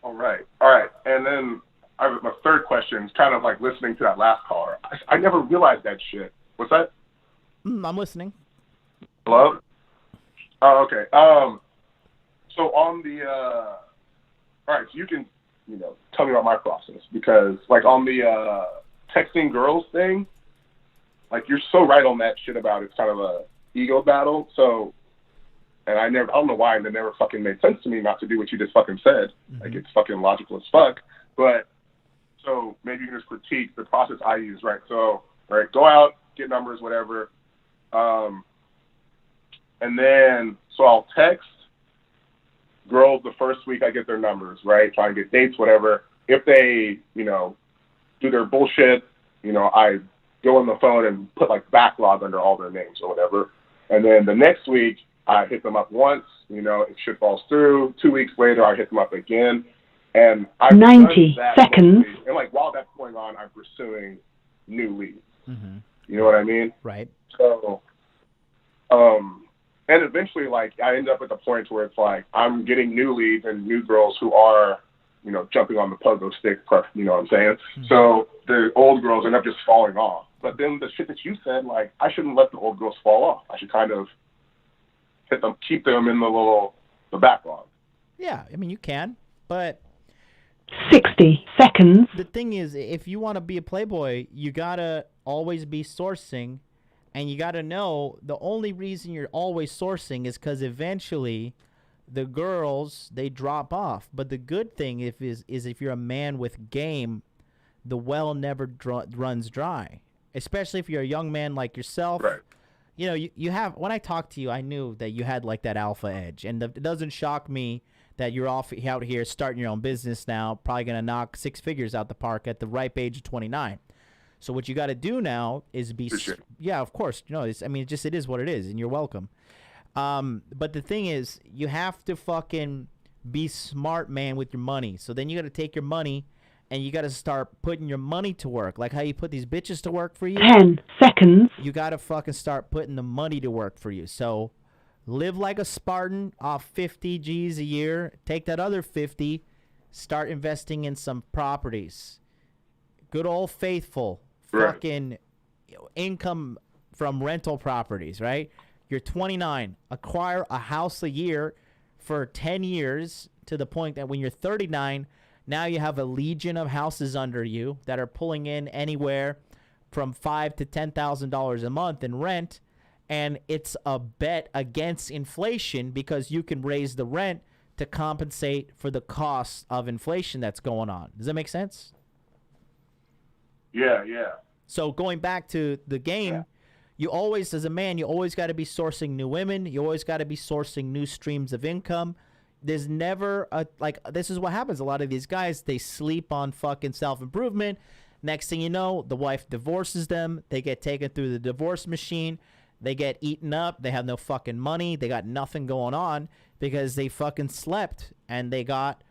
All right. And then my third question is kind of like listening to that last caller. I never realized that shit. What's that? I'm listening. Hello? Oh, okay. So on the all right, so you can, tell me about my process because like on the texting girls thing, like you're so right on that shit about it's kind of a ego battle. So, and I don't know why, and it never fucking made sense to me not to do what you just fucking said. Mm-hmm. Like it's fucking logical as fuck. But so maybe you can just critique the process I use, right? So, right, go out, get numbers, whatever. And then, so I'll text girls the first week I get their numbers, right? Try and get dates, whatever. If they, do their bullshit, I go on the phone and put like backlog under all their names or whatever. And then the next week I hit them up once, if shit falls through. 2 weeks later I hit them up again. And I've 90 seconds. And like while that's going on, I'm pursuing new leads. Mm-hmm. You know what I mean? Right. So, and eventually, like, I end up at the point where it's like I'm getting new leads and new girls who are, jumping on the pogo stick, you know what I'm saying? Mm-hmm. So the old girls end up just falling off. But then the shit that you said, like, I shouldn't let the old girls fall off. I should kind of keep them in the backlog. Yeah, I mean, you can, but 60 seconds. The thing is, if you want to be a playboy, you gotta always be sourcing. And you got to know the only reason you're always sourcing is because eventually the girls, they drop off. But the good thing is if you're a man with game, the well never runs dry. Especially if you're a young man like yourself. Right. You have, when I talked to you, I knew that you had like that alpha edge. And it doesn't shock me that you're out here starting your own business now, probably going to knock 6 figures out the park at the ripe age of 29. So what you got to do now is yeah, of course. It is what it is, and you're welcome. But the thing is, you have to fucking be smart, man, with your money. So then you got to take your money, and you got to start putting your money to work. Like how you put these bitches to work for you. 10 seconds. You got to fucking start putting the money to work for you. So live like a Spartan off 50 G's a year. Take that other 50, start investing in some properties. Good old faithful. Fucking income from rental properties, right? You're 29. Acquire a house a year for 10 years to the point that when you're 39, now you have a legion of houses under you that are pulling in anywhere from $5,000 to $10,000 a month in rent. And it's a bet against inflation because you can raise the rent to compensate for the cost of inflation that's going on. Does that make sense? Yeah. So going back to the game, you always, as a man, you always got to be sourcing new women. You always got to be sourcing new streams of income. There's never this is what happens. A lot of these guys, they sleep on fucking self-improvement. Next thing you know, the wife divorces them. They get taken through the divorce machine. They get eaten up. They have no fucking money. They got nothing going on because they fucking slept and they got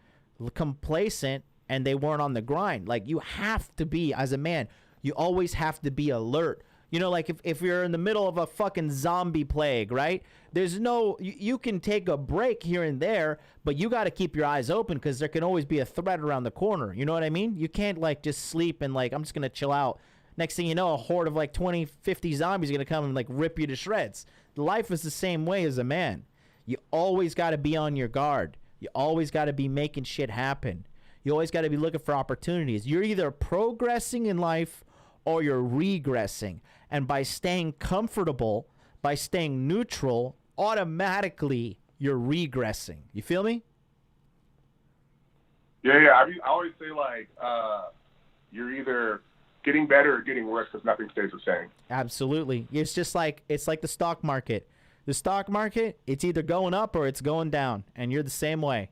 complacent and they weren't on the grind. Like, you have to be, as a man, you always have to be alert. You know, like if you're in the middle of a fucking zombie plague, right? There's no, you can take a break here and there, but you got to keep your eyes open because there can always be a threat around the corner. You know what I mean? You can't like just sleep and like, I'm just going to chill out. Next thing you know, a horde of like 20, 50 zombies are going to come and like rip you to shreds. Life is the same way as a man. You always got to be on your guard. You always got to be making shit happen. You always got to be looking for opportunities. You're either progressing in life or you're regressing. And by staying comfortable, by staying neutral, automatically you're regressing. You feel me? Yeah. I always say, like, you're either getting better or getting worse because nothing stays the same. Absolutely. It's just like, it's like the stock market. The stock market, it's either going up or it's going down. And you're the same way.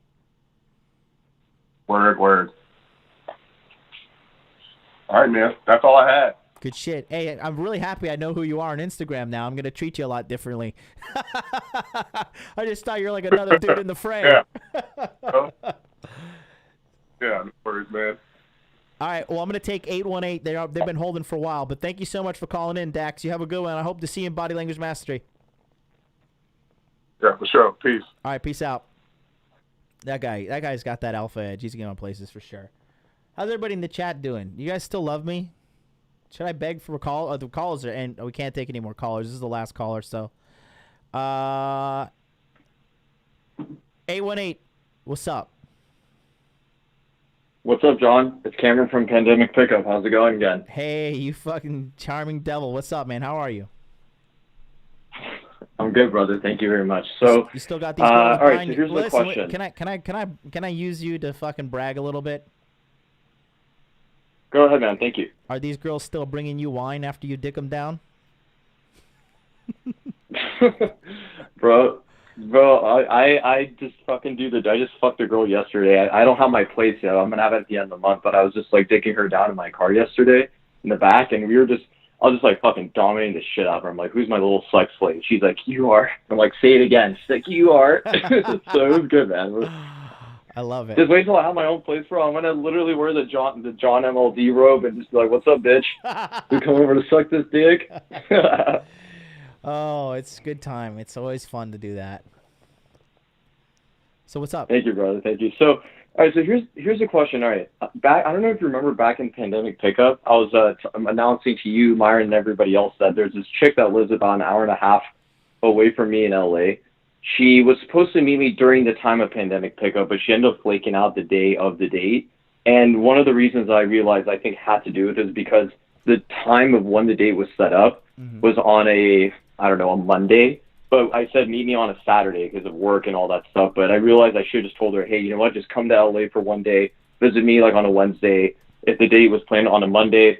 Word. All right, man. That's all I had. Good shit. Hey, I'm really happy I know who you are on Instagram now. I'm going to treat you a lot differently. I just thought you're like another dude in the frame. Yeah, no worries, man. All right, well, I'm going to take 818. They've been holding for a while, but thank you so much for calling in, Dax. You have a good one. I hope to see you in Body Language Mastery. Yeah, for sure. Peace. All right, peace out. That guy's got that alpha edge. He's going places for sure. How's everybody in the chat doing? You guys still love me? Should I beg for a call? The callers are, and we can't take any more callers. This is the last caller, so. 818, what's up? What's up, John? It's Cameron from Pandemic Pickup. How's it going again? Hey, you fucking charming devil. What's up, man? How are you? I'm good, brother. Thank you very much. So you still got these girls all right, behind so you? here's the question. Can I use you to fucking brag a little bit? Go ahead, man. Thank you. Are these girls still bringing you wine after you dick them down? Bro, I just fucking I just fucked a girl yesterday. I don't have my plates yet. I'm gonna have it at the end of the month, but I was just like dicking her down in my car yesterday in the back, and I was just like fucking dominating the shit out of her. I'm like, who's my little sex slave? She's like, you are. I'm like, say it again. She's like, you are. So it was good, man. I love it. Just wait till I have my own place, bro. I'm gonna literally wear the John MLD robe and just be like, "What's up, bitch? You come over to suck this dick?" Oh, it's a good time. It's always fun to do that. So what's up? Thank you, brother. Thank you. So, all right. So here's a question. All right, back. I don't know if you remember back in Pandemic Pickup, I was announcing to you, Myron, and everybody else that there's this chick that lives about an hour and a half away from me in LA. She was supposed to meet me during the time of Pandemic Pickup, but she ended up flaking out the day of the date. And one of the reasons I realized I think had to do with it is because the time of when the date was set up was on a Monday. But I said meet me on a Saturday because of work and all that stuff. But I realized I should have just told her, hey, you know what, just come to LA for one day, visit me like on a Wednesday. If the date was planned on a Monday,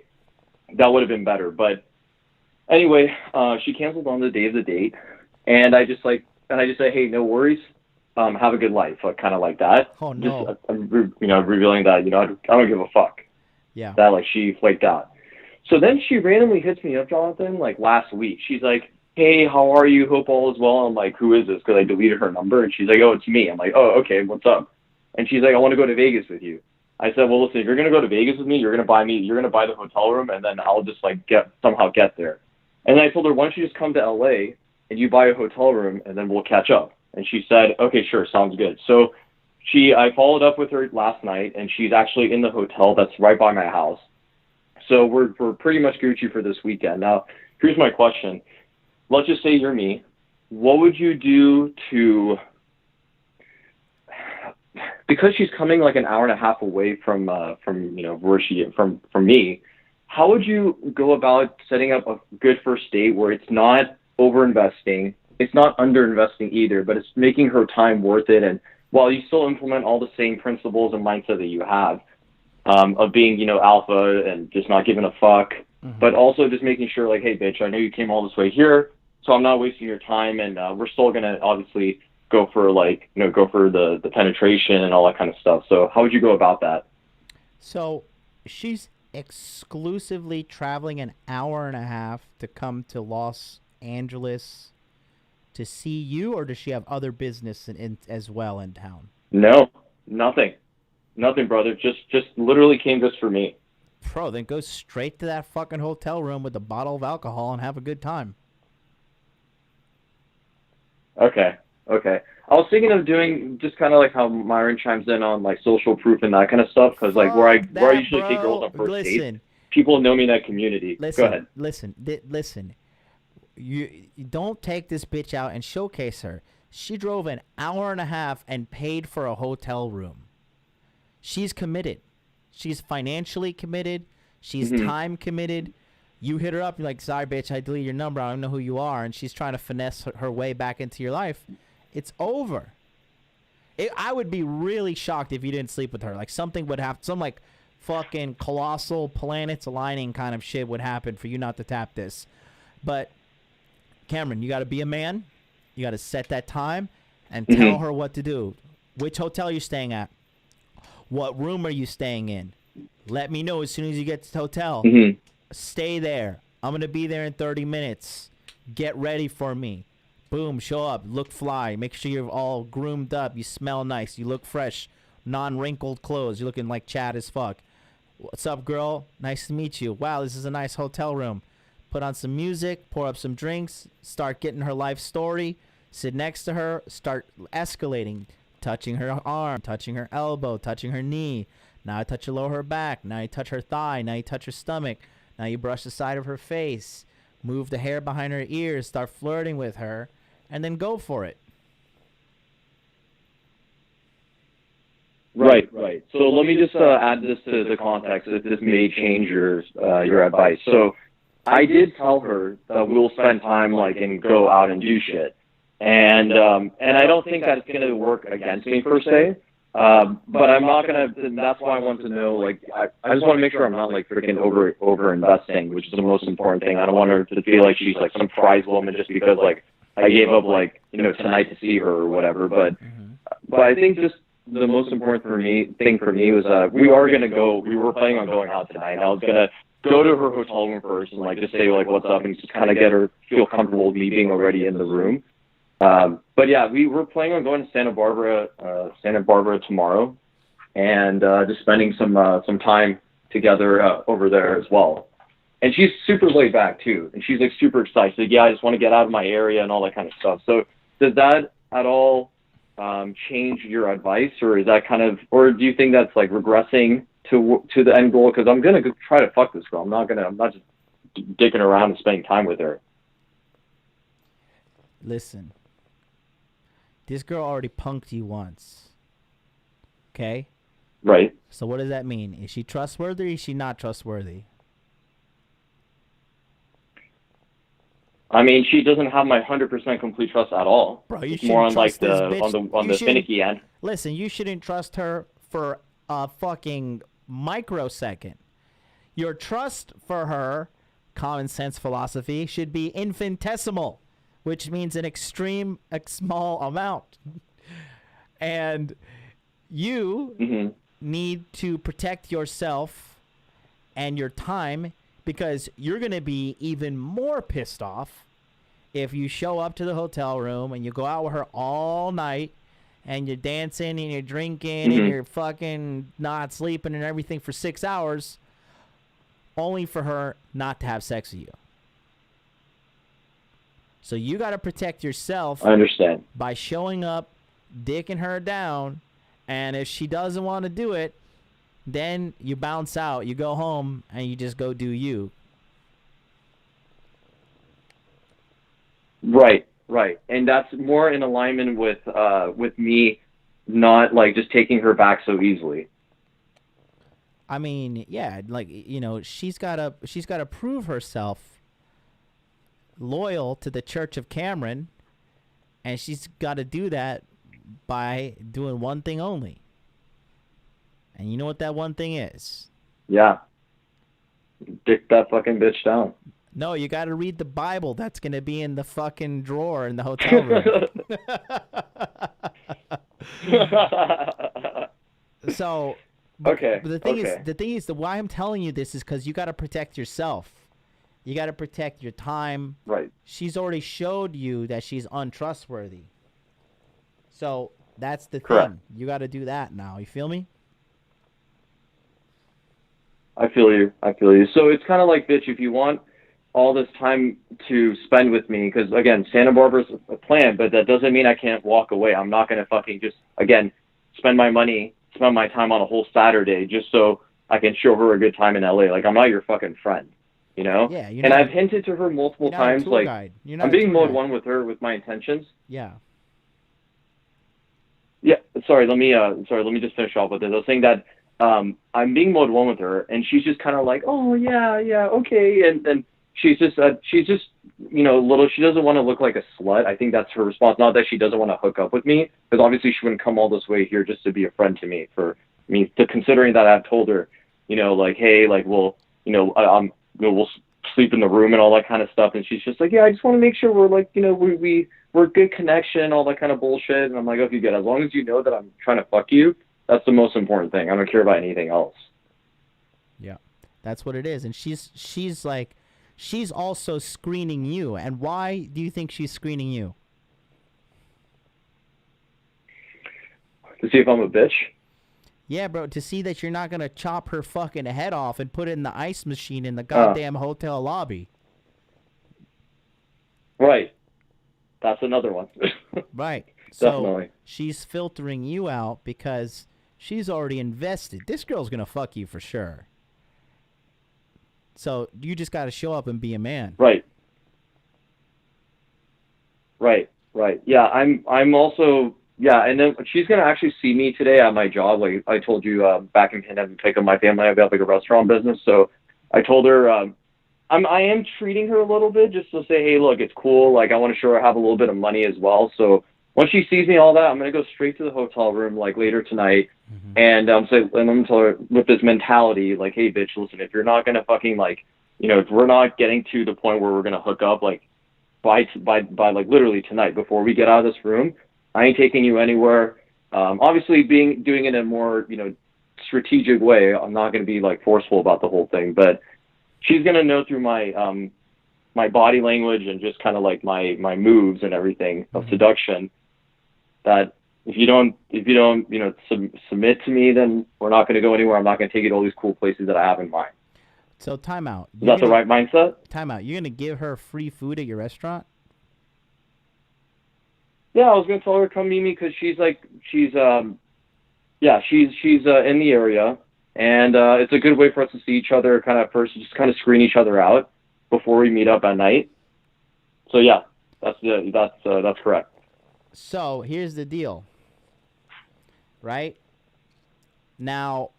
that would have been better. But anyway, she canceled on the day of the date. And I just say, hey, no worries. Have a good life, kind of like that. Oh, no. Just, revealing that, I don't give a fuck. Yeah. That, like, she flaked out. So then she randomly hits me up, Jonathan, like, last week. She's like, hey, how are you? Hope all is well. I'm like, who is this? Because I deleted her number. And she's like, oh, it's me. I'm like, oh, okay, what's up? And she's like, I want to go to Vegas with you. I said, well, listen, if you're going to go to Vegas with me, you're going to buy the hotel room, and then I'll just, like, somehow get there. And then I told her, why don't you just come to LA and you buy a hotel room, and then we'll catch up. And she said, okay, sure, sounds good. So I followed up with her last night, and she's actually in the hotel that's right by my house. So we're pretty much Gucci for this weekend. Now, here's my question. Let's just say you're me. What would you do because she's coming like an hour and a half away from me, how would you go about setting up a good first date where it's not over-investing, it's not under-investing either, but it's making her time worth it, and while you still implement all the same principles and mindset that you have of being, alpha and just not giving a fuck, but also just making sure, like, hey, bitch, I know you came all this way here, so I'm not wasting your time, and we're still gonna obviously go for the penetration and all that kind of stuff. So how would you go about that? So she's exclusively traveling an hour and a half to come to Los Angeles to see you, or does she have other business as well in town? No, nothing, brother. Just literally came just for me. Bro, then go straight to that fucking hotel room with a bottle of alcohol and have a good time. Okay. I was thinking of doing just kind of like how Myron chimes in on like social proof and that kind of stuff, because like where I usually take girls on first dates, people know me in that community. Go ahead. Listen. You don't take this bitch out and showcase her. She drove an hour and a half and paid for a hotel room. She's committed. She's financially committed. She's time committed. You hit her up, you're like, sorry, bitch, I deleted your number. I don't know who you are. And she's trying to finesse her way back into your life. It's over. I would be really shocked if you didn't sleep with her. Like, something would happen. Some, like, fucking colossal planets aligning kind of shit would happen for you not to tap this. But, Cameron, you got to be a man. You got to set that time and tell her what to do. Which hotel are you staying at? What room are you staying in? Let me know as soon as you get to the hotel. Stay there. I'm going to be there in 30 minutes. Get ready for me. Boom, show up. Look fly. Make sure you're all groomed up. You smell nice. You look fresh. Non-wrinkled clothes. You're looking like Chad as fuck. What's up, girl? Nice to meet you. Wow, this is a nice hotel room. Put on some music. Pour up some drinks. Start getting her life story. Sit next to her. Start escalating. Touching her arm. Touching her elbow. Touching her knee. Now I touch her lower back. Now you touch her thigh. Now you touch her stomach. Now you brush the side of her face. Move the hair behind her ears. Start flirting with her. And then go for it. Right. So let me just add this to the context that this may change your advice. So I did tell her that we'll spend time like and go out and do shit, and I don't think that's gonna work against me per se. But I'm not gonna. That's why I want to know. Like, I just want to make sure I'm not like freaking over investing, which is the most important thing. I don't want her to feel like she's like some prize woman just because like I gave up like tonight to see her or whatever. But I think just the most important thing for me was we were planning on going out tonight. And I was gonna go to her hotel room first and like just say like what's up and just kind of get her feel comfortable me being already in the room. But yeah, we were planning on going to Santa Barbara tomorrow, and just spending some time together over there as well. And she's super laid back too, and she's like super excited. Like, yeah, I just want to get out of my area and all that kind of stuff. So does that at all change your advice, or is that kind of, or do you think that's like regressing to the end goal? Because I'm gonna try to fuck this girl. I'm not just dicking around and spending time with her. Listen. This girl already punked you once. Okay? Right. So what does that mean? Is she trustworthy or is she not trustworthy? I mean, she doesn't have my 100% complete trust at all. Bro, you it's more on like trust this bitch. on the finicky end. Listen, you shouldn't trust her for a fucking microsecond. Your trust for her, common sense philosophy, should be infinitesimal, which means an extreme small amount. And you need to protect yourself and your time, because you're going to be even more pissed off if you show up to the hotel room and you go out with her all night and you're dancing and you're drinking and you're fucking not sleeping and everything for 6 hours, only for her not to have sex with you. So you got to protect yourself. I understand. By showing up, dicking her down, and if she doesn't want to do it, then you bounce out, you go home, and you just go do you. Right. And that's more in alignment with me not like just taking her back so easily. I mean, yeah, like, she's got to prove herself loyal to the Church of Cameron, and she's got to do that by doing one thing only. And you know what that one thing is? Yeah. dick that fucking bitch down. No, you got to read the Bible. That's going to be in the fucking drawer in the hotel room. So, okay. The thing is, why I'm telling you this is because you got to protect yourself. You got to protect your time. Right. She's already showed you that she's untrustworthy. So that's the Correct. thing. You got to do that now. You feel me? I feel you. So it's kind of like, bitch, if you want all this time to spend with me, because, again, Santa Barbara's a plan, but that doesn't mean I can't walk away. I'm not going to fucking just, again, spend my time on a whole Saturday just so I can show her a good time in LA. Like, I'm not your fucking friend, you know? Yeah. And I've hinted to her multiple times, like, I'm being mode one with her with my intentions. Yeah. Yeah, sorry, let me just finish off with this. I was saying that I'm being mode one with her, and she's just kind of like, oh, yeah, okay, and she's just, you know, she doesn't want to look like a slut. I think that's her response, not that she doesn't want to hook up with me, because obviously she wouldn't come all this way here just to be a friend to me. Considering that I've told her, you know, like, hey, like, we'll sleep in the room and all that kind of stuff, and she's just like, yeah, I just want to make sure we're, like, you know, we're good connection, all that kind of bullshit. And I'm like, okay, good. As long as you know that I'm trying to fuck you, that's the most important thing. I don't care about anything else. Yeah, that's what it is. And she's like, she's also screening you. And why do you think she's screening you? To see if I'm a bitch? Yeah, bro, to see that you're not going to chop her fucking head off and put it in the ice machine in the goddamn hotel lobby. Right. That's another one. Right. Definitely. So she's filtering you out because she's already invested. This girl's going to fuck you for sure. So you just got to show up and be a man. Right. Yeah, I'm also, yeah, and then she's going to actually see me today at my job. Like I told you back in pandemic, pick up my family. I've got like a restaurant business. So I told her, I am treating her a little bit just to say, hey, look, it's cool. Like, I want to show her I have a little bit of money as well. So once she sees me, all that, I'm going to go straight to the hotel room, like, later tonight. Mm-hmm. And I'm going to tell her with this mentality, like, hey, bitch, listen, if you're not going to fucking, like, you know, if we're not getting to the point where we're going to hook up, like, by like, literally tonight, before we get out of this room, I ain't taking you anywhere. Obviously, doing it in a more, you know, strategic way. I'm not going to be, like, forceful about the whole thing, but she's gonna know through my my body language and just kind of like my moves and everything of seduction that if you don't you know submit to me, then we're not gonna go anywhere. I'm not gonna take you to all these cool places that I have in mind. So time out. Is that the right mindset? Time out. You're gonna give her free food at your restaurant? Yeah, I was gonna tell her to come meet me because she's in the area. And it's a good way for us to see each other kind of first, just kind of screen each other out before we meet up at night. So yeah, that's correct. So here's the deal, right? Now,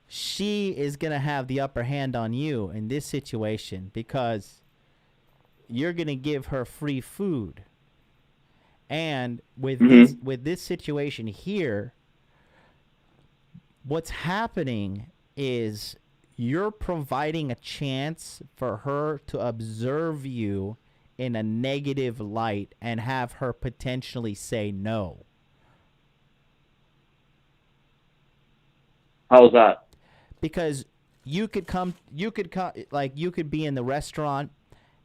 she is gonna have the upper hand on you in this situation because you're gonna give her free food, and with this situation here. What's happening is you're providing a chance for her to observe you in a negative light and have her potentially say no. How's that? Because you could be in the restaurant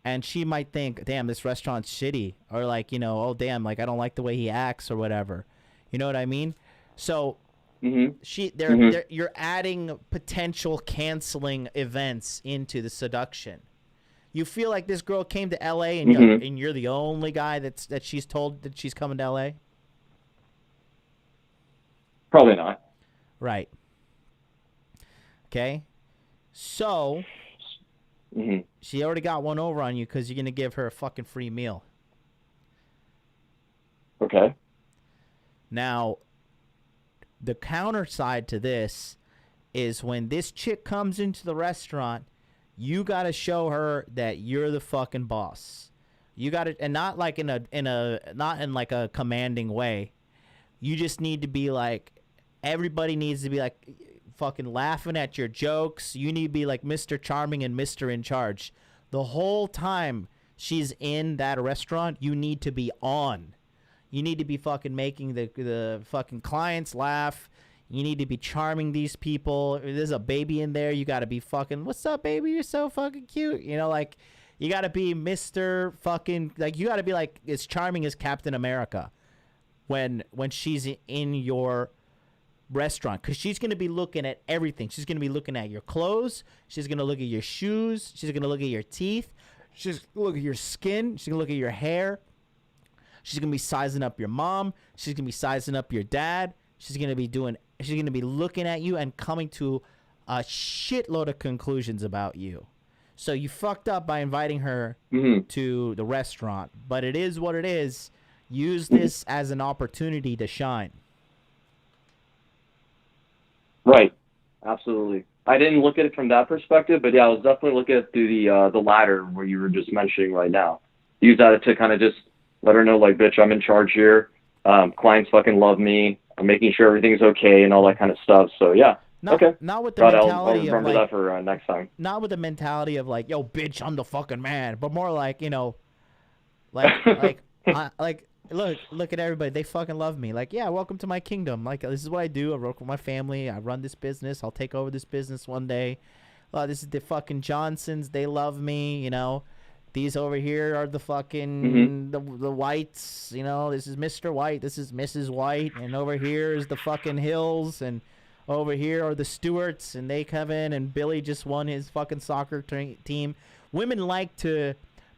and she might think, damn, this restaurant's shitty. Or like, you know, oh, damn, like I don't like the way he acts or whatever. You know what I mean? So you're adding potential canceling events into the seduction. You feel like this girl came to LA and you're the only guy that she's told that she's coming to LA? Probably not. Right. Okay. So she already got one over on you because you're gonna give her a fucking free meal. Okay. Now, the counter side to this is when this chick comes into the restaurant, you got to show her that you're the fucking boss. You got to, and not like not in like a commanding way. You just need to be like, everybody needs to be like, fucking laughing at your jokes. You need to be like Mr. Charming and Mr. In Charge. The whole time she's in that restaurant, you need to be on. You need to be fucking making the fucking clients laugh. You need to be charming these people. If there's a baby in there, you got to be fucking, what's up, baby? You're so fucking cute. You know, like, you got to be Mr. fucking, like, you got to be like as charming as Captain America when she's in your restaurant, because she's going to be looking at everything. She's going to be looking at your clothes. She's going to look at your shoes. She's going to look at your teeth. She's going to look at your skin. She's going to look at your hair. She's going to be sizing up your mom. She's going to be sizing up your dad. She's going to be looking at you and coming to a shitload of conclusions about you. So you fucked up by inviting her to the restaurant, but it is what it is. Use this as an opportunity to shine. Right. Absolutely. I didn't look at it from that perspective, but yeah, I was definitely looking at through the ladder where you were just mentioning right now. Use that to kind of just let her know, like, bitch, I'm in charge here. Clients fucking love me. I'm making sure everything's okay and all that kind of stuff. So yeah. Okay. Not with the God, mentality I'll remember of like, that for next time. Not with the mentality of like, yo, bitch, I'm the fucking man, but more like, you know, like look at everybody. They fucking love me. Like, yeah, welcome to my kingdom. Like, this is what I do. I work with my family. I run this business. I'll take over this business one day. This is the fucking Johnsons. They love me. You know, these over here are the fucking the Whites. You know, this is Mr. White. This is Mrs. White. And over here is the fucking Hills. And over here are the Stewarts. And they come in. And Billy just won his fucking soccer team. Women like to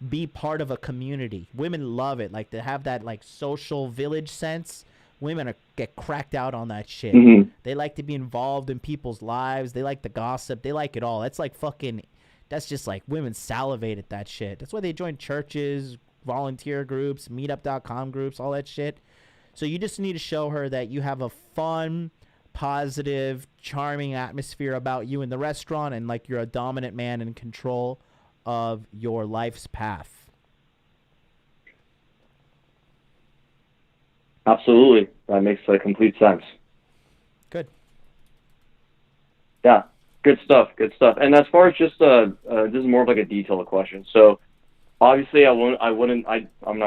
be part of a community. Women love it. Like, to have that like social village sense. Women get cracked out on that shit. They like to be involved in people's lives. They like the gossip. They like it all. That's like fucking, that's just like women salivate at that shit. That's why they join churches, volunteer groups, meetup.com groups, all that shit. So you just need to show her that you have a fun, positive, charming atmosphere about you in the restaurant, and like you're a dominant man in control of your life's path. Absolutely. That makes complete sense. Good. Yeah. Good stuff. Good stuff. And as far as just this is more of like a detailed question. So obviously I'm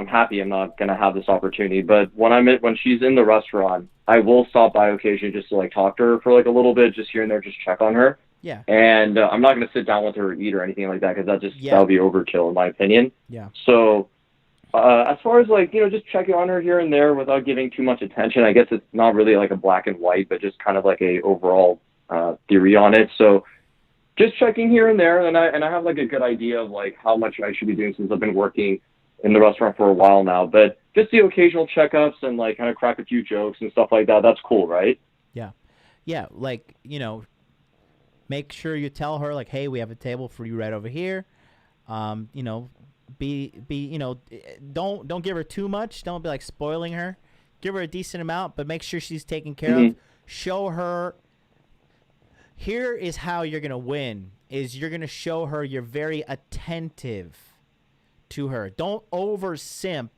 happy I'm not going to have this opportunity, but when she's in the restaurant, I will stop by occasionally just to like talk to her for like a little bit, just here and there, just check on her. Yeah. And I'm not going to sit down with her or eat or anything like that, because that would be overkill in my opinion. Yeah. So as far as like, you know, just checking on her here and there without giving too much attention, I guess it's not really like a black and white, but just kind of like a overall theory on it. So just checking here and there, and I have like a good idea of like how much I should be doing since I've been working in the restaurant for a while now. But just the occasional checkups and like kind of crack a few jokes and stuff like that. That's cool, right? Yeah. Yeah. Like, you know, make sure you tell her like, hey, we have a table for you right over here. You know, you know, don't give her too much. Don't be like spoiling her. Give her a decent amount, but make sure she's taken care of. Show her. Here is how you're going to win, is you're going to show her you're very attentive to her. Don't over simp,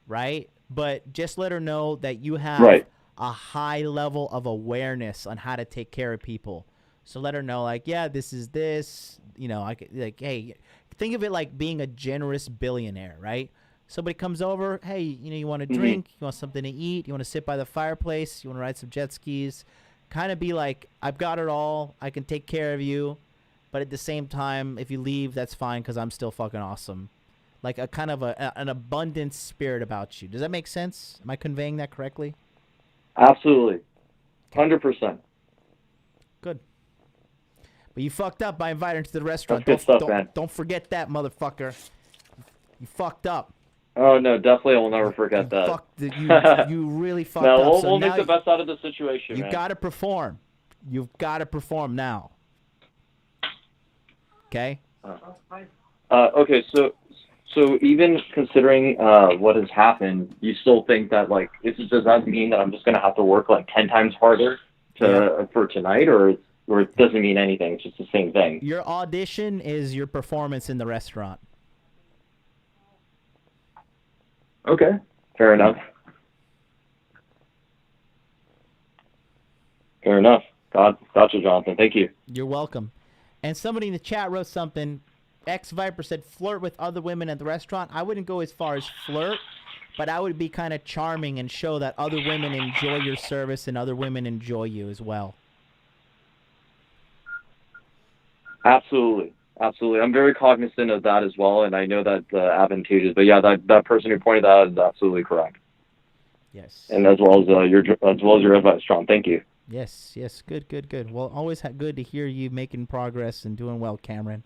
right? But just let her know that you have a high level of awareness on how to take care of people. So let her know, like, yeah, this is this, you know, I could, like, hey, think of it like being a generous billionaire, right? Somebody comes over, hey, you know, you want a drink, you want something to eat, you want to sit by the fireplace, you want to ride some jet skis. Kind of be like, I've got it all, I can take care of you, but at the same time, if you leave, that's fine because I'm still fucking awesome. Like a kind of an abundant spirit about you. Does that make sense? Am I conveying that correctly? Absolutely. 100%. Good. But you fucked up by inviting her to the restaurant. That's good stuff, man. Don't forget that, motherfucker. You fucked up. Oh, no, definitely I will never forget that. You really fucked up. No, we'll make the best out of the situation, man. You got to perform. You've got to perform now. Okay? Okay, so even considering what has happened, you still think that, like, does that mean that I'm just going to have to work, like, 10 times harder for tonight, or it doesn't mean anything? It's just the same thing. Your audition is your performance in the restaurant. Okay, fair enough. Fair enough. God Gotcha, Jonathan. Thank you. You're welcome. And somebody in the chat wrote something. X Viper said, flirt with other women at the restaurant. I wouldn't go as far as flirt, but I would be kind of charming and show that other women enjoy your service and other women enjoy you as well. Absolutely. Absolutely. I'm very cognizant of that as well, and I know that's advantageous. But yeah, that person who pointed that out is absolutely correct. Yes. And as well as your advice, John. Thank you. Yes. Good. Well, always good to hear you making progress and doing well, Cameron.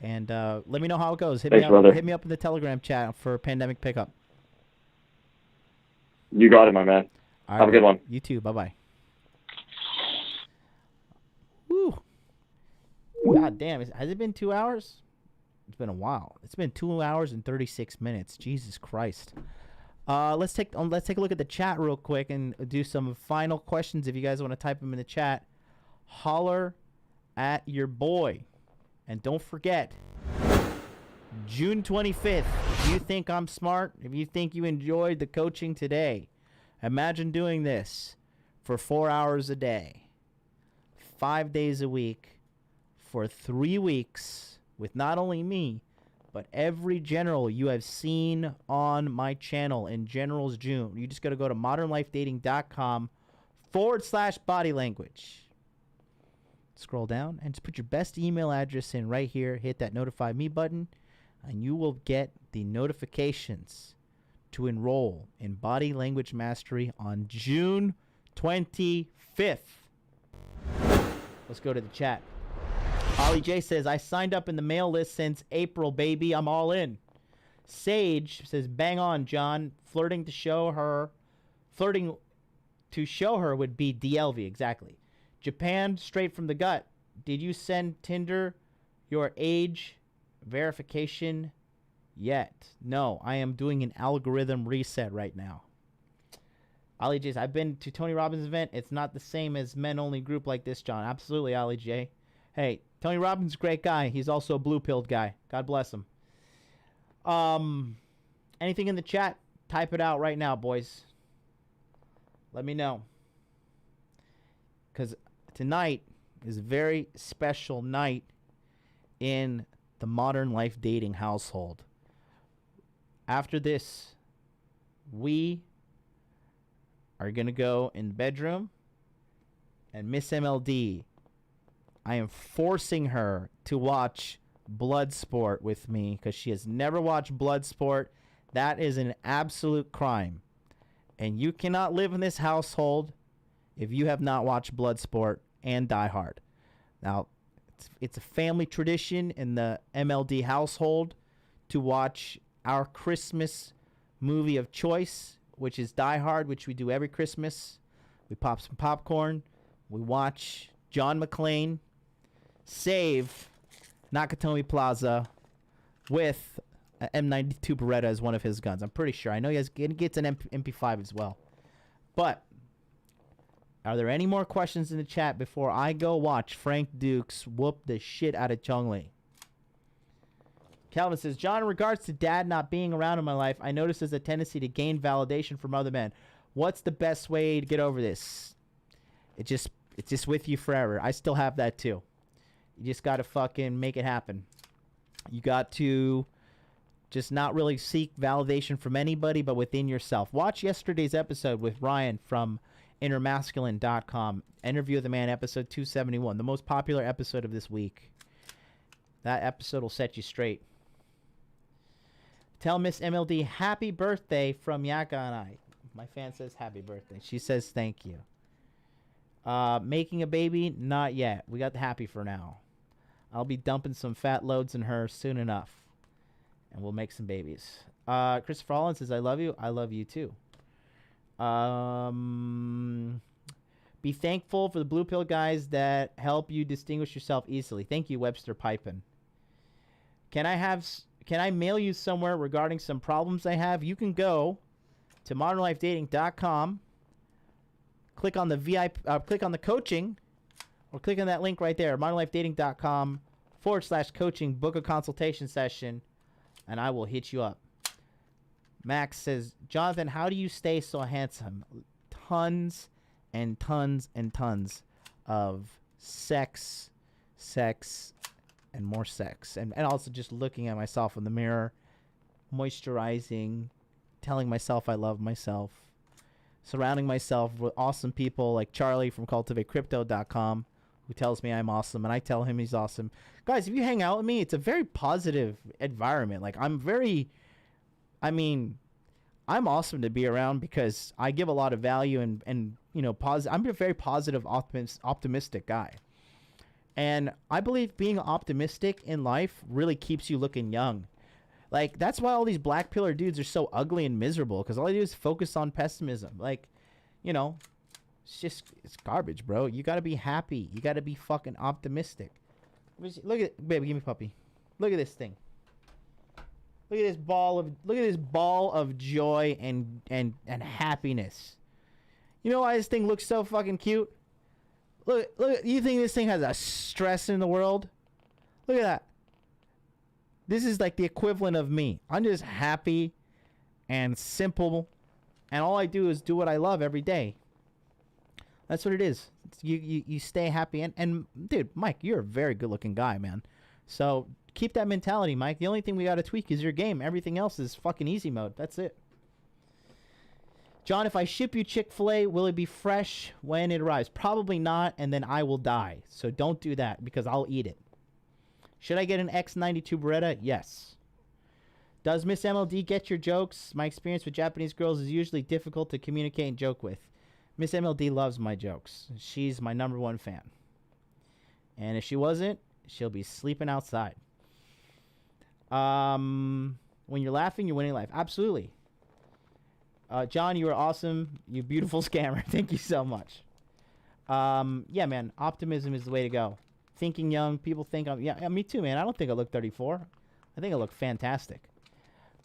And let me know how it goes. Thanks, brother. Hit me up in the Telegram chat for Pandemic Pickup. You got it, my man. All Have a good one. You too. Bye-bye. Woo. God damn. Has it been 2 hours? It's been a while. It's been 2 hours and 36 minutes. Jesus Christ. Let's take a look at the chat real quick and do some final questions. If you guys want to type them in the chat, holler at your boy. And don't forget, June 25th, if you think I'm smart, if you think you enjoyed the coaching today, imagine doing this for 4 hours a day, 5 days a week, for 3 weeks, with not only me, but every general you have seen on my channel in Generals June. You just got to go to modernlifedating.com/body language. Scroll down and just put your best email address in right here. Hit that notify me button, and you will get the notifications to enroll in Body Language Mastery on June 25th. Let's go to the chat. Ollie J says, I signed up in the mail list since April, baby. I'm all in. Sage says, bang on, John. Flirting to show her would be DLV, exactly. Japan, straight from the gut. Did you send Tinder your age verification yet? No, I am doing an algorithm reset right now. Ali J, I've been to Tony Robbins' event. It's not the same as men-only group like this, John. Absolutely, Ali J. Hey, Tony Robbins is a great guy. He's also a blue-pilled guy. God bless him. Anything in the chat? Type it out right now, boys. Let me know. Because tonight is a very special night in the Modern Life Dating household. After this, we are going to go in the bedroom, and Miss MLD, I am forcing her to watch Bloodsport with me because she has never watched Bloodsport. That is an absolute crime. And you cannot live in this household if you have not watched Bloodsport and Die Hard. Now, it's a family tradition in the MLD household to watch our Christmas movie of choice, which is Die Hard, which we do every Christmas. We pop some popcorn. We watch John McClane save Nakatomi Plaza with an M92 Beretta as one of his guns. I'm pretty sure. I know he gets an MP5 as well. But are there any more questions in the chat before I go watch Frank Dukes whoop the shit out of Chung Lee? Calvin says, John, in regards to dad not being around in my life, I notice there's a tendency to gain validation from other men. What's the best way to get over this? It's just with you forever. I still have that too. You just got to fucking make it happen. You got to just not really seek validation from anybody but within yourself. Watch yesterday's episode with Ryan from InnerMasculine.com. Interview of the Man, episode 271. The most popular episode of this week. That episode will set you straight. Tell Miss MLD happy birthday from Yaka and I. My fan says happy birthday. She says thank you. Making a baby? Not yet. We got the happy for now. I'll be dumping some fat loads in her soon enough. And we'll make some babies. Christopher Holland says, I love you. I love you too. Be thankful for the blue pill guys that help you distinguish yourself easily. Thank you, Webster Pipin. Can I mail you somewhere regarding some problems I have? You can go to modernlifedating.com, click on the coaching, or click on that link right there, modernlifedating.com/coaching, book a consultation session, and I will hit you up. Max says, Jonathan, how do you stay so handsome? Tons and tons and tons of sex, and more sex. And also just looking at myself in the mirror, moisturizing, telling myself I love myself, surrounding myself with awesome people like Charlie from CultivateCrypto.com, who tells me I'm awesome, and I tell him he's awesome. Guys, if you hang out with me, it's a very positive environment. Like, I'm awesome to be around because I give a lot of value and you know, I'm a very positive, optimistic guy. And I believe being optimistic in life really keeps you looking young. Like, that's why all these black pillar dudes are so ugly and miserable, because all they do is focus on pessimism. Like, you know, it's garbage, bro. You got to be happy. You got to be fucking optimistic. Look at, baby, give me puppy. Look at this thing. Look at this ball of joy and happiness. You know why this thing looks so fucking cute? Look, you think this thing has a stress in the world? Look at that. This is like the equivalent of me. I'm just happy and simple, and all I do is do what I love every day. That's what it is. You stay happy, and dude, Mike, you're a very good looking guy, man. So keep that mentality, Mike. The only thing we got to tweak is your game. Everything else is fucking easy mode. That's it. John, if I ship you Chick-fil-A, will it be fresh when it arrives? Probably not, and then I will die. So don't do that, because I'll eat it. Should I get an X92 Beretta? Yes. Does Miss MLD get your jokes? My experience with Japanese girls is usually difficult to communicate and joke with. Miss MLD loves my jokes. She's my #1 fan. And if she wasn't, she'll be sleeping outside. When you're laughing, you're winning life. Absolutely. John, you are awesome. You beautiful scammer. Thank you so much. Yeah, man. Optimism is the way to go. Thinking young. People think I'm... Yeah, me too, man. I don't think I look 34. I think I look fantastic.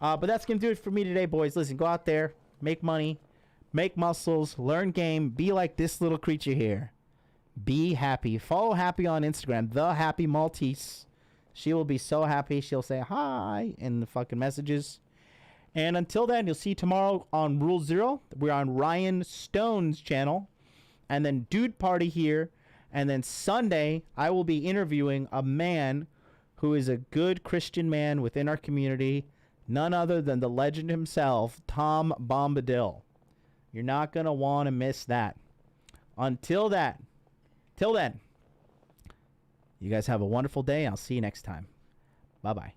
But that's going to do it for me today, boys. Listen, go out there. Make money. Make muscles. Learn game. Be like this little creature here. Be happy. Follow Happy on Instagram. The Happy Maltese. She will be so happy. She'll say hi in the fucking messages. And until then, you'll see tomorrow on Rule Zero. We're on Ryan Stone's channel. And then Dude Party here. And then Sunday, I will be interviewing a man who is a good Christian man within our community. None other than the legend himself, Tom Bombadil. You're not going to want to miss that. Till then, you guys have a wonderful day. I'll see you next time. Bye-bye.